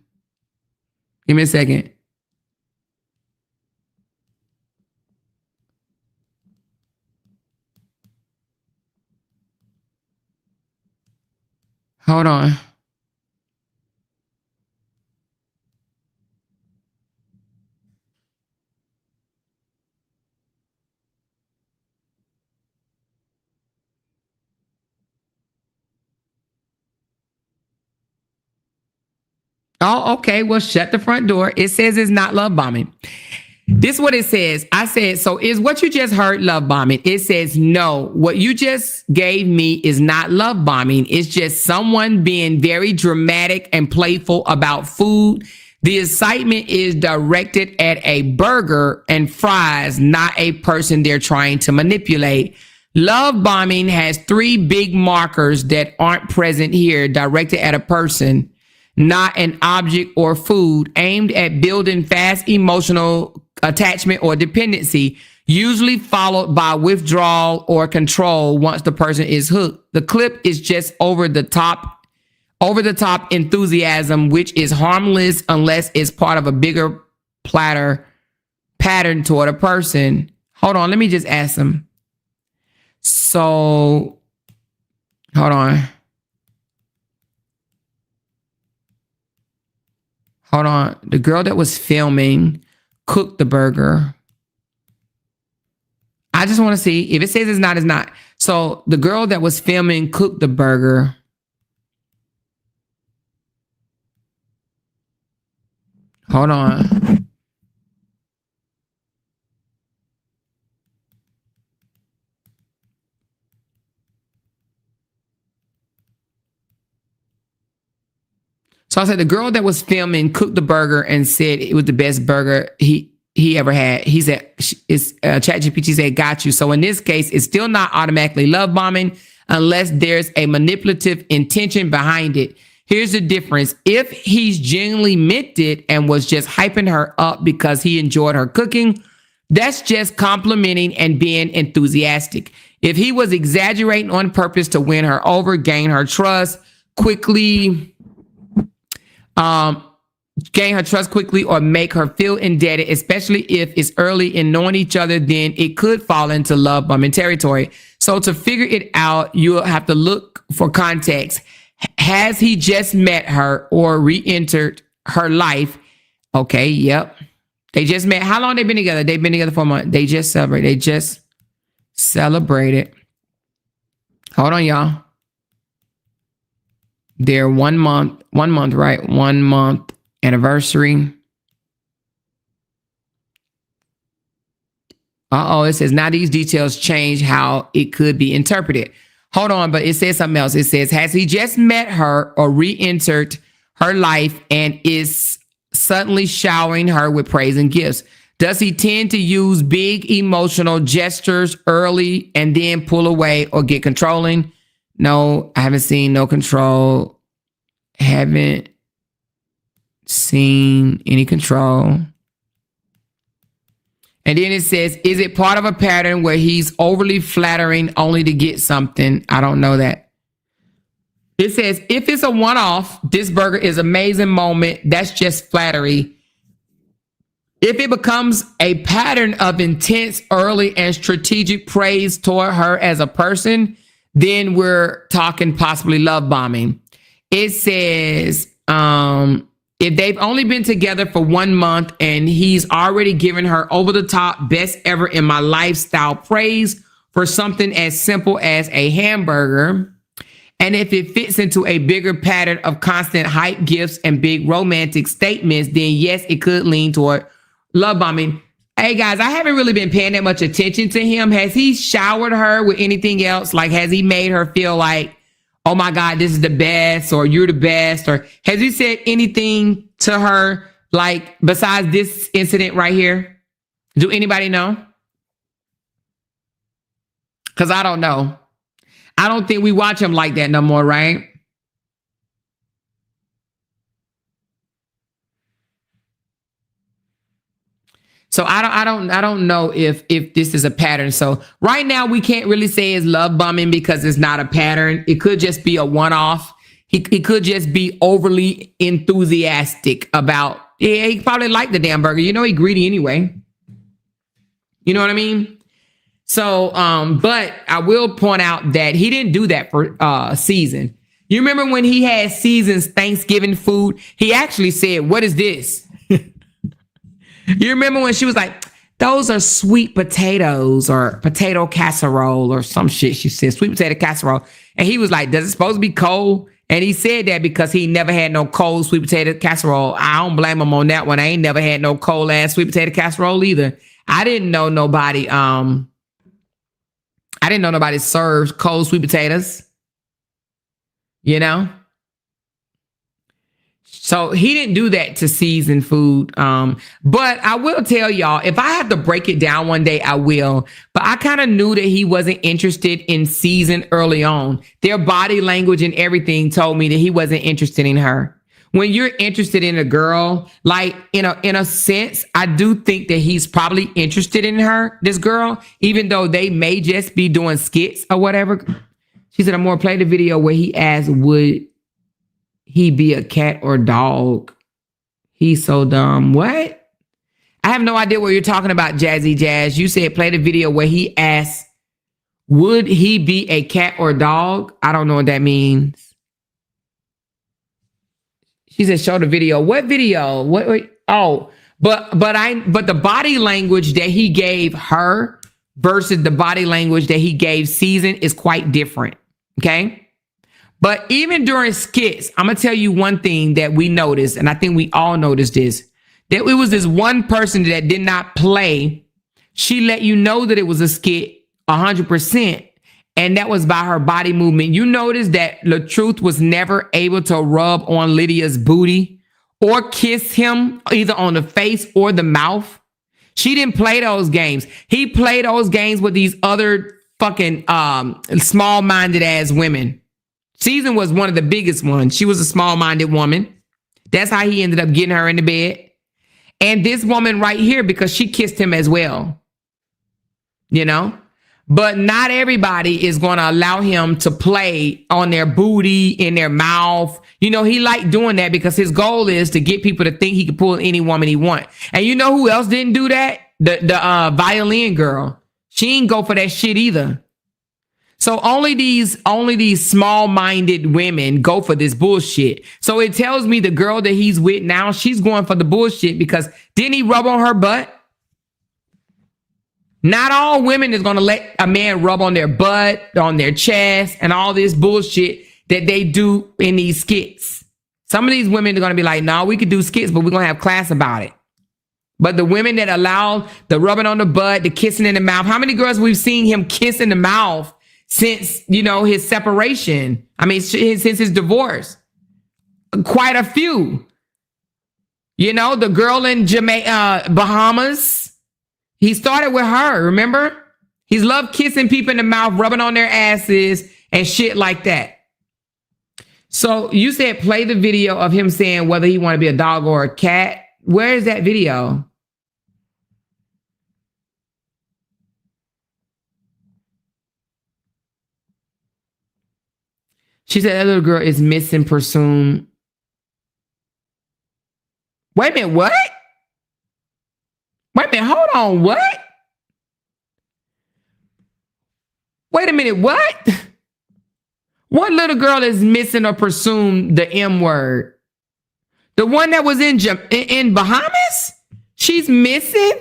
Give me a second. Hold on. Oh, okay. Well, shut the front door. It says it's not love bombing. This is what it says. I said, so is what you just heard love bombing? It says, no, what you just gave me is not love bombing. It's just someone being very dramatic and playful about food. The excitement is directed at a burger and fries, not a person they're trying to manipulate. Love bombing has 3 big markers that aren't present here, directed at a person, not an object or food, aimed at building fast emotional attachment or dependency, usually followed by withdrawal or control once the person is hooked. The clip is just over the top enthusiasm, which is harmless unless it's part of a bigger pattern toward a person. Hold on, let me just ask them. So, hold on. The girl that was filming cooked the burger. I just want to see if it says it's not, it's not. So the girl that was filming cooked the burger. Hold on. So I said the girl that was filming cooked the burger and said it was the best burger he ever had. He said, it's ChatGPT said, got you. So in this case, it's still not automatically love bombing unless there's a manipulative intention behind it. Here's the difference. If he's genuinely meant it and was just hyping her up because he enjoyed her cooking, that's just complimenting and being enthusiastic. If he was exaggerating on purpose to win her over, gain her trust quickly, or make her feel indebted, especially if it's early in knowing each other, then it could fall into love bombing territory. So to figure it out, you'll have to look for context. Has he just met her or re-entered her life? Okay, yep. They just met. How long they been together? They've been together for a month. They just celebrated. Hold on, y'all. Their 1 month, right? 1 month anniversary. It says now these details change how it could be interpreted. Hold on, but it says something else. It says, has he just met her or re-entered her life and is suddenly showering her with praise and gifts? Does he tend to use big emotional gestures early and then pull away or get controlling? No, I haven't seen no control. Haven't seen any control. And then it says, is it part of a pattern where he's overly flattering only to get something? I don't know that. It says, if it's a one-off, this burger is an amazing moment. That's just flattery. If it becomes a pattern of intense, early, and strategic praise toward her as a person, then we're talking possibly love bombing. It says, if they've only been together for 1 month and he's already given her over the top best ever in my lifestyle praise for something as simple as a hamburger, and if it fits into a bigger pattern of constant hype gifts and big romantic statements, then yes, it could lean toward love bombing. Hey guys, I haven't really been paying that much attention to him. Has he showered her with anything else? Like, has he made her feel like, oh my God, this is the best, or you're the best? Or has he said anything to her, like, besides this incident right here? Do anybody know? Because I don't know. I don't think we watch him like that no more, right? So I don't know if this is a pattern. So right now we can't really say it's love bombing because it's not a pattern. It could just be a one-off. He could just be overly enthusiastic about, yeah, he probably liked the damn burger. You know, he greedy anyway. You know what I mean? So, but I will point out that he didn't do that for season. You remember when he had Season's Thanksgiving food? He actually said, what is this? You remember when she was like, those are sweet potatoes or potato casserole or some shit. She said sweet potato casserole. And he was like, does it supposed to be cold? And he said that because he never had no cold sweet potato casserole. I don't blame him on that one. I ain't never had no cold ass sweet potato casserole either. I didn't know nobody served cold sweet potatoes. You know? So he didn't do that to season food. But I will tell y'all, if I have to break it down one day, I will. But I kind of knew that he wasn't interested in season early on. Their body language and everything told me that he wasn't interested in her. When you're interested in a girl, like in a sense, I do think that he's probably interested in her, this girl, even though they may just be doing skits or whatever. She said, I'm more play the video where he asked, would he be a cat or dog? He's so dumb. What? I have no idea what you're talking about, Jazzy Jazz. You said play the video where he asked, would he be a cat or dog? I don't know what that means. She said, show the video. What video? What? Oh, but the body language that he gave her versus the body language that he gave Season is quite different. Okay. But even during skits, I'm going to tell you one thing that we noticed, and I think we all noticed this, that it was this one person that did not play. She let you know that it was a skit 100%, and that was by her body movement. You notice that LaTruth was never able to rub on Lydia's booty or kiss him either on the face or the mouth. She didn't play those games. He played those games with these other fucking small-minded ass women. Season was one of the biggest ones. She was a small-minded woman. That's how he ended up getting her in the bed. And this woman right here, because she kissed him as well. You know? But not everybody is going to allow him to play on their booty, in their mouth. You know, he liked doing that because his goal is to get people to think he can pull any woman he wants. And you know who else didn't do that? The violin girl. She ain't go for that shit either. So only these small-minded women go for this bullshit. So it tells me the girl that he's with now, she's going for the bullshit because didn't he rub on her butt? Not all women is going to let a man rub on their butt, on their chest, and all this bullshit that they do in these skits. Some of these women are going to be like, no, we could do skits, but we're going to have class about it. But the women that allow the rubbing on the butt, the kissing in the mouth, how many girls we've seen him kiss in the mouth since, you know, his separation? I mean, since his divorce. Quite a few. You know, the girl in Bahamas, he started with her, remember? He's loved kissing people in the mouth, rubbing on their asses and shit like that. So you said play the video of him saying whether he want to be a dog or a cat. Where is that video? She said that little girl is missing Presume. Wait a minute, what? Wait a minute, hold on, what? Wait a minute, what? What little girl is missing or Presume the M word? The one that was in Bahamas? She's missing?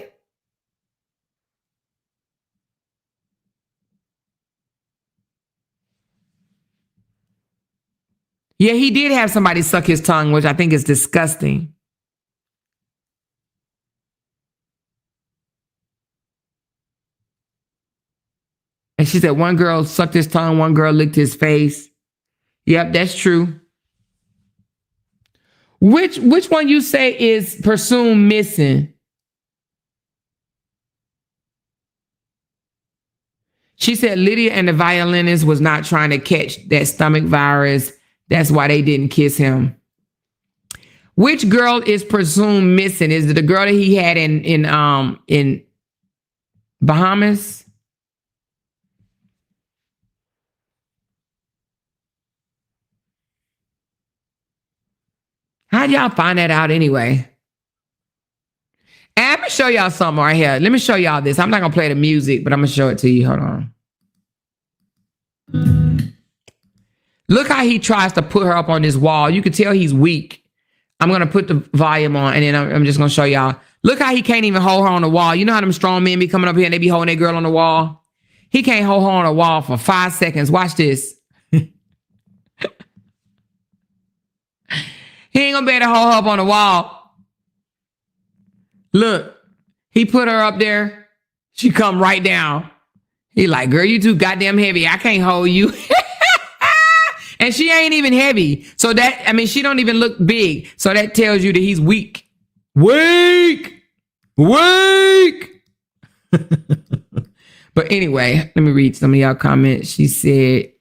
Yeah, he did have somebody suck his tongue, which I think is disgusting. And she said one girl sucked his tongue, one girl licked his face. Yep, that's true. Which one you say is Presume missing? She said Lydia and the violinist was not trying to catch that stomach virus. That's why they didn't kiss him. Which girl is Presume missing? Is it the girl that he had in Bahamas? How'd y'all find that out anyway? And I'm gonna show y'all something right here. Let me show y'all this. I'm not gonna play the music, but I'm gonna show it to you. Hold on. Look how he tries to put her up on this wall. You can tell he's weak. I'm gonna put the volume on, and then I'm just gonna show y'all. Look how he can't even hold her on the wall. You know how them strong men be coming up here and they be holding that girl on the wall? He can't hold her on the wall for 5 seconds. Watch this. He ain't gonna be able to hold her up on the wall. Look, he put her up there. She come right down. He like, girl, you too goddamn heavy. I can't hold you. And she ain't even heavy. So that, I mean, she don't even look big. So that tells you that he's weak. Weak. But anyway, let me read some of y'all comments. She said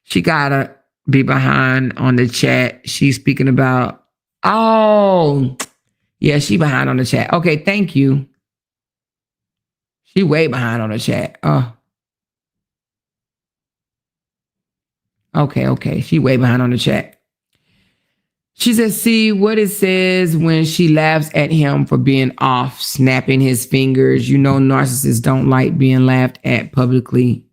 she gotta be behind on the chat. She's speaking about, oh, yeah, she behind on the chat. Okay, thank you. She way behind on the chat. Oh. Okay. She way behind on the chat. She says, see what it says when she laughs at him for being off, snapping his fingers. You know, narcissists don't like being laughed at publicly.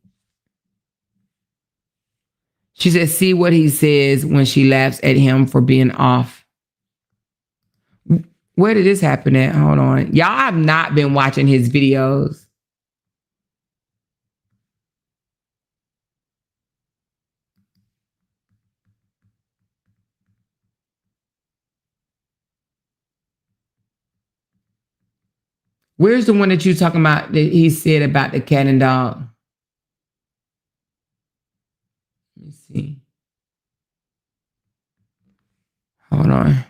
She says, see what he says when she laughs at him for being off. Where did this happen at? Hold on. Y'all have not been watching his videos. Where's the one that you talking about that he said about the cat and dog? Let me see. Hold on.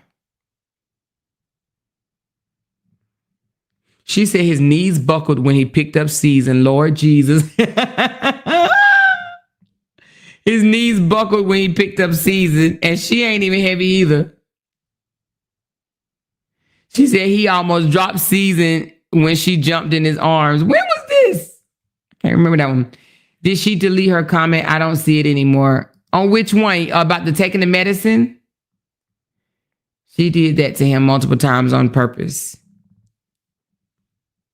She said his knees buckled when he picked up season. Lord Jesus. His knees buckled when he picked up season, and she ain't even heavy either. She said he almost dropped season when she jumped in his arms. When was this? I can't remember that one. Did she delete her comment? I don't see it anymore. On which one? About the taking the medicine? She did that to him multiple times on purpose.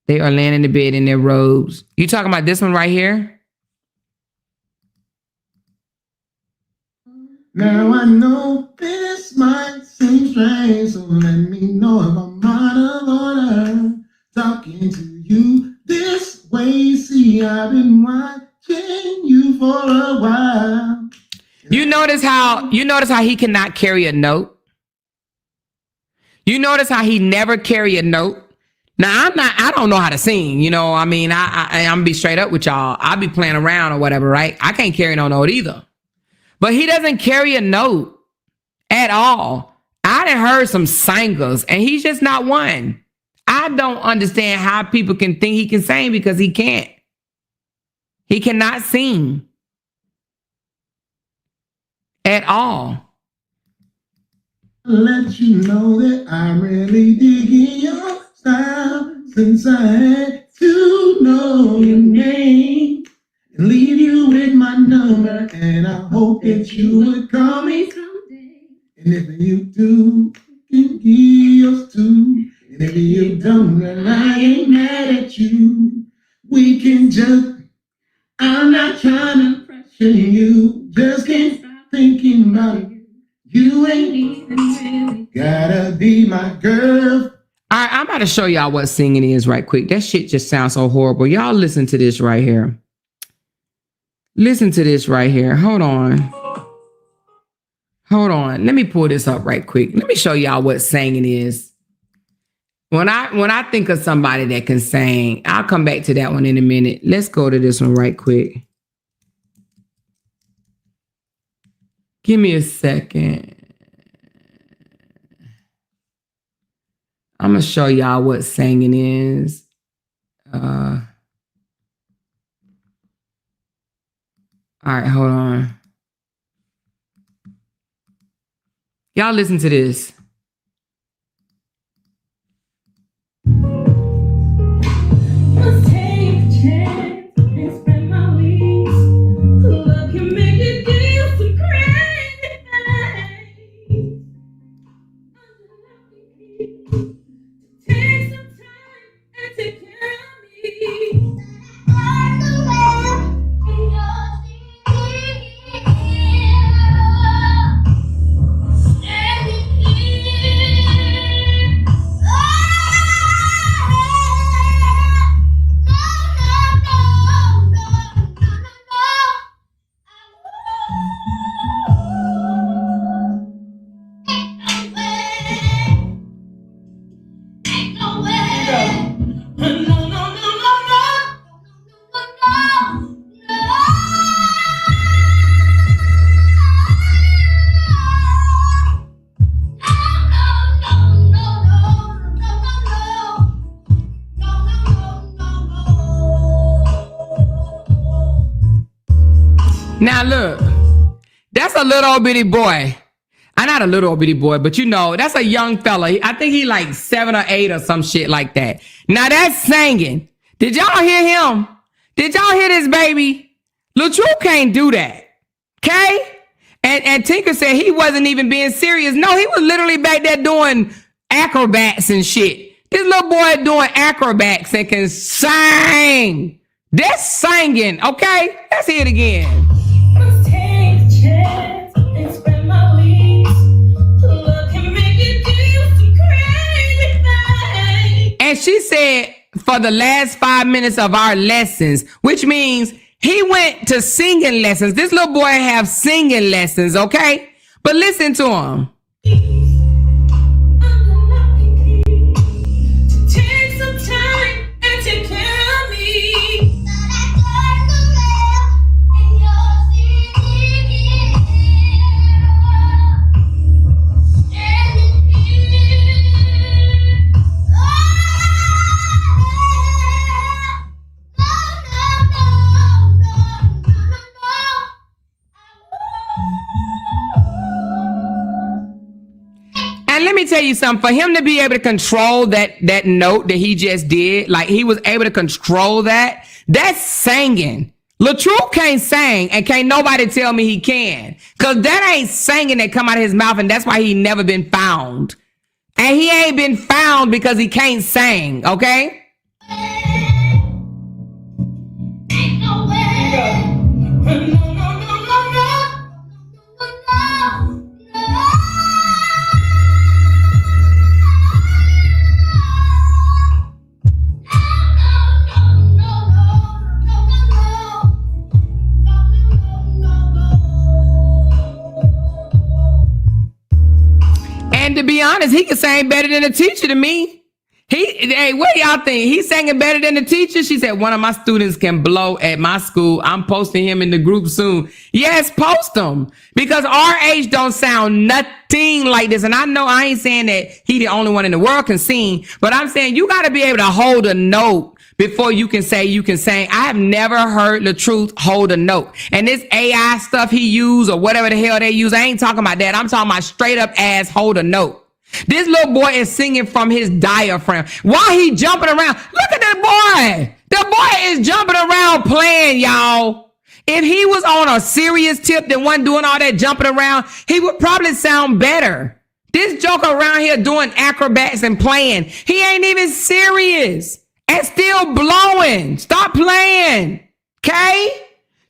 They are laying in the bed in their robes. You talking about this one right here? Now I know this might seem strange, so let me know if I'm out of order. Talking to you this way, see, I've been watching you for a while. You notice how he cannot carry a note? You notice how he never carry a note? Now I don't know how to sing, you know. I mean, I'm gonna be straight up with y'all. I'll be playing around or whatever, right? I can't carry no note either. But he doesn't carry a note at all. I done heard some singers, and he's just not one. I don't understand how people can think he can sing because he can't. He cannot sing at all. Let you know that I really dig in your style since I had to know your name and leave you with my number, and I hope that you would call me someday. And if you do, you can give us too. And if you don't, then I ain't mad at you. We can just, I'm not trying to pressure you, just can't stop thinking about it. You ain't even really gotta be my girl. All right, I'm about to show y'all what singing is right quick. That shit just sounds so horrible. Y'all listen to this right here. Listen to this right here. Hold on. Let me pull this up right quick. Let me show y'all what singing is. When I think of somebody that can sing, I'll come back to that one in a minute. Let's go to this one right quick. Give me a second. I'm going to show y'all what singing is. All right, hold on. Y'all listen to this. look, that's a little old bitty boy. I'm not a little old bitty boy, but you know, that's a young fella. I think he like 7 or 8 or some shit like that. Now that's singing. Did y'all hear him? Did y'all hear this baby? Lil True can't do that. Okay? And Tinker said he wasn't even being serious. No, he was literally back there doing acrobats and shit. This little boy doing acrobats and can sing. That's singing, okay? Let's hear it again. Let's take a chance and spend my weeks. Look and make you do some crazy things. And she said for the last 5 minutes of our lessons, which means he went to singing lessons. This little boy have singing lessons, okay? But listen to him. Take some time and take care of me. And let me tell you something, for him to be able to control that note that he just did, like he was able to control that, that's singing. LaTrue can't sing, and can't nobody tell me he can. Cause that ain't singing that come out of his mouth, and that's why he never been found. And he ain't been found because he can't sing, okay? And to be honest, he can sing better than the teacher to me. Hey, what do y'all think? He's singing better than the teacher? She said, one of my students can blow at my school. I'm posting him in the group soon. Yes, post him. Because our age don't sound nothing like this. And I know I ain't saying that he the only one in the world can sing, but I'm saying you got to be able to hold a note before you can say you can sing. I have never heard the truth hold a note. And this AI stuff he use or whatever the hell they use, I ain't talking about that. I'm talking about straight up ass hold a note. This little boy is singing from his diaphragm. Why he jumping around? Look at that boy. The boy is jumping around playing, y'all. If he was on a serious tip that wasn't doing all that jumping around, he would probably sound better. This joker around here doing acrobats and playing, he ain't even serious. And still blowing. Stop playing. Okay?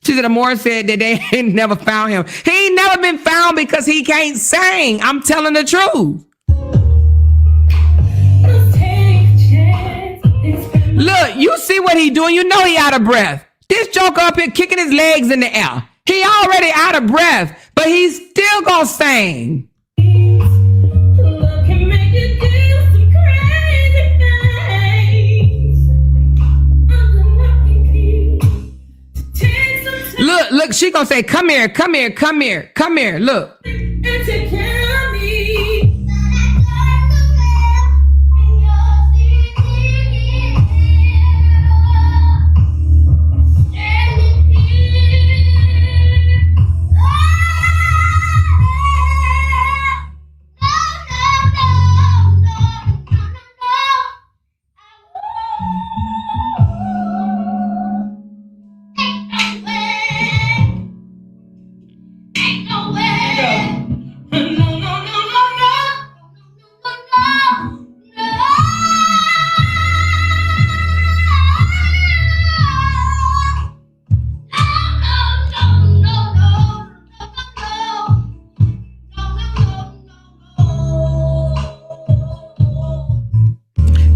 She said, Amora said that they ain't never found him. He ain't never been found because he can't sing. I'm telling the truth. Look, you see what he doing. You know he out of breath. This joker up here kicking his legs in the air. He already out of breath, but he's still gonna sing. Look, she gonna say, come here, come here, come here, come here, look. And take care of me.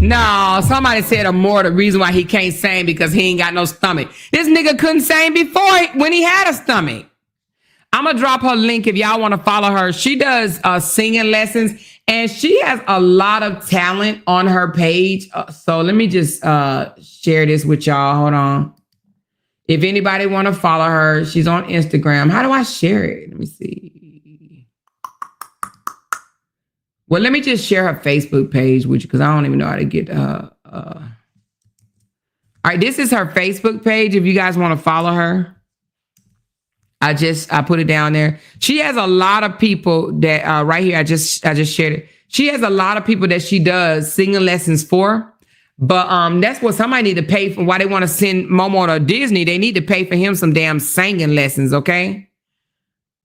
No, somebody said Amora, the reason why he can't sing because he ain't got no stomach. This nigga couldn't sing before when he had a stomach. I'm going to drop her link if y'all want to follow her. She does singing lessons, and she has a lot of talent on her page. So let me just share this with y'all. Hold on. If anybody want to follow her, she's on Instagram. How do I share it? Let me see. Well, let me just share her Facebook page with you because I don't even know how to get All right, this is her Facebook page if you guys want to follow her. I put it down there. She has a lot of people that right here. I just shared it. She has a lot of people that she does singing lessons for. But that's what somebody need to pay for. Why they want to send Momo to Disney? They need to pay for him some damn singing lessons, okay?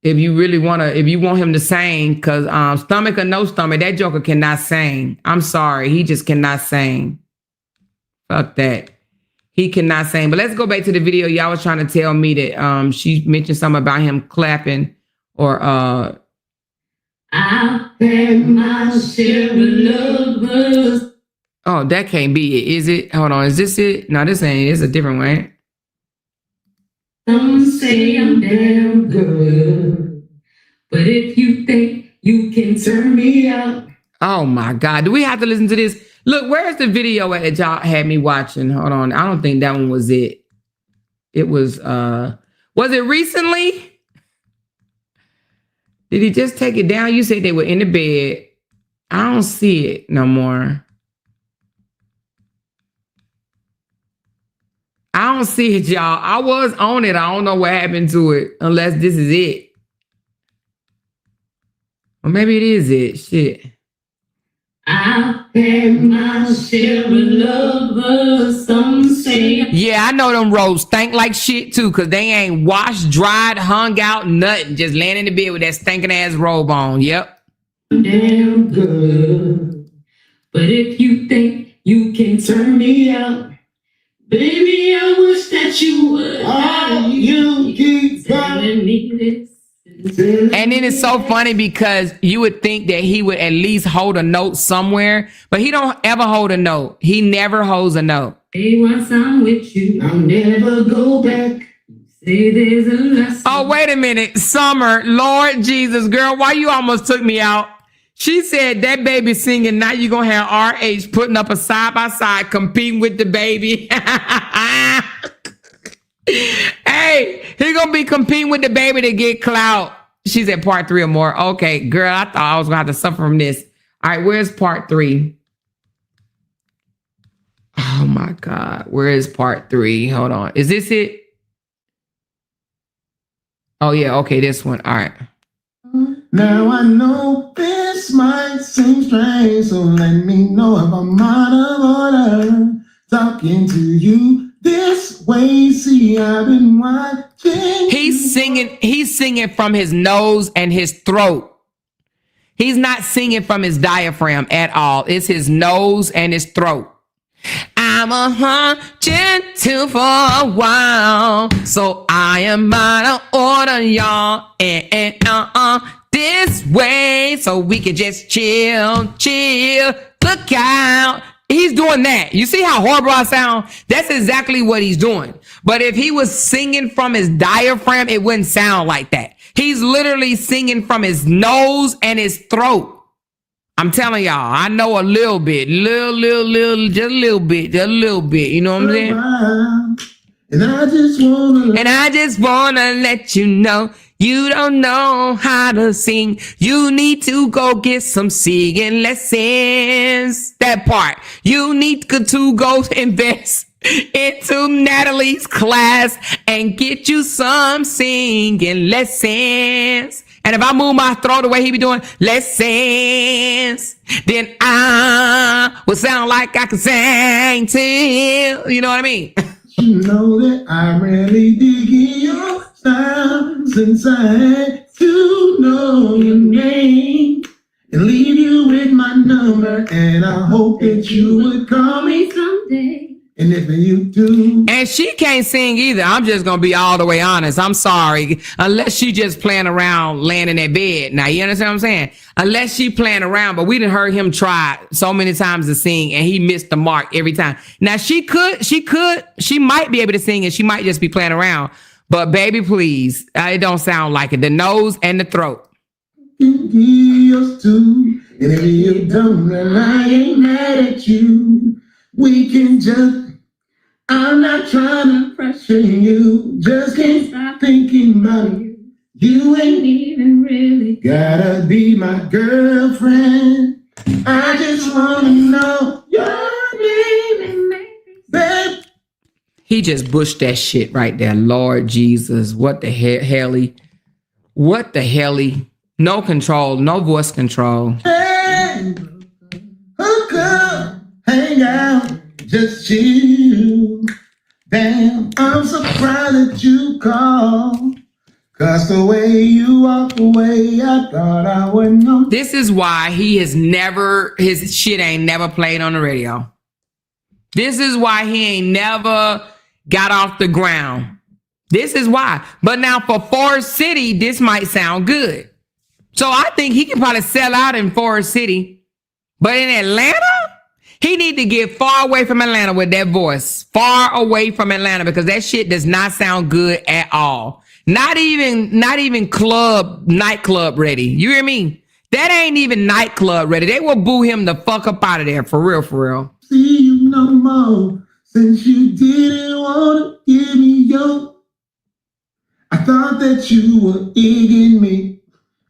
If you want him to sing, because stomach or no stomach, that joker cannot sing. I'm sorry, he just cannot sing. Fuck that. He cannot sing. But let's go back to the video. Y'all was trying to tell me that she mentioned something about him clapping or I've had my share of lovers. Oh, that can't be it. Is it? Hold on. Is this it? No, this ain't. It's a different one. Some say I'm damn good, but if you think you can turn me out. Oh my God. Do we have to listen to this? Look, where's the video that y'all had me watching? Hold on. I don't think that one was it. It was it recently? Did he just take it down? You said they were in the bed. I don't see it no more. I don't see it, y'all. I was on it. I don't know what happened to it, unless this is it. Or maybe it is it. Shit. I've had my share of lovers, some say. Yeah, I know them robes stink like shit too, because they ain't washed, dried, hung out, nothing. Just laying in the bed with that stinking ass robe on. Yep. Damn good. But if you think you can turn me out, baby, I wish that you would. Oh, you keep telling me this. And then it's so funny because you would think that he would at least hold a note somewhere, but he don't ever hold a note. He never holds a note. Hey, once I'm with you, I'll never go back. Say there's a lesson. Oh, wait a minute. Summer, Lord Jesus, girl, why you almost took me out? She said that baby singing, now you're going to have RH putting up a side-by-side competing with the baby. Hey, he going to be competing with the baby to get clout. She said part 3 or more. Okay, girl, I thought I was going to have to suffer from this. All right, where's part 3? Oh, my God. Where is part 3? Hold on. Is this it? Oh, yeah. Okay, this one. All right. Now I know this might seem strange, so let me know if I'm out of order. Talking to you this way, see, I've been watching. He's singing from his nose and his throat. He's not singing from his diaphragm at all. It's his nose and his throat. I'm 102 for a while, so I am out of order, y'all. This way, so we can just chill. Look out. He's doing that. You see how horrible I sound? That's exactly what he's doing. But if he was singing from his diaphragm, it wouldn't sound like that. He's literally singing from his nose and his throat. I'm telling y'all, I know a little bit, just a little bit. You know what I'm saying? And I just wanna let you know, you don't know how to sing. You need to go get some singing lessons. That part. You need to go invest into Natalie's class and get you some singing lessons. And if I move my throat the way he be doing lessons, then I will sound like I can sing too. You know what I mean? You know that I really dig your style since I had to know your name and leave you with my number, and I hope that you would call me someday. And if you do. And she can't sing either. I'm just going to be all the way honest. I'm sorry. Unless she just playing around laying in that bed. Now, you understand what I'm saying? Unless she playing around, but we done heard him try so many times to sing and he missed the mark every time. Now, she might be able to sing and she might just be playing around. But baby, please, it don't sound like it. The nose and the throat. Yours too. And if you don't, then I ain't mad at you. We can just, I'm not trying to pressure you. Just can't stop thinking about you. You ain't even really gotta be my girlfriend. I just wanna know your name, babe. He just bushed that shit right there. Lord Jesus. What the hell? What the hell? No control, no voice control. Hey, hook up, hang out, just chill. Damn, I'm surprised that you called. Cause the way you walk away, I thought I would know. This is why his shit ain't never played on the radio. This is why he ain't never got off the ground. This is why. But now for Forest City, this might sound good. So I think he can probably sell out in Forest City. But in Atlanta, he need to get far away from Atlanta with that voice. Far away from Atlanta, because that shit does not sound good at all. Not even nightclub ready. You hear me? That ain't even nightclub ready. They will boo him the fuck up out of there. For real, for real. See you no more since you didn't want to give me your. I thought that you were digging me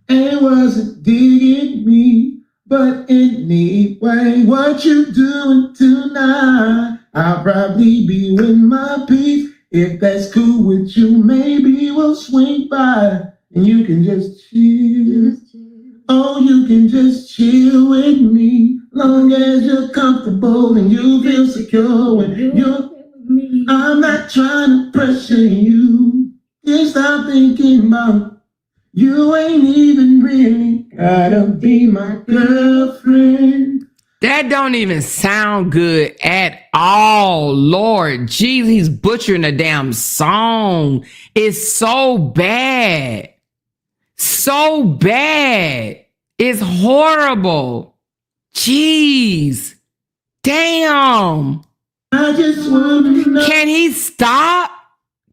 and wasn't digging me. But anyway, what you doing tonight? I'll probably be with my peace. If that's cool with you, maybe we'll swing by and you can just chill. Oh, you can just chill with me. Long as you're comfortable and you feel secure when you're with me. I'm not trying to pressure you. Just stop thinking about you ain't even really gotta be my girlfriend. That don't even sound good at all. Lord jeez, he's butchering a damn song. It's so bad. So bad. It's horrible. Jeez. Damn. I just want to know. Can he stop?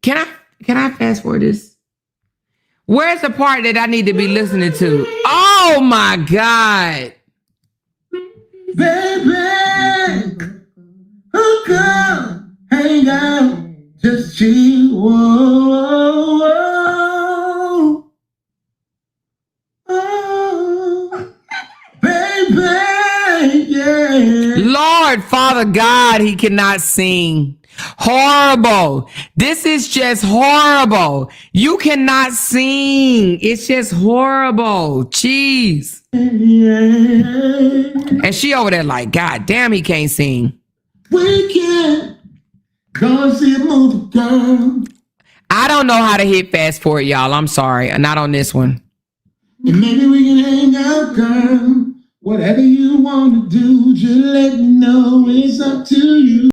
Can I fast forward this? Where's the part that I need to be listening to? Oh my God. Baby, hook up, hang out, just chill. Whoa, whoa, oh, baby, yeah. Lord, Father God, he cannot sing. Horrible. This is just horrible. You cannot sing. It's just horrible. Jeez. And she over there like, God damn, he can't sing. We can't go see a movie, girl. I don't know how to hit fast forward, y'all. I'm sorry. Not on this one. And maybe we can hang out, girl. Whatever you want to do, just let me know. It's up to you.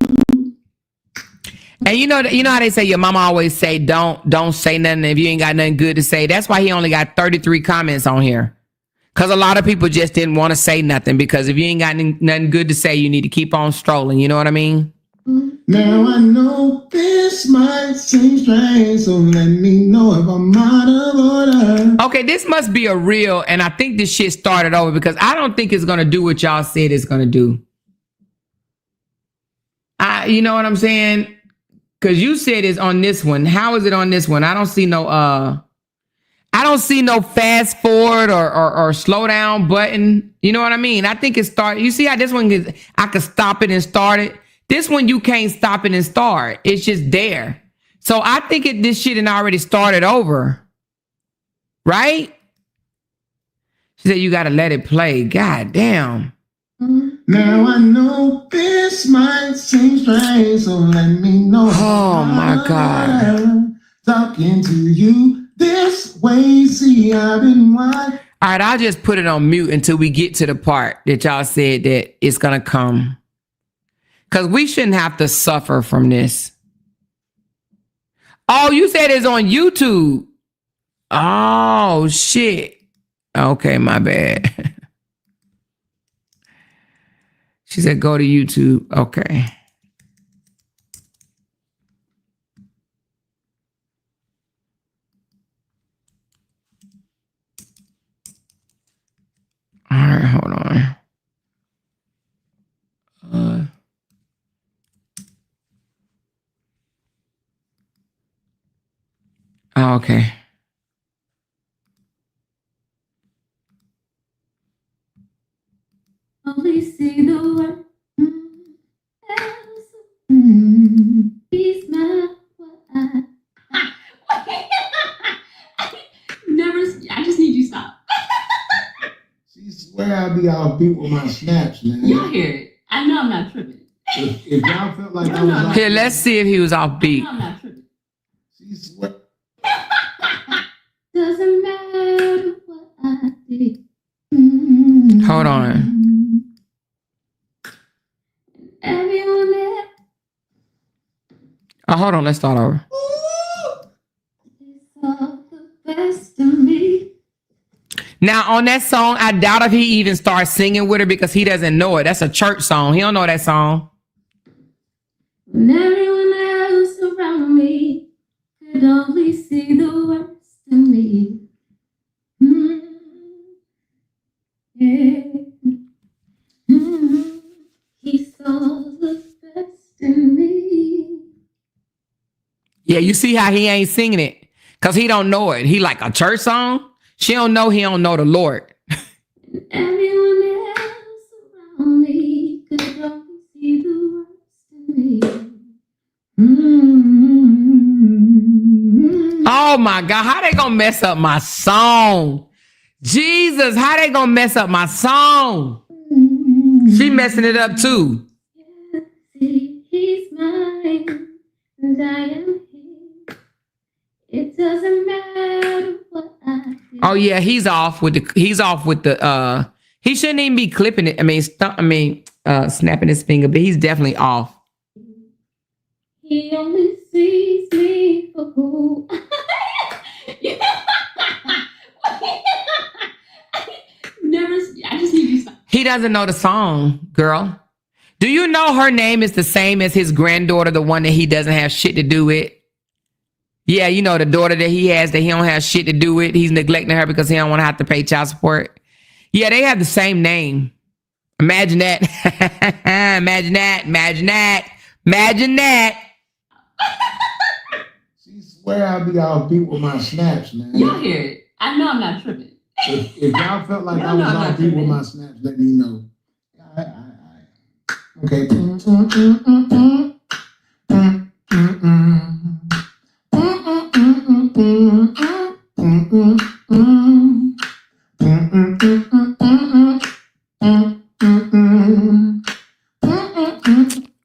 And you know how they say your mama always say don't say nothing if you ain't got nothing good to say. That's why he only got 33 comments on here. Because a lot of people just didn't want to say nothing, because if you ain't got nothing good to say, you need to keep on strolling. You know what I mean? Now I know this might seem strange, so let me know if I'm out of order. Okay, this must be a real, and I think this shit started over, because I don't think it's going to do what y'all said it's going to do. You know what I'm saying? Because you said it's on this one. How is it on this one? I don't see no fast forward or slow down button. You know what I mean? I think it started. You see how this one is, I could stop it and start it. This one, you can't stop it and start. It's just there. So I think this shit had already started over. Right? She said, you got to let it play. God damn. Now I know this might seem strange, so let me know. Oh my God. Talking to you this way, see I've been wide. All right, I'll just put it on mute until we get to the part that y'all said that it's going to come. Because we shouldn't have to suffer from this. Oh, you said it's on YouTube. Oh, shit. Okay, my bad. She said, go to YouTube. Okay. All right, hold on. Okay. Only see the one. He's mine. Swear I be all beat with my snaps, man. Y'all hear it. I know I'm not tripping. If y'all felt like I was off Here, let's see if he was off beat. I'm not tripping. she swear. Doesn't matter what I did. Hold on. Everyone there Oh, hold on. Let's start over. saw the best of me. Now, on that song, I doubt if he even starts singing with her because he doesn't know it. That's a church song. He don't know that song. When everyone else around me could only see the worst in me. Yeah. He saw the best in me. Yeah, you see how he ain't singing it because he don't know it. He like a church song. She don't know he don't know the Lord. Everyone else around me could only see the worst in me. Oh my God, how they gonna mess up my song? Jesus, how they gonna mess up my song? She messing it up too. See, he's mine, and I am his. It doesn't matter what I do. Oh yeah, he's off with the he shouldn't even be clipping it. Snapping his finger, but he's definitely off. He only sees me for who. Never. I just need you to stop. He doesn't know the song, girl. Do you know her name is the same as his granddaughter, the one that he doesn't have shit to do with? Yeah, you know, the daughter that he has that he don't have shit to do with. He's neglecting her because he don't want to have to pay child support. Yeah, they have the same name. Imagine that. Imagine that. Imagine that. Imagine that. She swear I be all beat with my snaps, man. Y'all hear it. I know I'm not tripping. If y'all felt like I was I'm off not beat with tripping. my snaps, let me know. Okay.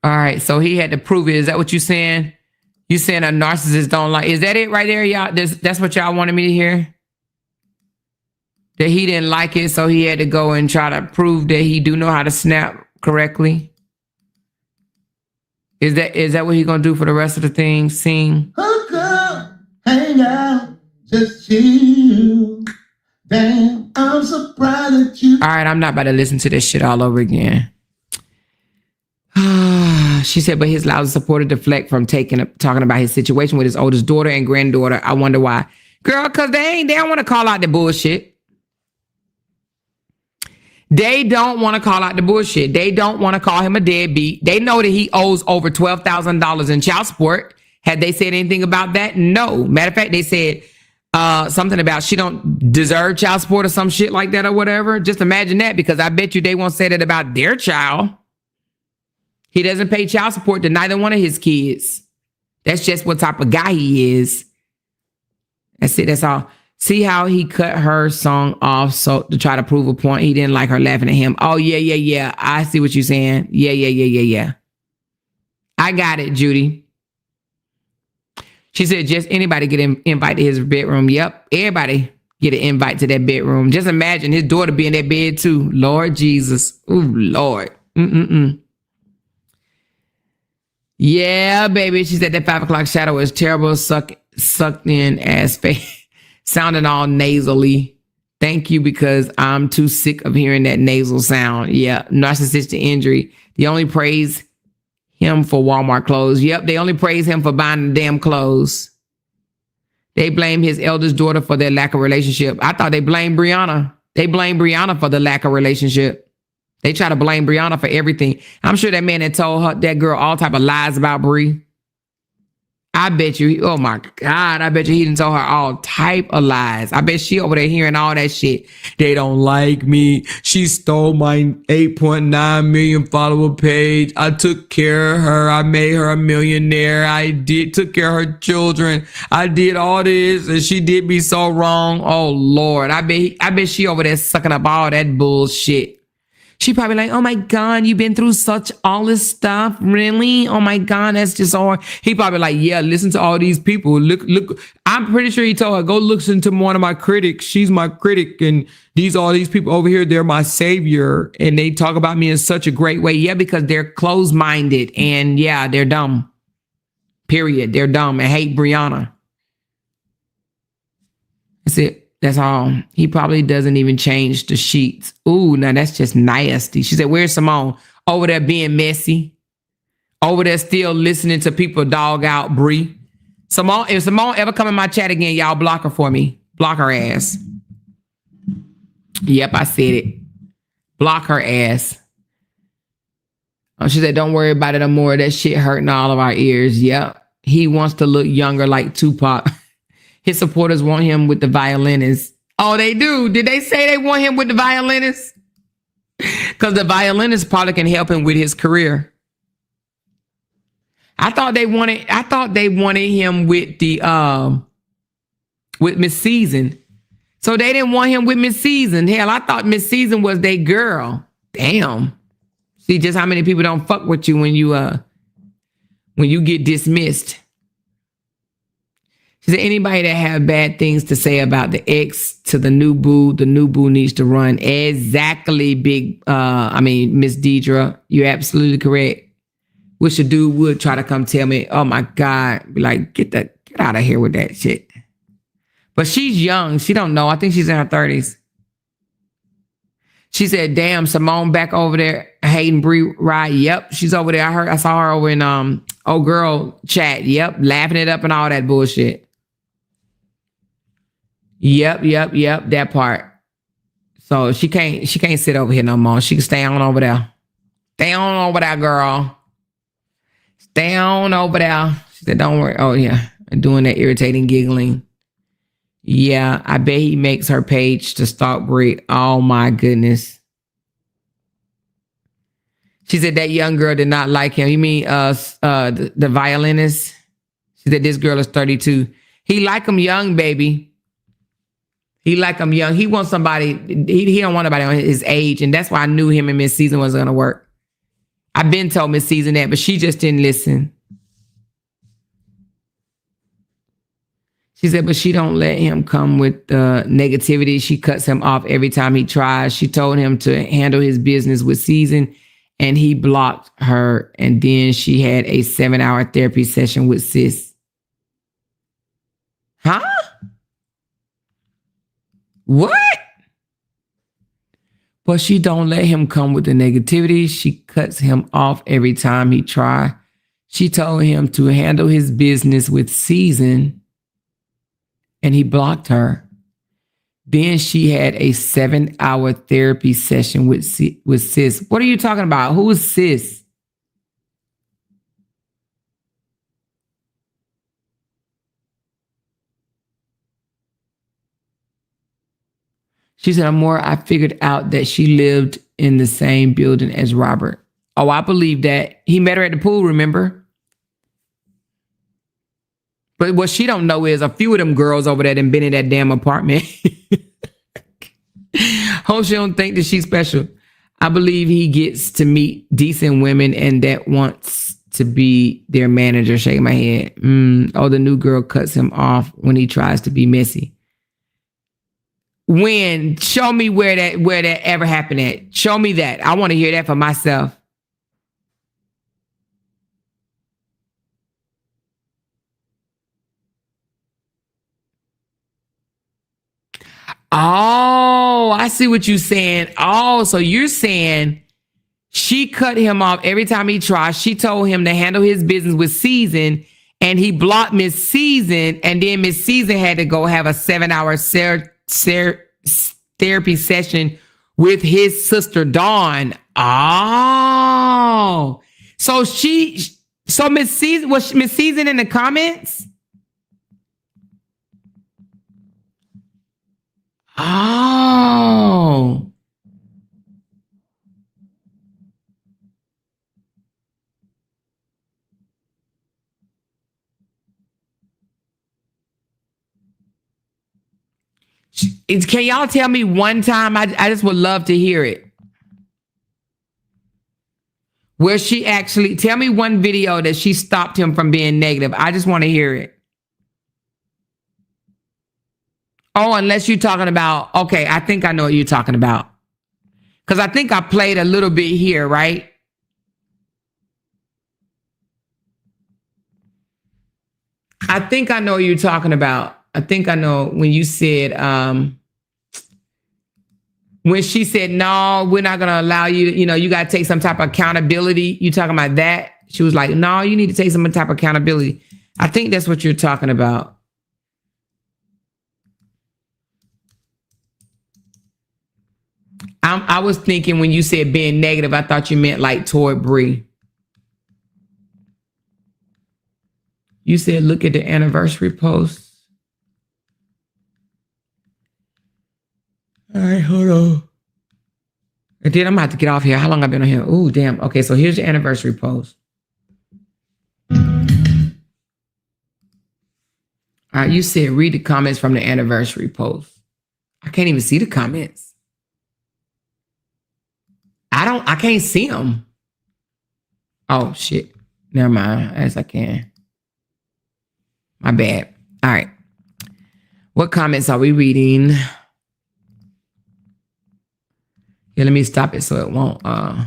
All right, so he had to prove it. Is that what you saying? You saying a narcissist don't like? Is that it right there, y'all? That's what y'all wanted me to hear? That he didn't like it, so he had to go and try to prove that he do know how to snap correctly? Is that what he gonna do for the rest of the thing? Sing? Hook up, hang out, just chill. Damn, I'm surprised that you. All right, I'm not about to listen to this shit all over again. She said, but his lousy supporter deflect from talking about his situation with his oldest daughter and granddaughter. I wonder why. Girl, because they don't want to call out the bullshit. They don't want to call out the bullshit. They don't want to call him a deadbeat. They know that he owes over $12,000 in child support. Had they said anything about that? No. Matter of fact, they said something about she don't deserve child support or some shit like that or whatever. Just imagine that, because I bet you they won't say that about their child. He doesn't pay child support to neither one of his kids. That's just what type of guy he is. That's it. That's all. See how he cut her song off so to try to prove a point. He didn't like her laughing at him. Oh, yeah. I see what you're saying. Yeah. I got it, Judy. She said, just anybody get an invite to his bedroom. Yep, everybody get an invite to that bedroom. Just imagine his daughter be in that bed too. Lord Jesus. Ooh, Lord. Yeah, baby. She said that 5 o'clock shadow is terrible. Sucked in ass face. Sounding all nasally. Thank you, because I'm too sick of hearing that nasal sound. Yeah, narcissistic injury. They only praise him for Walmart clothes. Yep, they only praise him for buying the damn clothes. They blame his eldest daughter for their lack of relationship. I thought they blamed Brianna. They blame Brianna for the lack of relationship. They try to blame Brianna for everything. I'm sure that man had told her, that girl, all type of lies about Bri. I bet you, oh my God, I bet you he done told her all type of lies. I bet she over there hearing all that shit. They don't like me. She stole my 8.9 million follower page. I took care of her. I made her a millionaire. Took care of her children. I did all this and she did me so wrong. Oh Lord, I bet she over there sucking up all that bullshit. She probably like, oh my God, you've been through all this stuff. Really? Oh my God, that's just hard. He probably like, yeah, listen to all these people. Look. I'm pretty sure he told her, go listen to one of my critics. She's my critic. And all these people over here, they're my savior. And they talk about me in such a great way. Yeah, because they're closed-minded. And yeah, they're dumb. Period. They're dumb and hate Brianna. That's it. That's all. He probably doesn't even change the sheets. Ooh, now that's just nasty. She said, where's Simone? Over there being messy. Over there still listening to people dog out Bree. Simone, if Simone ever come in my chat again, y'all block her for me. Block her ass. Yep, I said it. Block her ass. Oh, she said, don't worry about it no more. That shit hurting all of our ears. Yep. He wants to look younger like Tupac. His supporters want him with the violinist. Oh, they do. Did they say they want him with the violinist? Because the violinist probably can help him with his career. I thought they wanted him with with Miss Season. So they didn't want him with Miss Season. Hell, I thought Miss Season was their girl. Damn. See just how many people don't fuck with you when you get dismissed. She said, anybody that have bad things to say about the ex to the new boo needs to run. Exactly, Miss Deidre. You're absolutely correct. Wish a dude would try to come tell me, oh my God, be like, get out of here with that shit. But she's young. She don't know. I think she's in her 30s. She said, damn, Simone back over there hating Bree ride. Yep, she's over there. I saw her over in old girl chat. Yep, laughing it up and all that bullshit. Yep, that part. So she can't sit over here no more. She can stay on over there. Stay on over there, girl. Stay on over there. She said, don't worry. Oh, yeah. Doing that irritating giggling. Yeah, I bet he makes her page to stalk Brie. Oh, my goodness. She said that young girl did not like him. You mean the violinist? She said this girl is 32. He like him young, baby. He like him young. He wants somebody, he don't want nobody on his age. And that's why I knew him and Miss Season wasn't going to work. I've been told Miss Season that, but she just didn't listen. She said, but she don't let him come with negativity. She cuts him off every time he tries. She told him to handle his business with Season, and he blocked her. And then she had a 7-hour therapy session with Sis. Huh? What? But she don't let him come with the negativity. She cuts him off every time he tries. She told him to handle his business with Season, and he blocked her. Then she had a 7-hour therapy session with Sis. What are you talking about? Who is Sis? She said, Amor, I figured out that she lived in the same building as Robert. Oh, I believe that. He met her at the pool, remember? But what she don't know is a few of them girls over there done been in that damn apartment. Hope she don't think that she's special. I believe he gets to meet decent women and that wants to be their manager. Shaking my head. Oh, the new girl cuts him off when he tries to be messy. When? Show me where that ever happened at. Show me that. I want to hear that for myself. Oh, I see what you're saying. Oh, so you're saying she cut him off every time he tried. She told him to handle his business with Season, and he blocked Miss Season, and then Miss Season had to go have a 7-hour therapy session with his sister Dawn. Oh, so she So Miss Season, was Miss Season in the comments? Oh. Can y'all tell me one time? I just would love to hear it. Where she actually, tell me one video that she stopped him from being negative. I just want to hear it. Oh, unless you're talking about, okay, I think I know what you're talking about. Because I think I played a little bit here, right? I think I know what you're talking about. I think I know when you said, when she said, no, we're not going to allow you, you got to take some type of accountability. You talking about that? She was like, no, you need to take some type of accountability. I think that's what you're talking about. I was thinking when you said being negative, I thought you meant like toward Bree. You said, look at the anniversary post. All right, hold on. And then I'm about to get off here. How long I've been on here? Oh, damn. Okay, so here's your anniversary post. All right, you said read the comments from the anniversary post. I can't even see the comments. I can't see them. Oh, shit. Never mind. As I can. My bad. All right. What comments are we reading? Yeah, let me stop it so it won't. All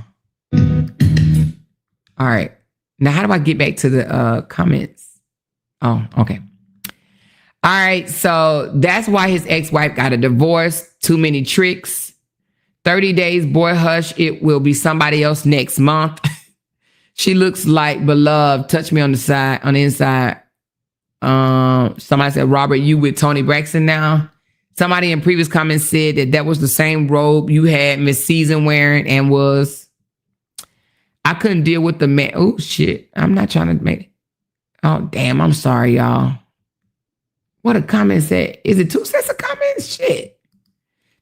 right. Now, how do I get back to the comments? Oh, okay. All right. So that's why his ex-wife got a divorce. Too many tricks. 30 days, boy, hush. It will be somebody else next month. She looks like beloved. Touch me on the side, on the inside. Somebody said, Robert, you with Tony Braxton now? Somebody in previous comments said that was the same robe you had Miss Season wearing and was. I couldn't deal with the man. Oh, shit. I'm not trying to make. Oh, damn. I'm sorry, y'all. What a comment said. Is it 2 sets of comments? Shit.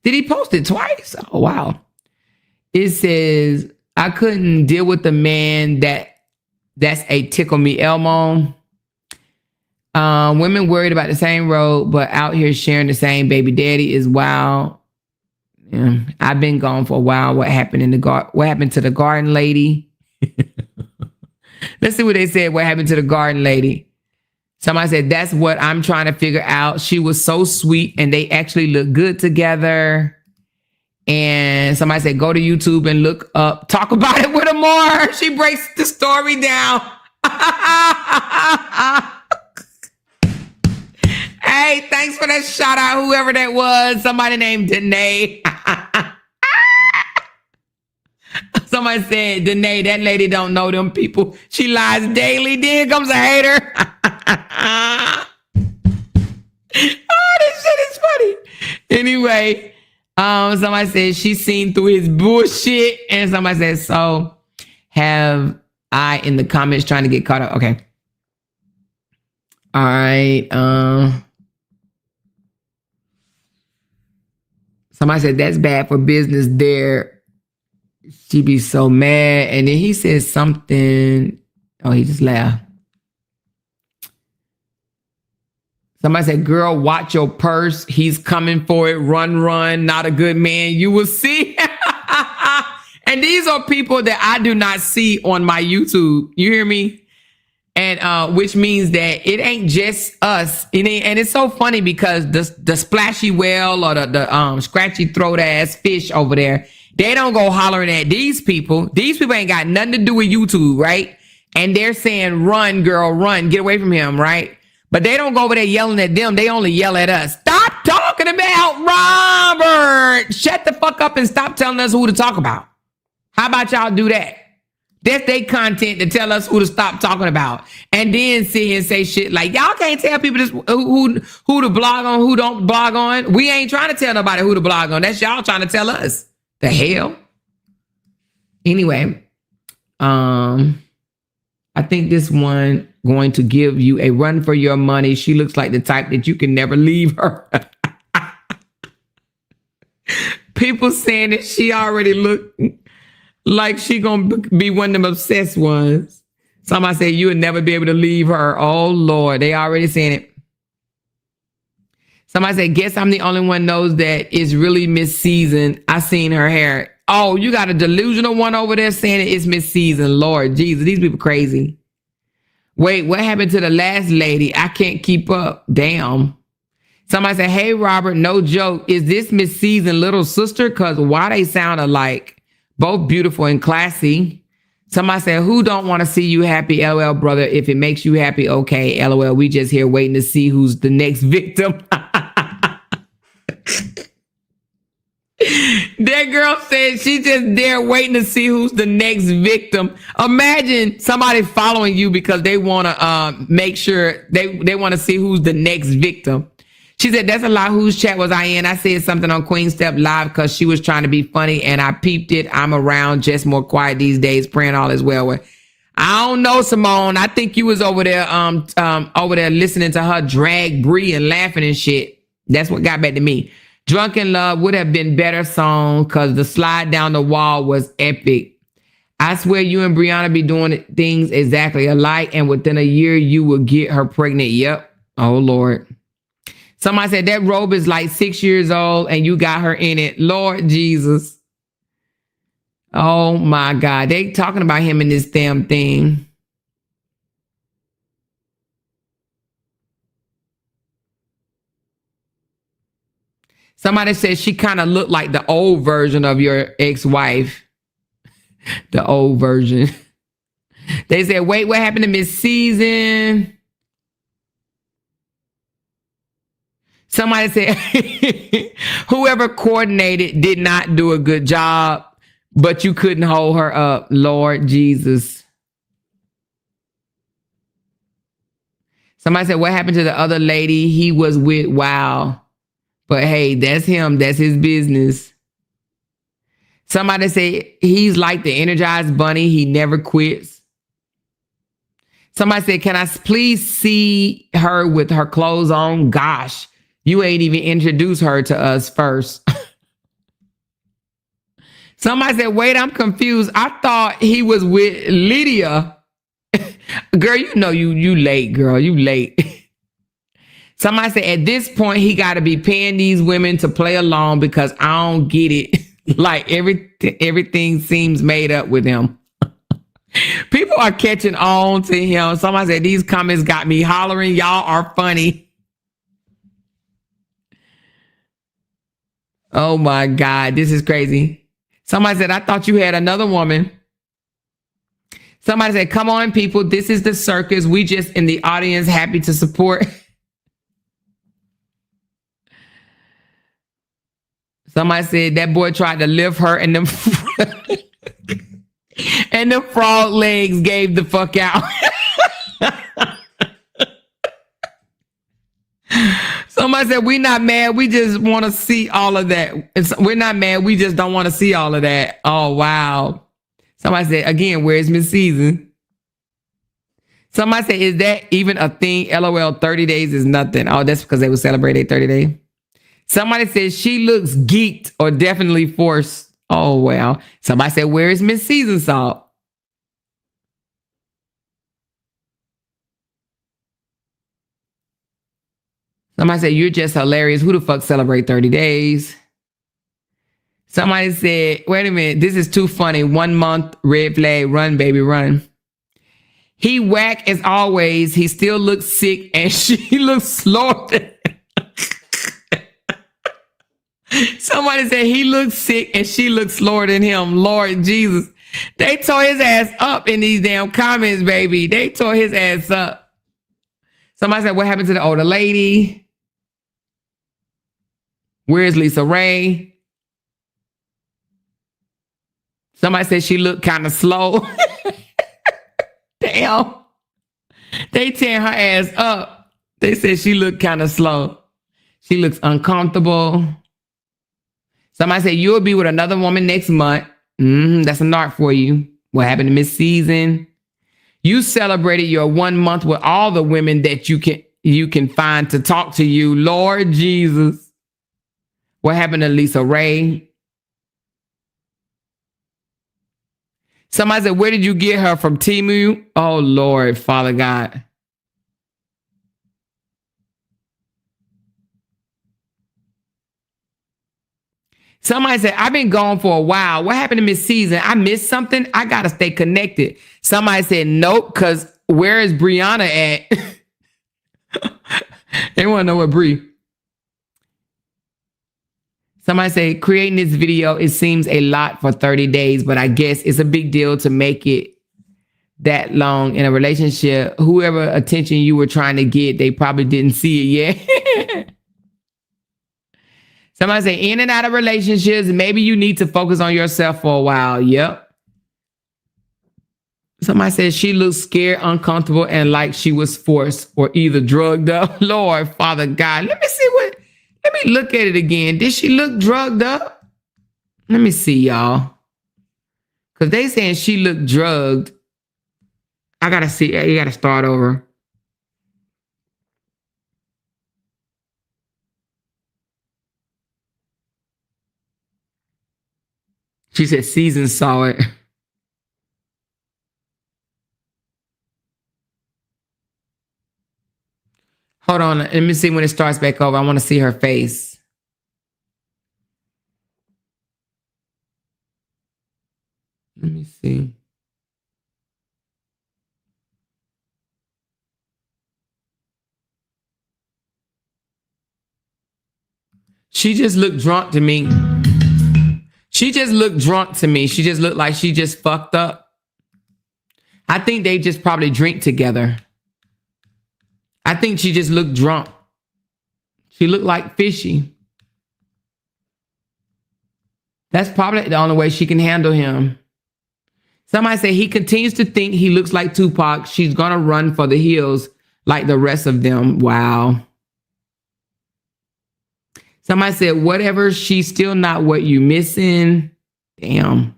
Did he post it twice? Oh, wow. It says, I couldn't deal with the man that's a tickle me Elmo. Women worried about the same road, but out here sharing the same baby daddy is wild. Yeah, I've been gone for a while. What happened what happened to the garden lady? Let's see what they said. What happened to the garden lady? Somebody said, that's what I'm trying to figure out. She was so sweet and they actually look good together. And somebody said, go to YouTube and look up, talk about it with her more. She breaks the story down. Hey, thanks for that shout out, whoever that was. Somebody named Danae. Somebody said, Danae, that lady don't know them people. She lies daily. Then comes a hater. Oh, this shit is funny. Anyway, somebody said she's seen through his bullshit. And somebody said, so have I in the comments trying to get caught up. Okay. All right. Somebody said that's bad for business there. She be so mad. And then he said something. Oh, he just laughed. Somebody said, girl, watch your purse. He's coming for it. Run, run. Not a good man. You will see. And these are people that I do not see on my YouTube. You hear me? And which means that it ain't just us. And it's so funny because the splashy whale or the scratchy throat ass fish over there, they don't go hollering at these people. These people ain't got nothing to do with YouTube, right? And they're saying, run, girl, run. Get away from him, right? But they don't go over there yelling at them. They only yell at us. Stop talking about Robert. Shut the fuck up and stop telling us who to talk about. How about y'all do that? That's their content to tell us who to stop talking about. And then sit here and say shit like, y'all can't tell people this, who to blog on, who don't blog on. We ain't trying to tell nobody who to blog on. That's y'all trying to tell us. The hell? Anyway, all I think this one going to give you a run for your money. She looks like the type that you can never leave her. People saying that she already looked like she gonna be one of them obsessed ones. Somebody say you would never be able to leave her. Oh Lord, they already saying it. Somebody said, guess I'm the only one knows that it's really Miss Season. I seen her hair. Oh, you got a delusional one over there saying it's Miss Season. Lord Jesus, these people crazy. Wait, what happened to the last lady? I can't keep up. Damn. Somebody said, hey, Robert, no joke. Is this Miss Season little sister? Because why they sound alike? Both beautiful and classy. Somebody said, who don't want to see you happy? LOL, brother. If it makes you happy, okay. LOL, we just here waiting to see who's the next victim. That girl said she just there waiting to see who's the next victim. Imagine somebody following you because they want to make sure they want to see who's the next victim. She said, that's a lie. Whose chat was I in? I said something on Queen Step Live because she was trying to be funny and I peeped it. I'm around, just more quiet these days, praying all is well with. I don't know, Simone. I think you was over there listening to her drag Bree and laughing and shit. That's what got back to me. Drunk in Love would have been better song because the slide down the wall was epic. I swear you and Brianna be doing things exactly alike and within a year you will get her pregnant. Yep. Oh, Lord. Somebody said that robe is like 6 years old and you got her in it. Lord Jesus. Oh, my God. They talking about him in this damn thing. Somebody said she kind of looked like the old version of your ex-wife. The old version. They said, wait, what happened to Miss Season? Somebody said, whoever coordinated did not do a good job, but you couldn't hold her up. Lord Jesus. Somebody said, what happened to the other lady he was with? Wow. But hey, that's him. That's his business. Somebody said he's like the Energized Bunny. He never quits. Somebody said, can I please see her with her clothes on? Gosh, you ain't even introduced her to us first. Somebody said, wait, I'm confused. I thought he was with Lydia. Girl, you know you late, girl. You late. Somebody said at this point, he got to be paying these women to play along because I don't get it. Like everything seems made up with him. People are catching on to him. Somebody said these comments got me hollering. Y'all are funny. Oh my God, this is crazy. Somebody said, I thought you had another woman. Somebody said, come on, people. This is the circus. We just in the audience happy to support. Somebody said that boy tried to lift her and them and the frog legs gave the fuck out. Somebody said, we're not mad. We just want to see all of that. We're not mad. We just don't want to see all of that. Oh, wow. Somebody said, again, where's Miss Season? Somebody said, is that even a thing? LOL, 30 days is nothing. Oh, that's because they would celebrate their 30 days. Somebody said she looks geeked or definitely forced. Oh, wow. Somebody said, where is Miss Season Salt? Somebody said, you're just hilarious. Who the fuck celebrate 30 days? Somebody said, wait a minute. This is too funny. 1 month, red flag, run, baby, run. He whack as always. He still looks sick and she looks slow. Somebody said he looks sick and she looks slower than him. Lord Jesus. They tore his ass up in these damn comments, baby. They tore his ass up. Somebody said, what happened to the older lady? Where's Lisa Ray? Somebody said she looked kind of slow. Damn. They tearing her ass up. They said she looked kind of slow. She looks uncomfortable. Somebody said, you'll be with another woman next month. That's a narc for you. What happened to Miss Season? You celebrated your 1 month with all the women that you can find to talk to you. Lord Jesus. What happened to Lisa Ray? Somebody said, where did you get her from? Temu? Oh, Lord, Father God. Somebody said, I've been gone for a while. What happened to Miss Season? I missed something. I got to stay connected. Somebody said, nope, because where is Brianna at? They want to know what Bree. Somebody say, creating this video, it seems a lot for 30 days, but I guess it's a big deal to make it that long in a relationship. Whoever attention you were trying to get, they probably didn't see it yet. Somebody say, in and out of relationships, maybe you need to focus on yourself for a while. Yep. Somebody says she looks scared, uncomfortable, and like she was forced or either drugged up. Lord, Father God, let me look at it again. Did she look drugged up? Let me see, y'all. Because they saying she looked drugged. I got to see. You got to start over. She said Season saw it. Hold on. Let me see when it starts back over. I want to see her face. Let me see. She just looked drunk to me. She just looked drunk to me. She just looked like she just fucked up. I think they just probably drink together. I think she just looked drunk. She looked like fishy. That's probably the only way she can handle him. Somebody say he continues to think he looks like Tupac. She's going to run for the hills like the rest of them. Wow. Somebody said, whatever, she's still not what you missing. Damn.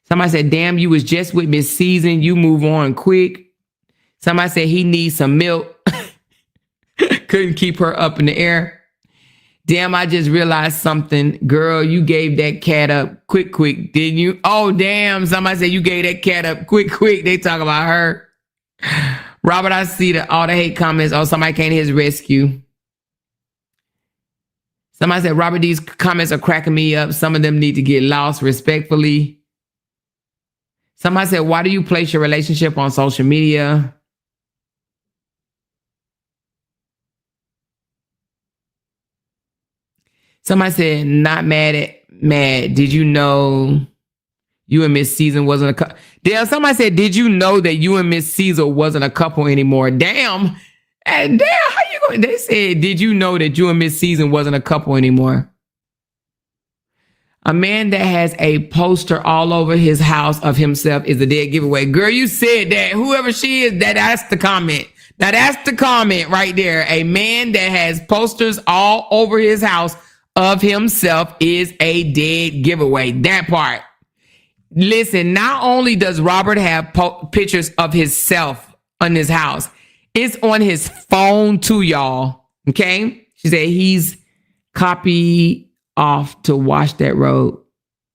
Somebody said, damn, you was just with Miss Season. You move on quick. Somebody said he needs some milk. Couldn't keep her up in the air. Damn, I just realized something. Girl, you gave that cat up quick, didn't you? Oh, damn. Somebody said you gave that cat up quick. They talk about her. Robert, I see all the hate comments. Oh, somebody came to his rescue. Somebody said, Robert, these comments are cracking me up. Some of them need to get lost respectfully. Somebody said, why do you place your relationship on social media? Somebody said, not mad. Did you know you and Miss Season wasn't a couple? Damn, somebody said, did you know that you and Miss Caesar wasn't a couple anymore? Damn. And damn, how you going? They said, did you know that you and Miss Season wasn't a couple anymore? A man that has a poster all over his house of himself is a dead giveaway. Girl, you said that. Whoever she is, that's the comment. Now that's the comment right there. A man that has posters all over his house of himself is a dead giveaway. That part. Listen, not only does Robert have pictures of himself on his house, it's on his phone too, y'all. Okay? She said he's copy off to wash that road.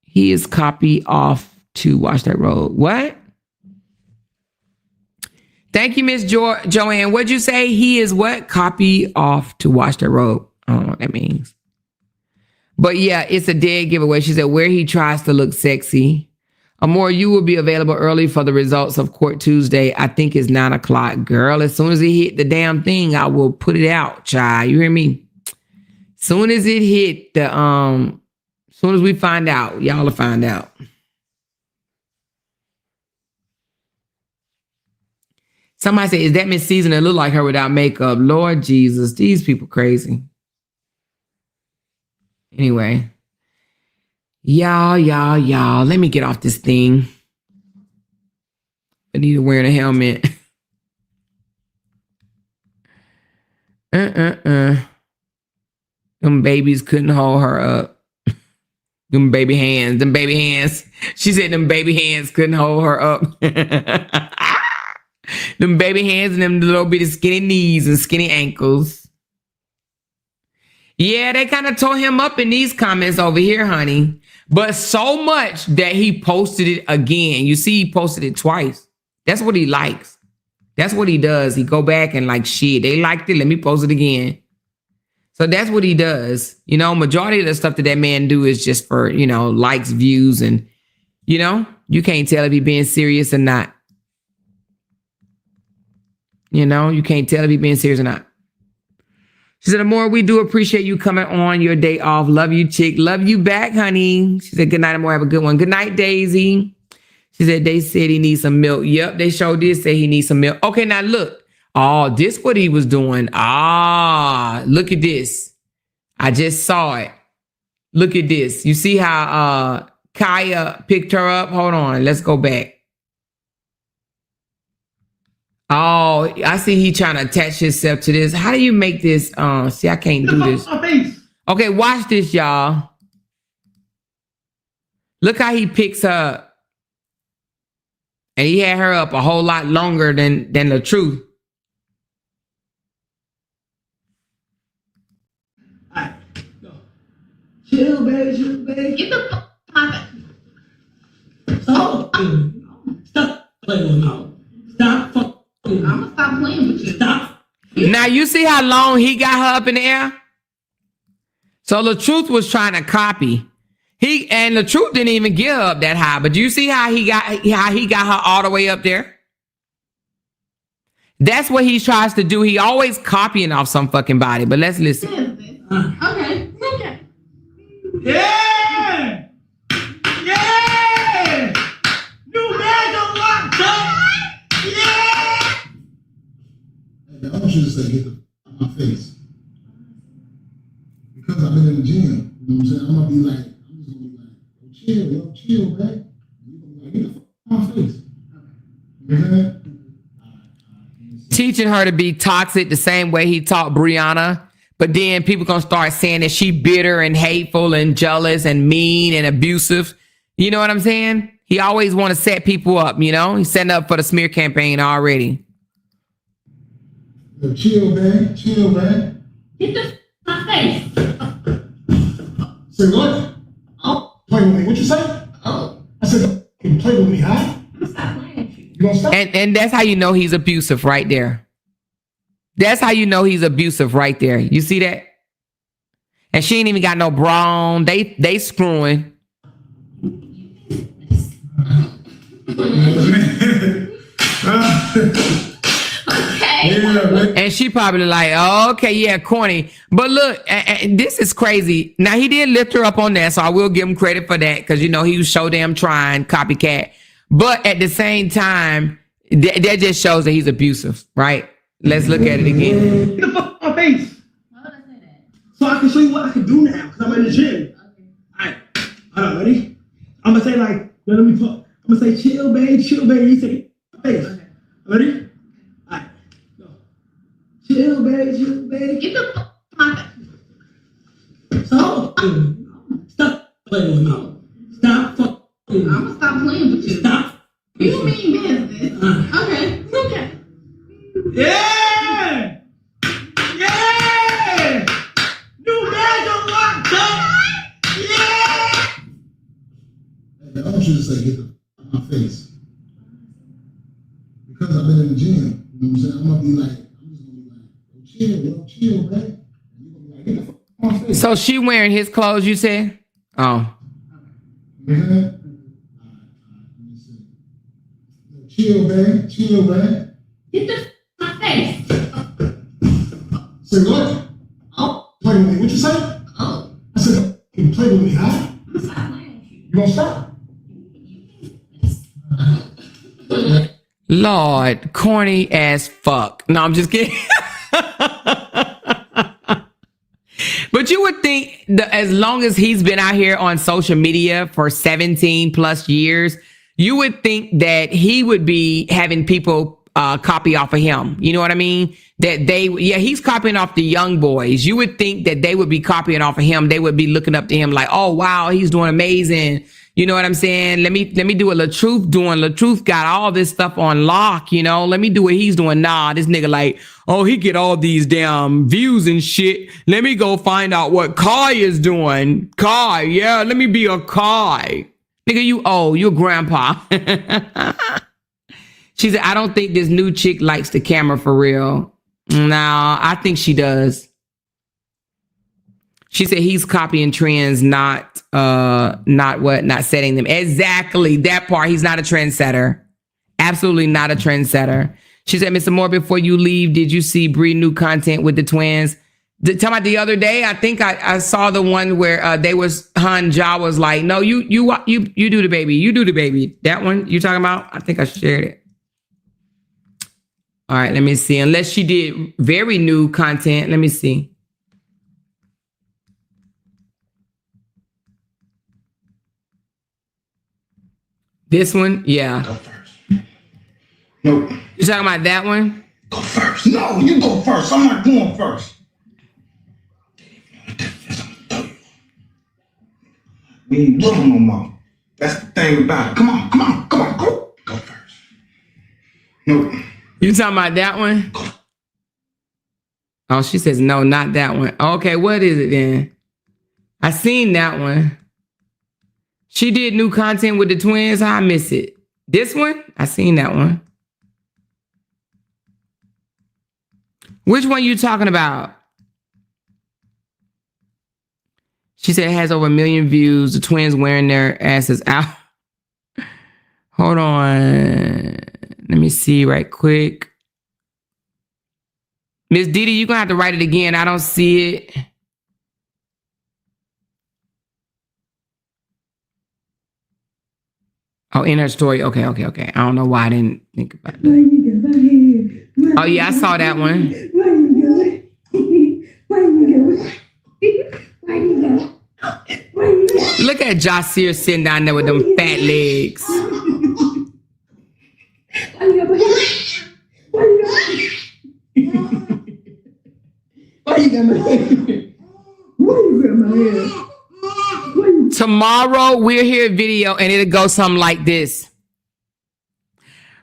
He is copy off to wash that road. What? Thank you, Miss Joanne. What'd you say? He is what? Copy off to wash that road. I don't know what that means. But yeah, it's a dead giveaway. She said, where he tries to look sexy. Amor, you will be available early for the results of Court Tuesday. I think it's 9 o'clock. Girl, as soon as it hit the damn thing, I will put it out, child. You hear me? Soon as it hit soon as we find out, y'all will find out. Somebody said, is that Miss Season that look like her without makeup? Lord Jesus, these people crazy. Anyway. Y'all, let me get off this thing. Anita wearing a helmet. Them babies couldn't hold her up. Them baby hands. She said them baby hands couldn't hold her up. Them baby hands and them little bitty skinny knees and skinny ankles. Yeah, they kind of tore him up in these comments over here, honey. But so much that he posted it again. You see, he posted it twice. That's what he likes. That's what he does. He go back and like, shit, they liked it. Let me post it again. So that's what he does. You know, majority of the stuff that man do is just for, you know, likes, views, and, you know, you can't tell if he being serious or not. You know, you can't tell if he being serious or not. She said, Amore, we do appreciate you coming on your day off. Love you, chick. Love you back, honey. She said, good night, Amore. Have a good one. Good night, Daisy. She said, they said he needs some milk. Yep, they sure did say he needs some milk. Okay, now look. Oh, this what he was doing. Ah, look at this. I just saw it. Look at this. You see how Kaya picked her up? Hold on. Let's go back. Oh, I see he trying to attach himself to this. How do you make this? See, I can't do this. Okay, watch this, y'all. Look how he picks her up. And he had her up a whole lot longer than the truth. All right, go. Chill, baby, chill, baby. Get the fuck out of Stop playing with me. Stop fucking. I'm gonna stop playing with you. Stop. Now, you see how long he got her up in the air? So the truth was trying to copy. The truth didn't even get her up that high. But you see how he got her all the way up there? That's what he tries to do. He always copying off some fucking body. But let's listen. Okay. Yeah! Yeah! New bag unlocked, huh? Yeah! Hey, I want you to say, get the out my face. Because I've been in the gym. You know what I'm saying? I'm gonna be like, chill, man. You're gonna be like, get the out my face. You know what I'm saying? Teaching her to be toxic the same way he taught Brianna. But then people gonna start saying that she bitter and hateful and jealous and mean and abusive. You know what I'm saying? He always want to set people up, you know? He's setting up for the smear campaign already. Chill, man. Chill, man. Get the my face. Say what? Oh, Play with me. What you say? oh. I said, you play with me, huh? Stop playing with you. You gonna stop? And that's how you know he's abusive right there. That's how you know he's abusive right there. You see that? And she ain't even got no bra on. They screwing. And she probably like, oh, okay, yeah, corny. But look, and this is crazy. Now, he did lift her up on that, so I will give him credit for that because, you know, he was so damn trying, copycat. But at the same time, that just shows that he's abusive, right? Let's look at it again. Get the fuck out my face. Why would I say that? So I can show you what I can do now because I'm in the gym. Okay. All right, ready? I'm gonna say like, let me talk. I'm gonna say chill, babe, chill, babe. You say face. Okay. Ready? All right, go. Chill, babe. Get the fuck out of Stop playing with me. Stop fucking. I'm gonna stop playing with you. Stop. You mean business. Okay. Yeah! Yeah! New bag unlocked, huh? Yeah! Hey, I want you to say, get the out my face. Because I've been in the gym. You know what I'm saying? I'm just gonna be like, chill, man. You're gonna be like, get the fuck out my face. So she wearing his clothes, you said? Oh. Yeah? Chill, man. Get the my face. Say what? Oh, Play with me. What you say? oh. I said, you play with me, huh? Stop playing with you. You gonna stop? Lord, corny as fuck. No, I'm just kidding. But you would think that as long as he's been out here on social media for 17 plus years, you would think that he would be having people copy off of him. You know what I mean? That he's copying off the young boys. You would think that they would be copying off of him. They would be looking up to him like, oh, wow, he's doing amazing. You know what I'm saying? Let me do what LaTruth doing. LaTruth got all this stuff on lock, you know? Let me do what he's doing. Nah, this nigga like, oh, he get all these damn views and shit. Let me go find out what Kai is doing. Kai, yeah, let me be a Kai. Nigga, you're grandpa. She said, I don't think this new chick likes the camera for real. Nah, I think she does. She said he's copying trends, not setting them. Exactly. That part. He's not a trendsetter. Absolutely not a trendsetter. She said, Mr. Moore, before you leave, did you see Bree new content with the twins? Tell me the other day, I think I saw the one where Ja was like, no, you do the baby. You do the baby. That one you talking about? I think I shared it. All right, let me see. Unless she did very new content. Let me see. This one? Yeah. Go first. Nope. You talking about that one? Go first. No, you go first. I'm not going first. We ain't doing no more. That's the thing about it. Come on, go. Go first. Nope. You talking about that one? Oh, she says, no, not that one. Okay, what is it then? I seen that one. She did new content with the twins. How I miss it? This one? I seen that one. Which one you talking about? She said it has over 1 million views. The twins wearing their asses out. Hold on. Let me see right quick. Miss Didi, you're going to have to write it again. I don't see it. Oh, in her story. Okay. I don't know why I didn't think about it. Oh, yeah, I saw that one. Look at Jasir sitting down there with them fat legs. Tomorrow we'll hear a video and it'll go something like this.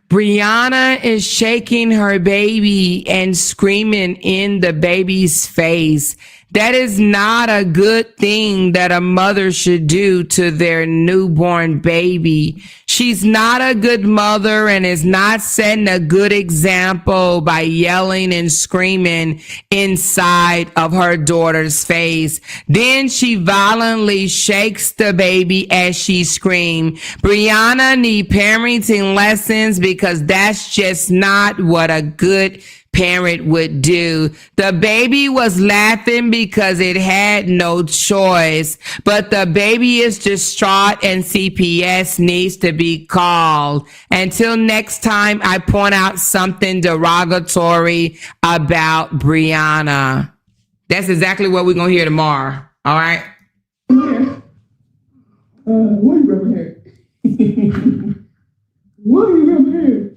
Brianna is shaking her baby and screaming in the baby's face. That is not a good thing that a mother should do to their newborn baby. She's not a good mother and is not setting a good example by yelling and screaming inside of her daughter's face. Then she violently shakes the baby as she screams. Brianna need parenting lessons because that's just not what a good parent would do. The baby was laughing because it had no choice, but the baby is distraught and CPS needs to be called. Until next time, I point out something derogatory about Brianna. That's exactly what we're going to hear tomorrow. All right? What you ever had? What you ever had?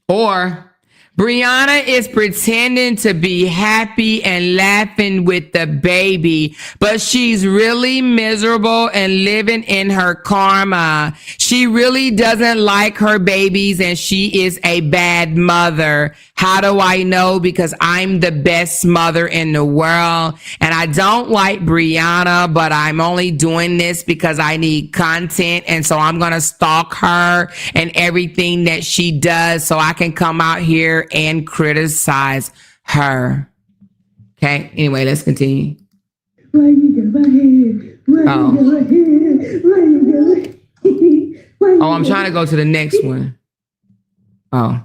Or Brianna is pretending to be happy and laughing with the baby, but she's really miserable and living in her karma. She really doesn't like her babies and she is a bad mother. How do I know? Because I'm the best mother in the world and I don't like Brianna, but I'm only doing this because I need content. And so I'm going to stalk her and everything that she does so I can come out here and criticize her. Okay. Anyway, let's continue. Oh, I'm trying to go to the next one. Oh,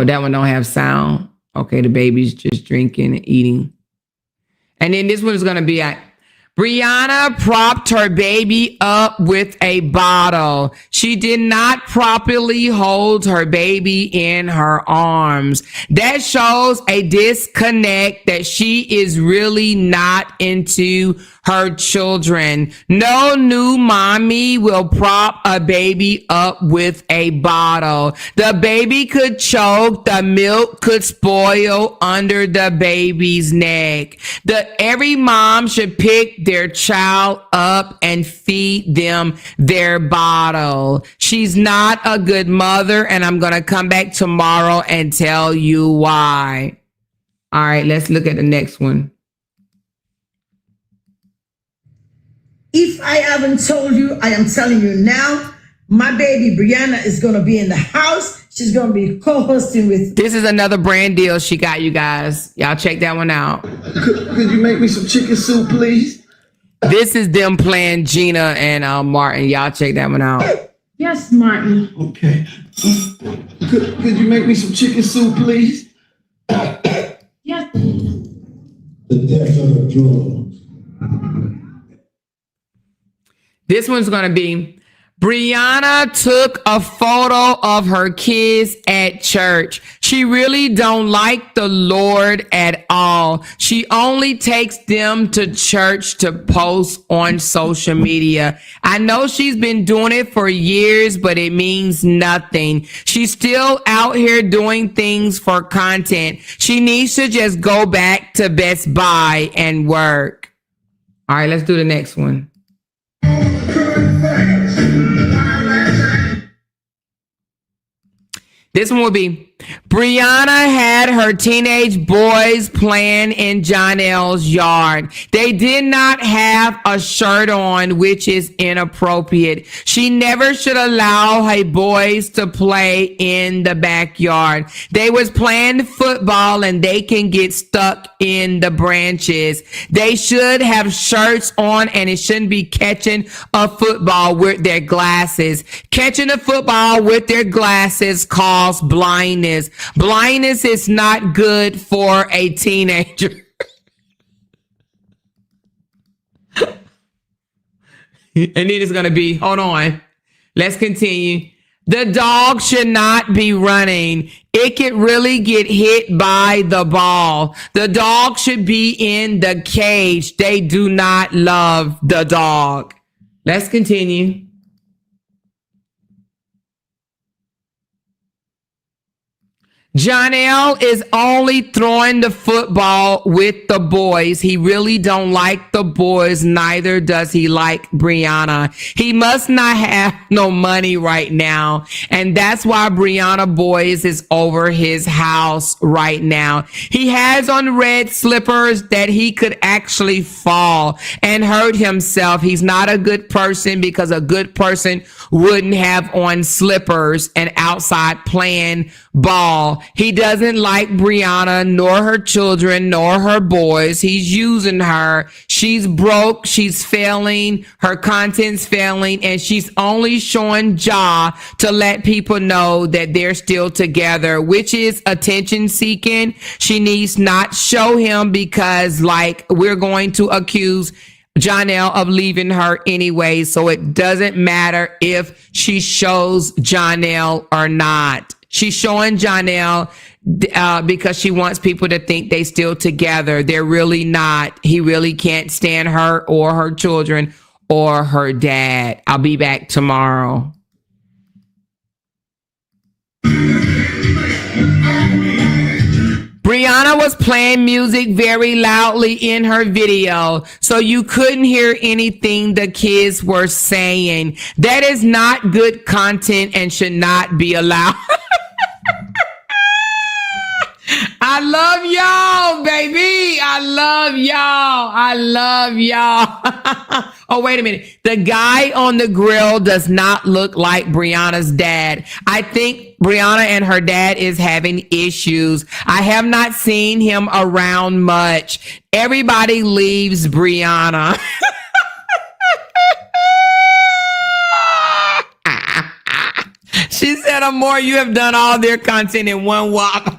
that one don't have sound. Okay, the baby's just drinking and eating. And then this one is going to be at Brianna propped her baby up with a bottle. She did not properly hold her baby in her arms. That shows a disconnect that she is really not into her children. No new mommy will prop a baby up with a bottle. The baby could choke. The milk could spoil under the baby's neck. Every mom should pick their child up and feed them their bottle. She's not a good mother, and I'm going to come back tomorrow and tell you why. All right, let's look at the next one. If I haven't told you, I am telling you now. My baby Brianna is going to be in the house. She's going to be co-hosting with. This is another brand deal she got, you guys. Y'all check that one out. Could you make me some chicken soup, please? This is them playing Gina and Martin. Y'all check that one out. Yes, Martin. Okay. Could you make me some chicken soup, please? Yes. The death of the drugs. This one's going to be, Brianna took a photo of her kids at church. She really don't like the Lord at all. She only takes them to church to post on social media. I know she's been doing it for years, but it means nothing. She's still out here doing things for content. She needs to just go back to Best Buy and work. All right, let's do the next one. This one will be, Brianna had her teenage boys playing in Jonelle's yard. They did not have a shirt on, which is inappropriate. She never should allow her boys to play in the backyard. They was playing football and they can get stuck in the branches. They should have shirts on, and it shouldn't be catching a football with their glasses. Catching a football with their glasses causes blindness. Blindness is not good for a teenager. And then it's going to be, hold on. Let's continue. The dog should not be running. It could really get hit by the ball. The dog should be in the cage. They do not love the dog. Let's continue. Jonelle is only throwing the football with the boys. He really don't like the boys. Neither does he like Brianna. He must not have no money right now. And that's why Brianna Boys is over his house right now. He has on red slippers that he could actually fall and hurt himself. He's not a good person, because a good person wouldn't have on slippers and outside playing ball. He doesn't like Brianna, nor her children, nor her boys. He's using her. She's broke. She's failing. Her content's failing. And she's only showing Ja to let people know that they're still together, which is attention seeking. She needs not show him, because we're going to accuse Jonelle of leaving her anyway. So it doesn't matter if she shows Jonelle or not. She's showing Jonelle because she wants people to think they still together. They're really not. He really can't stand her or her children or her dad. I'll be back tomorrow. Brianna was playing music very loudly in her video, so you couldn't hear anything the kids were saying. That is not good content and should not be allowed. I love y'all, baby. I love y'all. I love y'all. Oh, wait a minute. The guy on the grill does not look like Brianna's dad. I think Brianna and her dad is having issues. I have not seen him around much. Everybody leaves Brianna. She said, Amor, you have done all their content in one walk.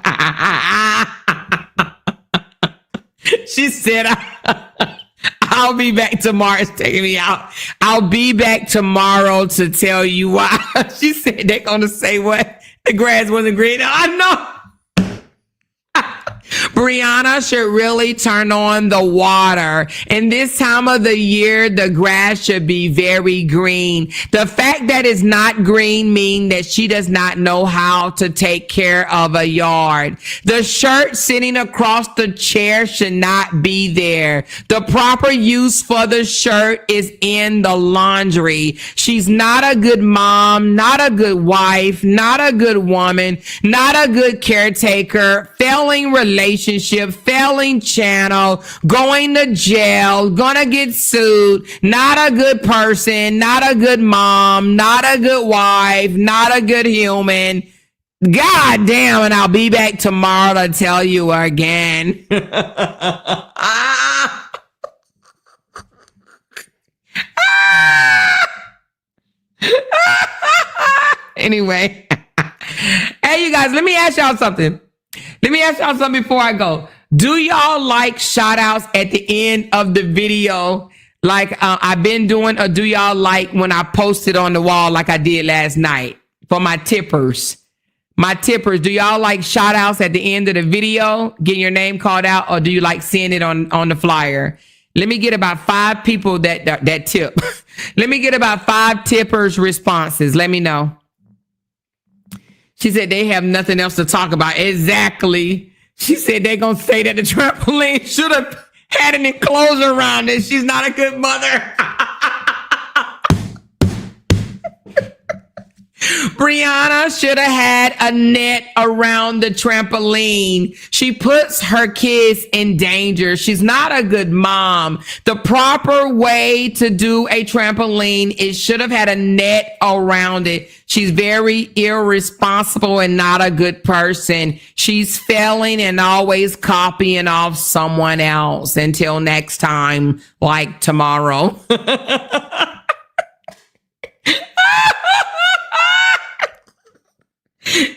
I'll be back tomorrow. It's taking me out. I'll be back tomorrow to tell you why. She said they're going to say what? The grass wasn't green. I know. Brianna should really turn on the water. In this time of the year, the grass should be very green. The fact that it's not green means that she does not know how to take care of a yard. The shirt sitting across the chair should not be there. The proper use for the shirt is in the laundry. She's not a good mom, not a good wife, not a good woman, not a good caretaker, failing relationship, failing channel, going to jail, gonna get sued, not a good person, not a good mom, not a good wife, not a good human. God damn, and I'll be back tomorrow to tell you again. Anyway. Hey, you guys, let me ask y'all something. Let me ask y'all something before I go. Do y'all like shout outs at the end of the video? Like I've been doing, or do y'all like when I posted on the wall like I did last night for my tippers? My tippers, do y'all like shout outs at the end of the video, getting your name called out, or do you like seeing it on the flyer? Let me get about 5 people that tip. Let me get about 5 tippers responses. Let me know. She said they have nothing else to talk about. Exactly. She said they're going to say that the trampoline should have had an enclosure around it. She's not a good mother. Brianna should have had a net around the trampoline. She puts her kids in danger. She's not a good mom. The proper way to do a trampoline is should have had a net around it. She's very irresponsible and not a good person. She's failing and always copying off someone else. Until next time, like tomorrow.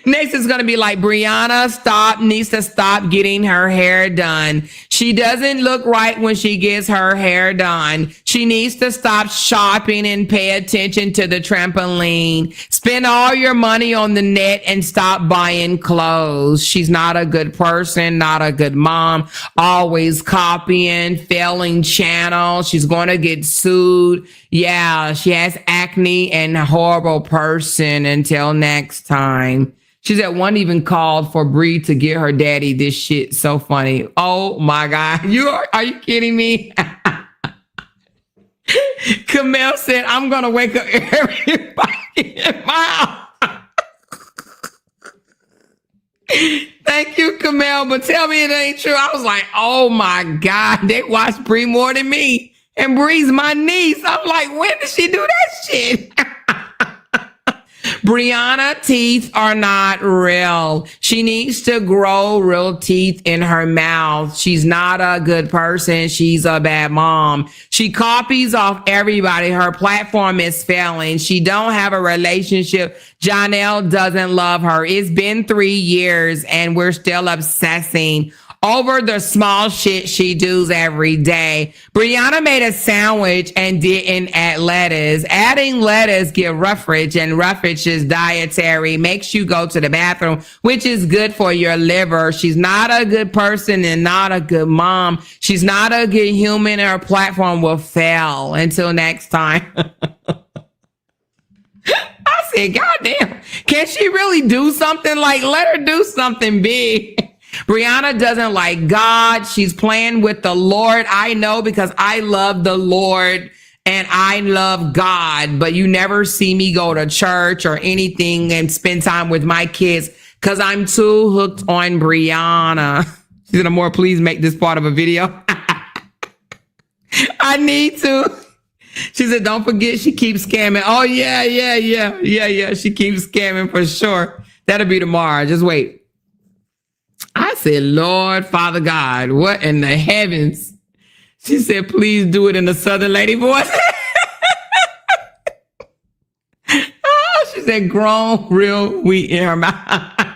Next is going to be like Brianna needs to stop getting her hair done. She doesn't look right when she gets her hair done. She needs to stop shopping and pay attention to the trampoline. Spend all your money on the net and stop buying clothes. She's not a good person, not a good mom, always copying, failing channel. She's going to get sued. Yeah, she has acne and a horrible person. Until next time. She said one even called for Bree to get her daddy this shit. So funny. Oh my God. Are you kidding me? Camille said, I'm going to wake up everybody in my house. Thank you, Camille. But tell me it ain't true. I was like, oh my God. They watch Bree more than me. And Bree's my niece. I'm like, when did she do that shit? Brianna teeth are not real. She needs to grow real teeth in her mouth. She's not a good person. She's a bad mom. She copies off everybody. Her platform is failing. She don't have a relationship. Janelle doesn't love her. It's been 3 years and we're still obsessing over the small shit she does every day. Brianna made a sandwich and didn't add lettuce. Adding lettuce gives roughage, and roughage is dietary, makes you go to the bathroom, which is good for your liver. She's not a good person and not a good mom. She's not a good human, and her platform will fail. Until next time. I said, God damn, can she really do something? Like, let her do something big. Brianna doesn't like God. She's playing with the Lord. I know, because I love the Lord and I love God, but you never see me go to church or anything and spend time with my kids because I'm too hooked on Brianna. She said, Amor, please make this part of a video. I need to. She said, don't forget, she keeps scamming. Oh, yeah. She keeps scamming for sure. That'll be tomorrow. Just wait. I said, Lord, Father God, what in the heavens? She said, please do it in the Southern lady voice. Oh, she said, grown real wheat in her mouth. I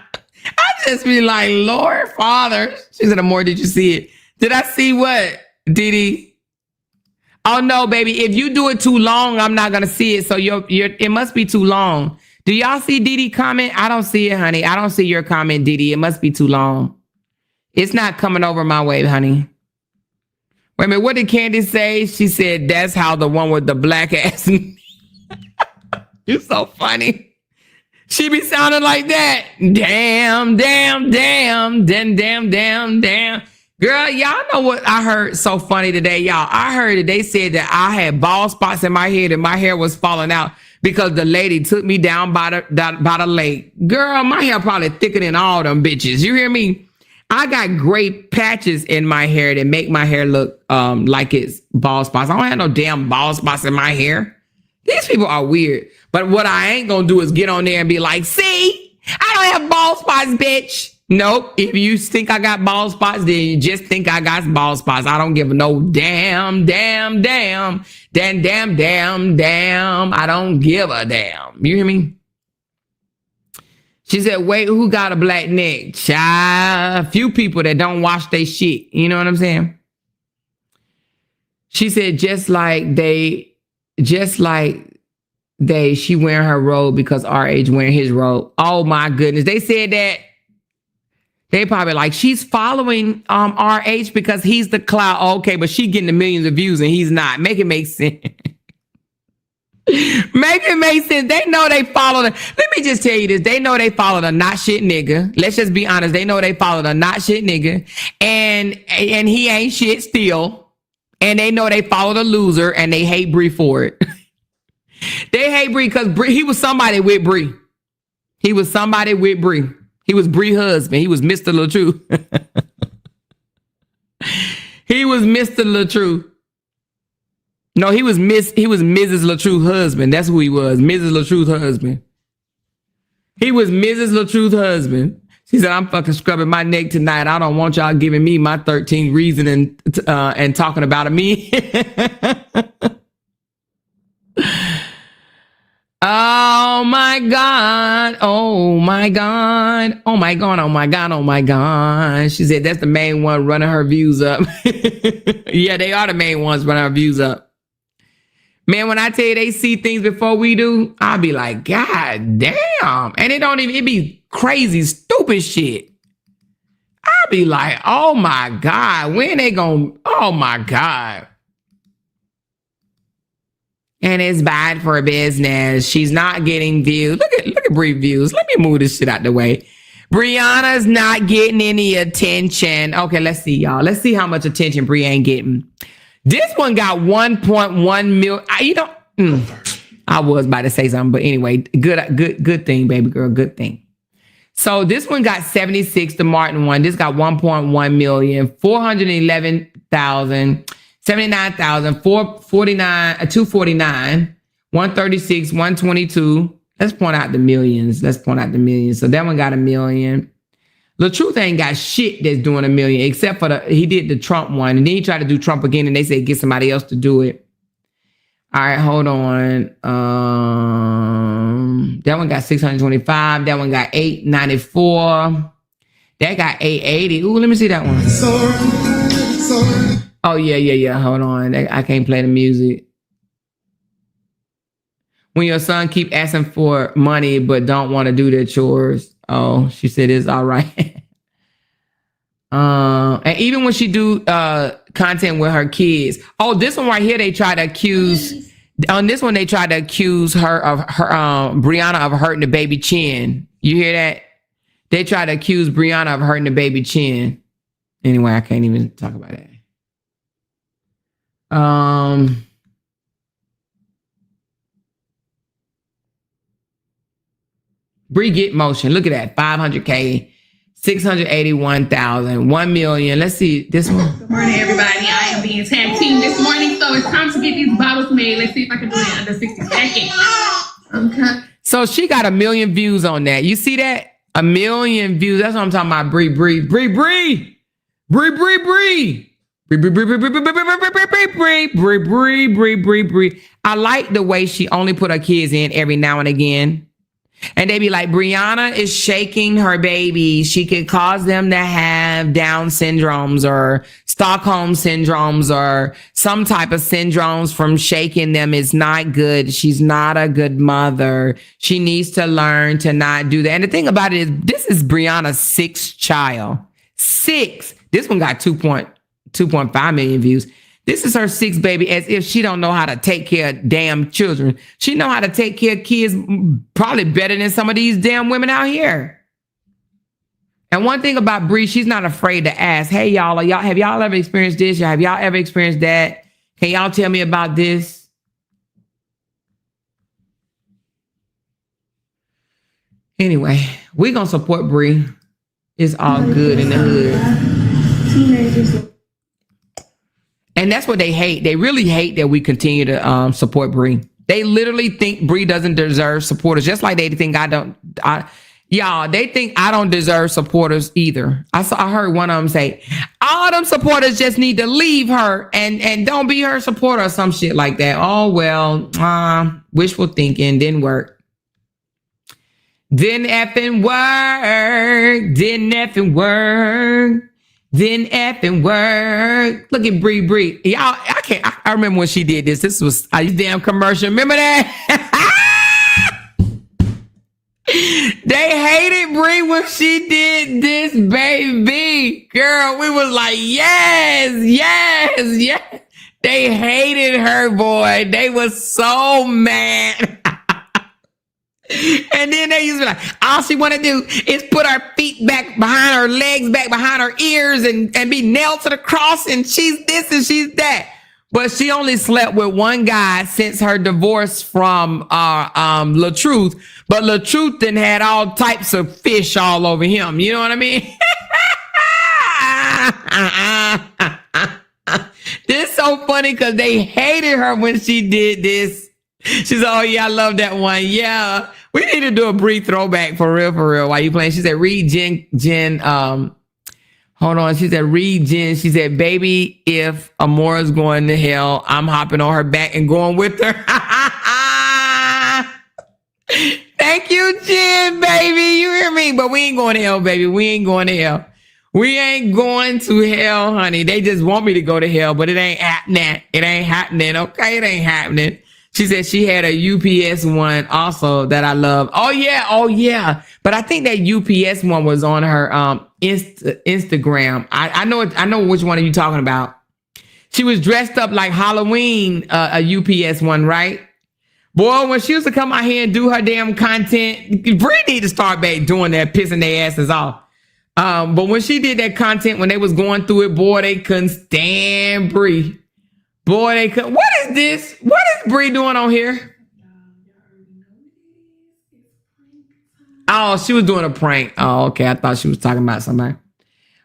just be like, Lord, Father. She said, Amor, did you see it? Did I see what, Didi? Oh no, baby. If you do it too long, I'm not gonna see it. So it must be too long. Do y'all see Didi comment? I don't see it, honey. I don't see your comment, Didi. It must be too long. It's not coming over my way, honey. Wait a minute. What did Candace say? She said, that's how the one with the black ass. You're so funny. She be sounding like that. Damn. Girl, y'all know what I heard so funny today, y'all. I heard that they said that I had bald spots in my head and my hair was falling out because the lady took me down by the lake. Girl, my hair probably thicker than all them bitches. You hear me? I got great patches in my hair that make my hair look like it's bald spots. I don't have no damn bald spots in my hair. These people are weird. But what I ain't gonna do is get on there and be like, see, I don't have bald spots, bitch. Nope. If you think I got bald spots, then you just think I got bald spots. I don't give no damn. I don't give a damn. You hear me? She said, wait, who got a black neck? Child, a few people that don't wash their shit. You know what I'm saying? She said, just like they, she wearing her robe because RH wearing his robe. Oh my goodness. They said that. They probably like, she's following RH because he's the cloud. Okay, but she getting the millions of views and he's not. Make it make sense. Make it make sense. They know they follow the, let me just tell you this. They know they follow the not shit nigga. Let's just be honest. They know they follow the not shit nigga. And he ain't shit still. And they know they follow the loser and they hate Bree for it. They hate Bree because he was somebody with Bree. He was somebody with Bree. He was Bree's husband. He was Mr. LaTrue. He was Mr. LaTrue. No, he was Mrs. LaTrue's husband. That's who he was. Mrs. LaTrue's husband. He was Mrs. LaTrue's husband. She said, I'm fucking scrubbing my neck tonight. I don't want y'all giving me my 13th reason and talking about me. Oh my God. Oh my God. Oh my God. Oh my God. Oh my God. She said that's the main one running her views up. Yeah, they are the main ones running her views up. Man, when I tell you they see things before we do, I'll be like, God damn. And it be crazy, stupid shit. I'll be like, oh my God, when they gonna, oh my God. And it's bad for business. She's not getting views. Look at Bree views. Let me move this shit out the way. Brianna's not getting any attention. Okay, let's see, y'all. Let's see how much attention Bree ain't getting. This one got 1.1 million. I was about to say something, but anyway, good thing, baby girl. Good thing. So this one got 76. The Martin one. This got 1.1 million. 411,000. 79,000, 449, 249, 136, 122. Let's point out the millions. So that one got 1 million. LaTruth ain't got shit that's doing 1 million, except for he did the Trump one. And then he tried to do Trump again, and they said get somebody else to do it. All right, hold on. That one got 625. That one got 894. That got 880. Ooh, let me see that one. Sorry. Oh, yeah. Hold on. I can't play the music. When your son keep asking for money but don't want to do their chores. Oh, she said it's all right. And even when she do content with her kids. Oh, this one right here, they try to accuse. On this one, they try to accuse her of Brianna of hurting the baby chin. You hear that? They try to accuse Brianna of hurting the baby chin. Anyway, I can't even talk about that. Bree get motion. Look at that. 500K, 681,000, 1 million. Let's see this one. Good morning, everybody. I am being tag team this morning, so it's time to get these bottles made. Let's see if I can do it under 60 seconds. Okay. So she got 1 million views on that. You see that? 1 million views. That's what I'm talking about. Bree. I like the way she only put her kids in every now and again. And they be like, Brianna is shaking her baby. She could cause them to have Down syndromes or Stockholm syndromes or some type of syndromes from shaking them. It's not good. She's not a good mother. She needs to learn to not do that. And the thing about it is, this is Brianna's 6th child. 6. This one got 2.5 million views. This is her 6th baby, as if she don't know how to take care of damn children. She know how to take care of kids probably better than some of these damn women out here. And one thing about Bree, she's not afraid to ask, hey, have y'all ever experienced this? Have y'all ever experienced that? Can y'all tell me about this? Anyway, we're going to support Bree. It's all good in the hood. Teenagers. And that's what they hate. They really hate that we continue to support Bree. They literally think Bree doesn't deserve supporters, just like they think they think I don't deserve supporters either. I heard one of them say, all them supporters just need to leave her and don't be her supporter or some shit like that. Oh, well, wishful thinking didn't work. Didn't effing work. Didn't effing work. Didn't effing work. Look at Bree. Y'all, I remember when she did this. This was a damn commercial. Remember that? They hated Bree when she did this, baby. Girl, we was like, yes. They hated her, boy. They was so mad. And then they used to be like, all she want to do is put her feet back behind her legs, back behind her ears and be nailed to the cross. And she's this and she's that. But she only slept with one guy since her divorce from LaTruth. But LaTruth then had all types of fish all over him. You know what I mean? This is so funny because they hated her when she did this. She said, oh, yeah, I love that one. Yeah. We need to do a Bree throwback for real. While you playing. She said, read Jen, hold on. She said, read Jen. She said, baby, if Amora's going to hell, I'm hopping on her back and going with her. Thank you, Jen, baby. You hear me? But we ain't going to hell, baby. We ain't going to hell. We ain't going to hell, honey. They just want me to go to hell, but it ain't happening. It ain't happening. Okay, it ain't happening. She said she had a UPS one also that I love. Oh yeah. But I think that UPS one was on her Instagram. I know which one are you talking about. She was dressed up like Halloween, a UPS one, right? Boy, when she used to come out here and do her damn content, Bree need to start back doing that, pissing their asses off. But when she did that content, when they was going through it, boy, they couldn't stand Bree. Boy, they could. What is this? What is Bree doing on here? Oh, she was doing a prank. Oh, okay. I thought she was talking about somebody.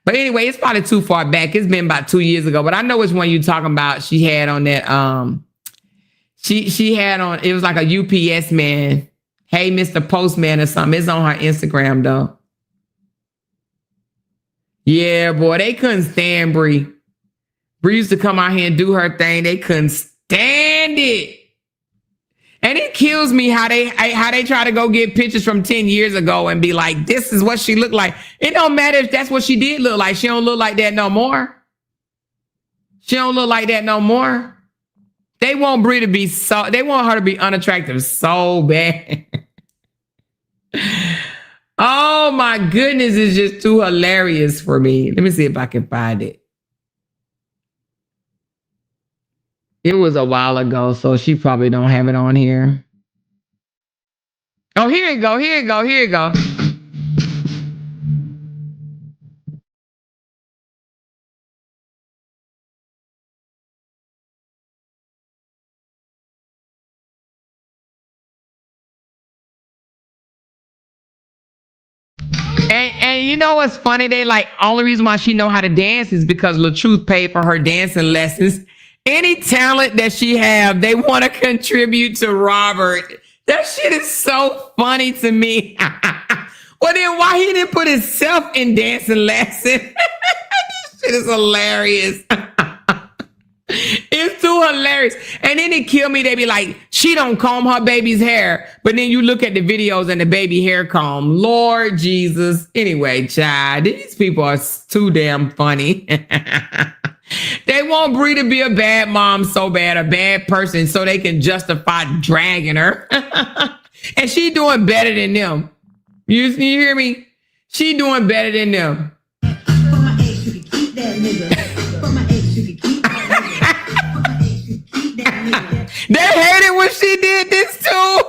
But anyway, it's probably too far back. It's been about 2 years ago. But I know which one you're talking about. She had on that. She had on. It was like a UPS man. Hey, Mr. Postman or something. It's on her Instagram though. Yeah, boy, they couldn't stand Bree. Bree used to come out here and do her thing. They couldn't stand it. And it kills me how they try to go get pictures from 10 years ago and be like, this is what she looked like. It don't matter if that's what she did look like. She don't look like that no more. She don't look like that no more. They want Bree to be they want her to be unattractive so bad. Oh my goodness, it's just too hilarious for me. Let me see if I can find it. It was a while ago, so she probably don't have it on here. Oh, here you go. And you know what's funny? They like, only reason why she know how to dance is because LaTruth paid for her dancing lessons. Any talent that she have, they want to contribute to Robert. That shit is so funny to me. Well, then why he didn't put himself in dancing lessons? This shit is hilarious. It's too hilarious. And then it killed me. They be like, she don't comb her baby's hair. But then you look at the videos and the baby hair comb. Lord Jesus. Anyway, child, these people are too damn funny. They want Bree to be a bad mom so bad, a bad person, so they can justify dragging her. And she doing better than them. You hear me? She doing better than them. For my ex, you can keep that nigga. For my ex, you can keep that nigga. For my ex, you can keep that nigga. They hated when she did this too.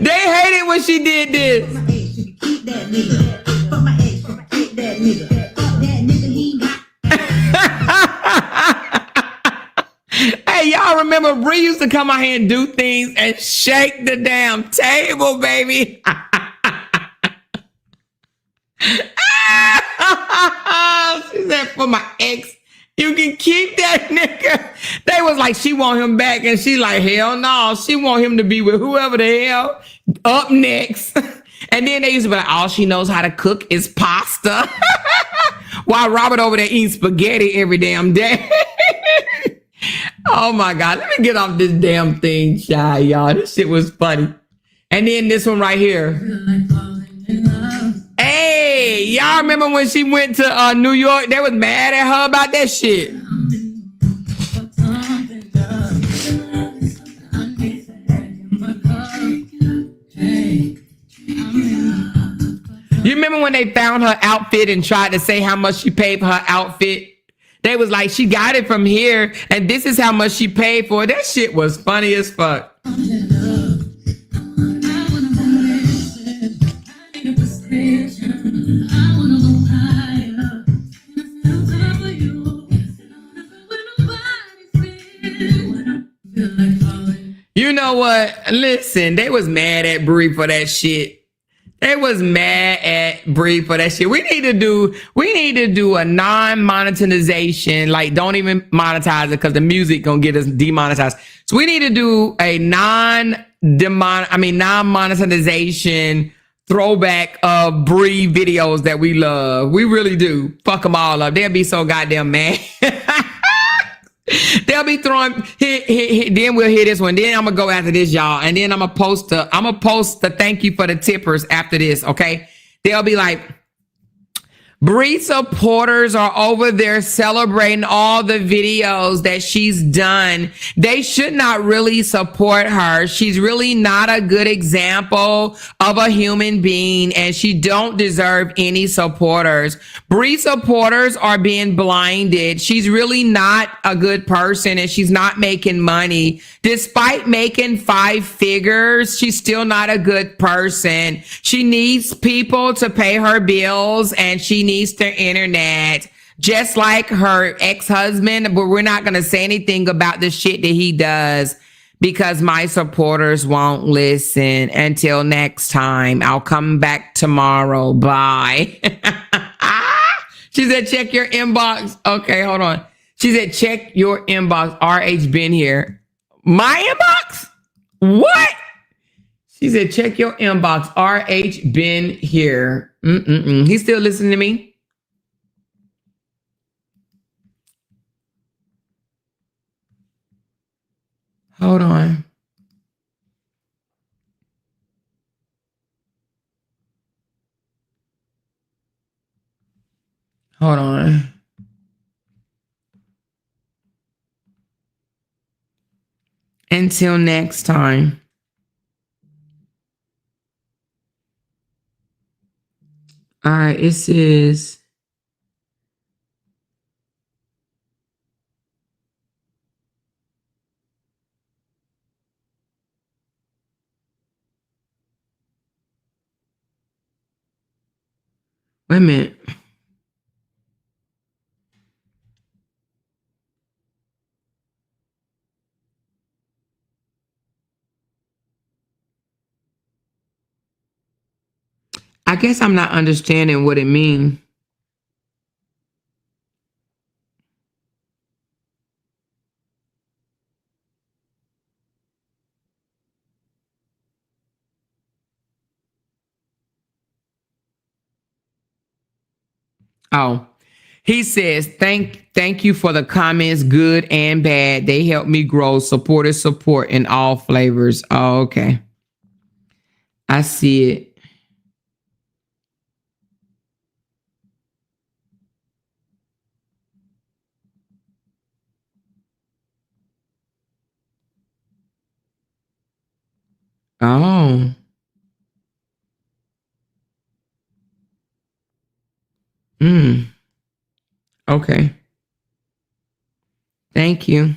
They hated when she did this. For my ex, you can keep that nigga. For my ex, you can keep that nigga. That nigga, he got. Hey, y'all remember Bree used to come out here and do things and shake the damn table, baby. She said, for my ex, you can keep that nigga. They was like, she want him back. And she like, hell no. She want him to be with whoever the hell up next. And then they used to be like, all she knows how to cook is pasta. While Robert over there eating spaghetti every damn day. Oh my God. Let me get off this damn thing, shy, y'all. This shit was funny. And then this one right here. Hey, y'all remember when she went to New York? They was mad at her about that shit. You remember when they found her outfit and tried to say how much she paid for her outfit? They was like, she got it from here, and this is how much she paid for it. That shit was funny as fuck. You know what? Listen, they was mad at Bree for that shit. They was mad at Bree for that shit. We need to do a non-monetization, like don't even monetize it because the music gonna get us demonetized. So we need to do a non-monetization throwback of Bree videos that we love. We really do. Fuck them all up. They'll be so goddamn mad. They'll be throwing then we'll hear this one. Then I'm gonna go after this, y'all. And then I'm gonna post the thank you for the tippers after this. Okay. They'll be like, Bree supporters are over there celebrating all the videos that she's done. They should not really support her. She's really not a good example of a human being, and she don't deserve any supporters. Bree supporters are being blinded. She's really not a good person, and she's not making money. Despite making 5 figures, she's still not a good person. She needs people to pay her bills, and she needs the internet, just like her ex-husband. But we're not going to say anything about the shit that he does because my supporters won't listen. Until next time, I'll come back tomorrow. Bye. She said, check your inbox. Okay, hold on. She said, check your inbox. RH been here. My inbox? What? She said, check your inbox. RH been here. He's still listening to me? Hold on. Hold on. Until next time. All right, it says, wait a minute. I guess I'm not understanding what it means. Oh, He says, thank you for the comments, good and bad. They help me grow. Support in all flavors. Oh, okay. I see it. Oh. Okay. Thank you.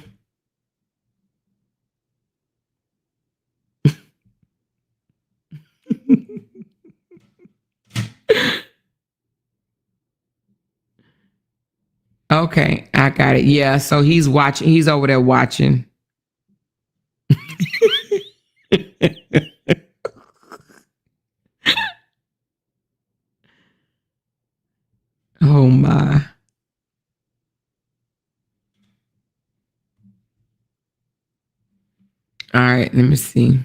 Okay, I got it. Yeah, so he's watching. He's over there watching. Oh my. All right, let me see.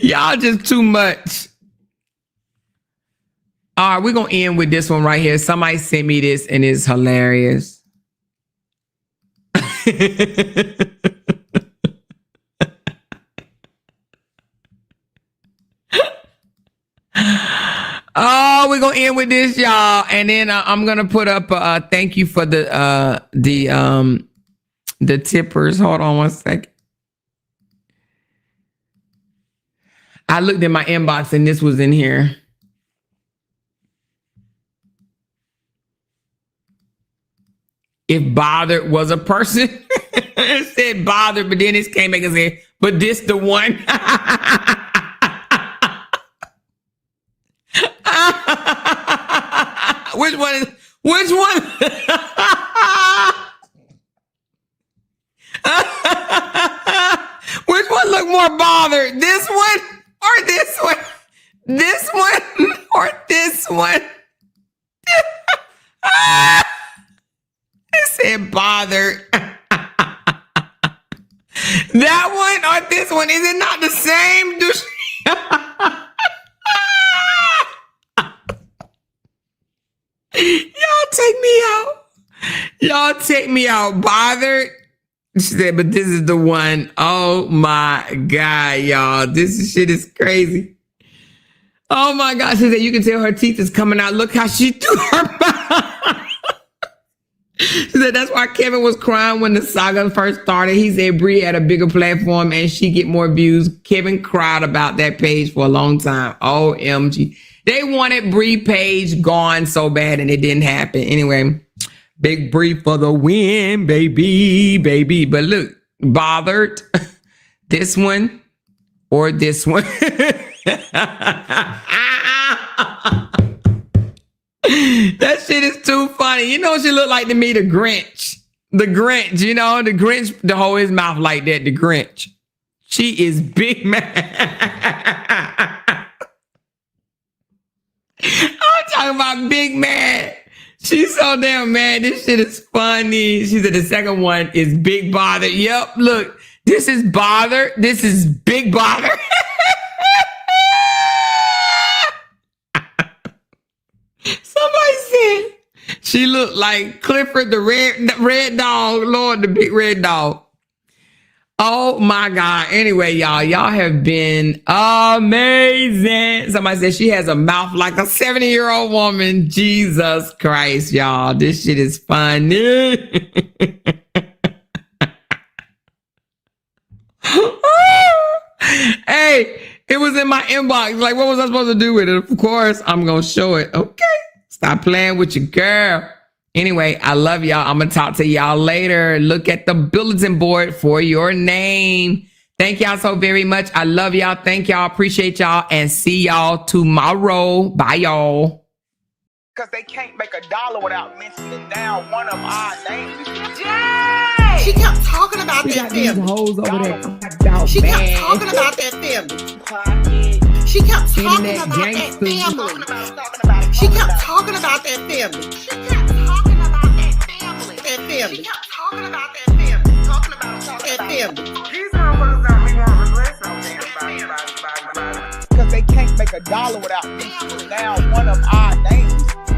Y'all just too much. All right, we're going to end with this one right here. Somebody sent me this and it's hilarious. Oh, we're going to end with this, y'all. And then I'm going to put up thank you for the tippers. Hold on one second. I looked in my inbox and this was in here. If bothered was a person, it said bothered, but then it came back and said, but this the one. Which one? Which one look more bothered? This one or this one? This one or this one? It said bothered. That one or this one? Is it not the same? Y'all take me out. Y'all take me out. Bothered. She said, but this is the one. Oh my God, y'all. This shit is crazy. Oh my God. She said, you can tell her teeth is coming out. Look how she threw her mouth. She said, that's why Kevin was crying when the saga first started. He said Bree had a bigger platform and she get more views. Kevin cried about that page for a long time. OMG. They wanted Bree page gone so bad and it didn't happen. Anyway, big Bree for the win, baby, baby. But look, bothered. This one or this one. That shit is too funny. You know what she looked like to me? The Grinch. The Grinch, you know, the Grinch, the whole his mouth like that, the Grinch. She is big mad. I'm talking about big mad. She's so damn mad. This shit is funny. She said the second one is big bother. Yep, look, this is bother. This is big bother. Somebody said she looked like Clifford the red dog. Lord, the big red dog. Oh my God. Anyway, y'all have been amazing. Somebody said she has a mouth like a 70-year-old woman. Jesus Christ, y'all. This shit is funny. Hey, it was in my inbox. Like, what was I supposed to do with it? Of course, I'm going to show it. Okay. Stop playing with your girl. Anyway, I love y'all. I'm going to talk to y'all later. Look at the bulletin board for your name. Thank y'all so very much. I love y'all. Thank y'all. Appreciate y'all. And see y'all tomorrow. Bye, y'all. Because they can't make $1 without mentioning down one of our names. Jay! She kept talking about that family. Hoes over there. She kept talking about that family. She kept talking about that family. She kept talking about that family. She kept talking about that family. That family. She kept talking about that family. Talking about that family. These motherfuckers got me want to listen. a dollar without mentioning down one of our names.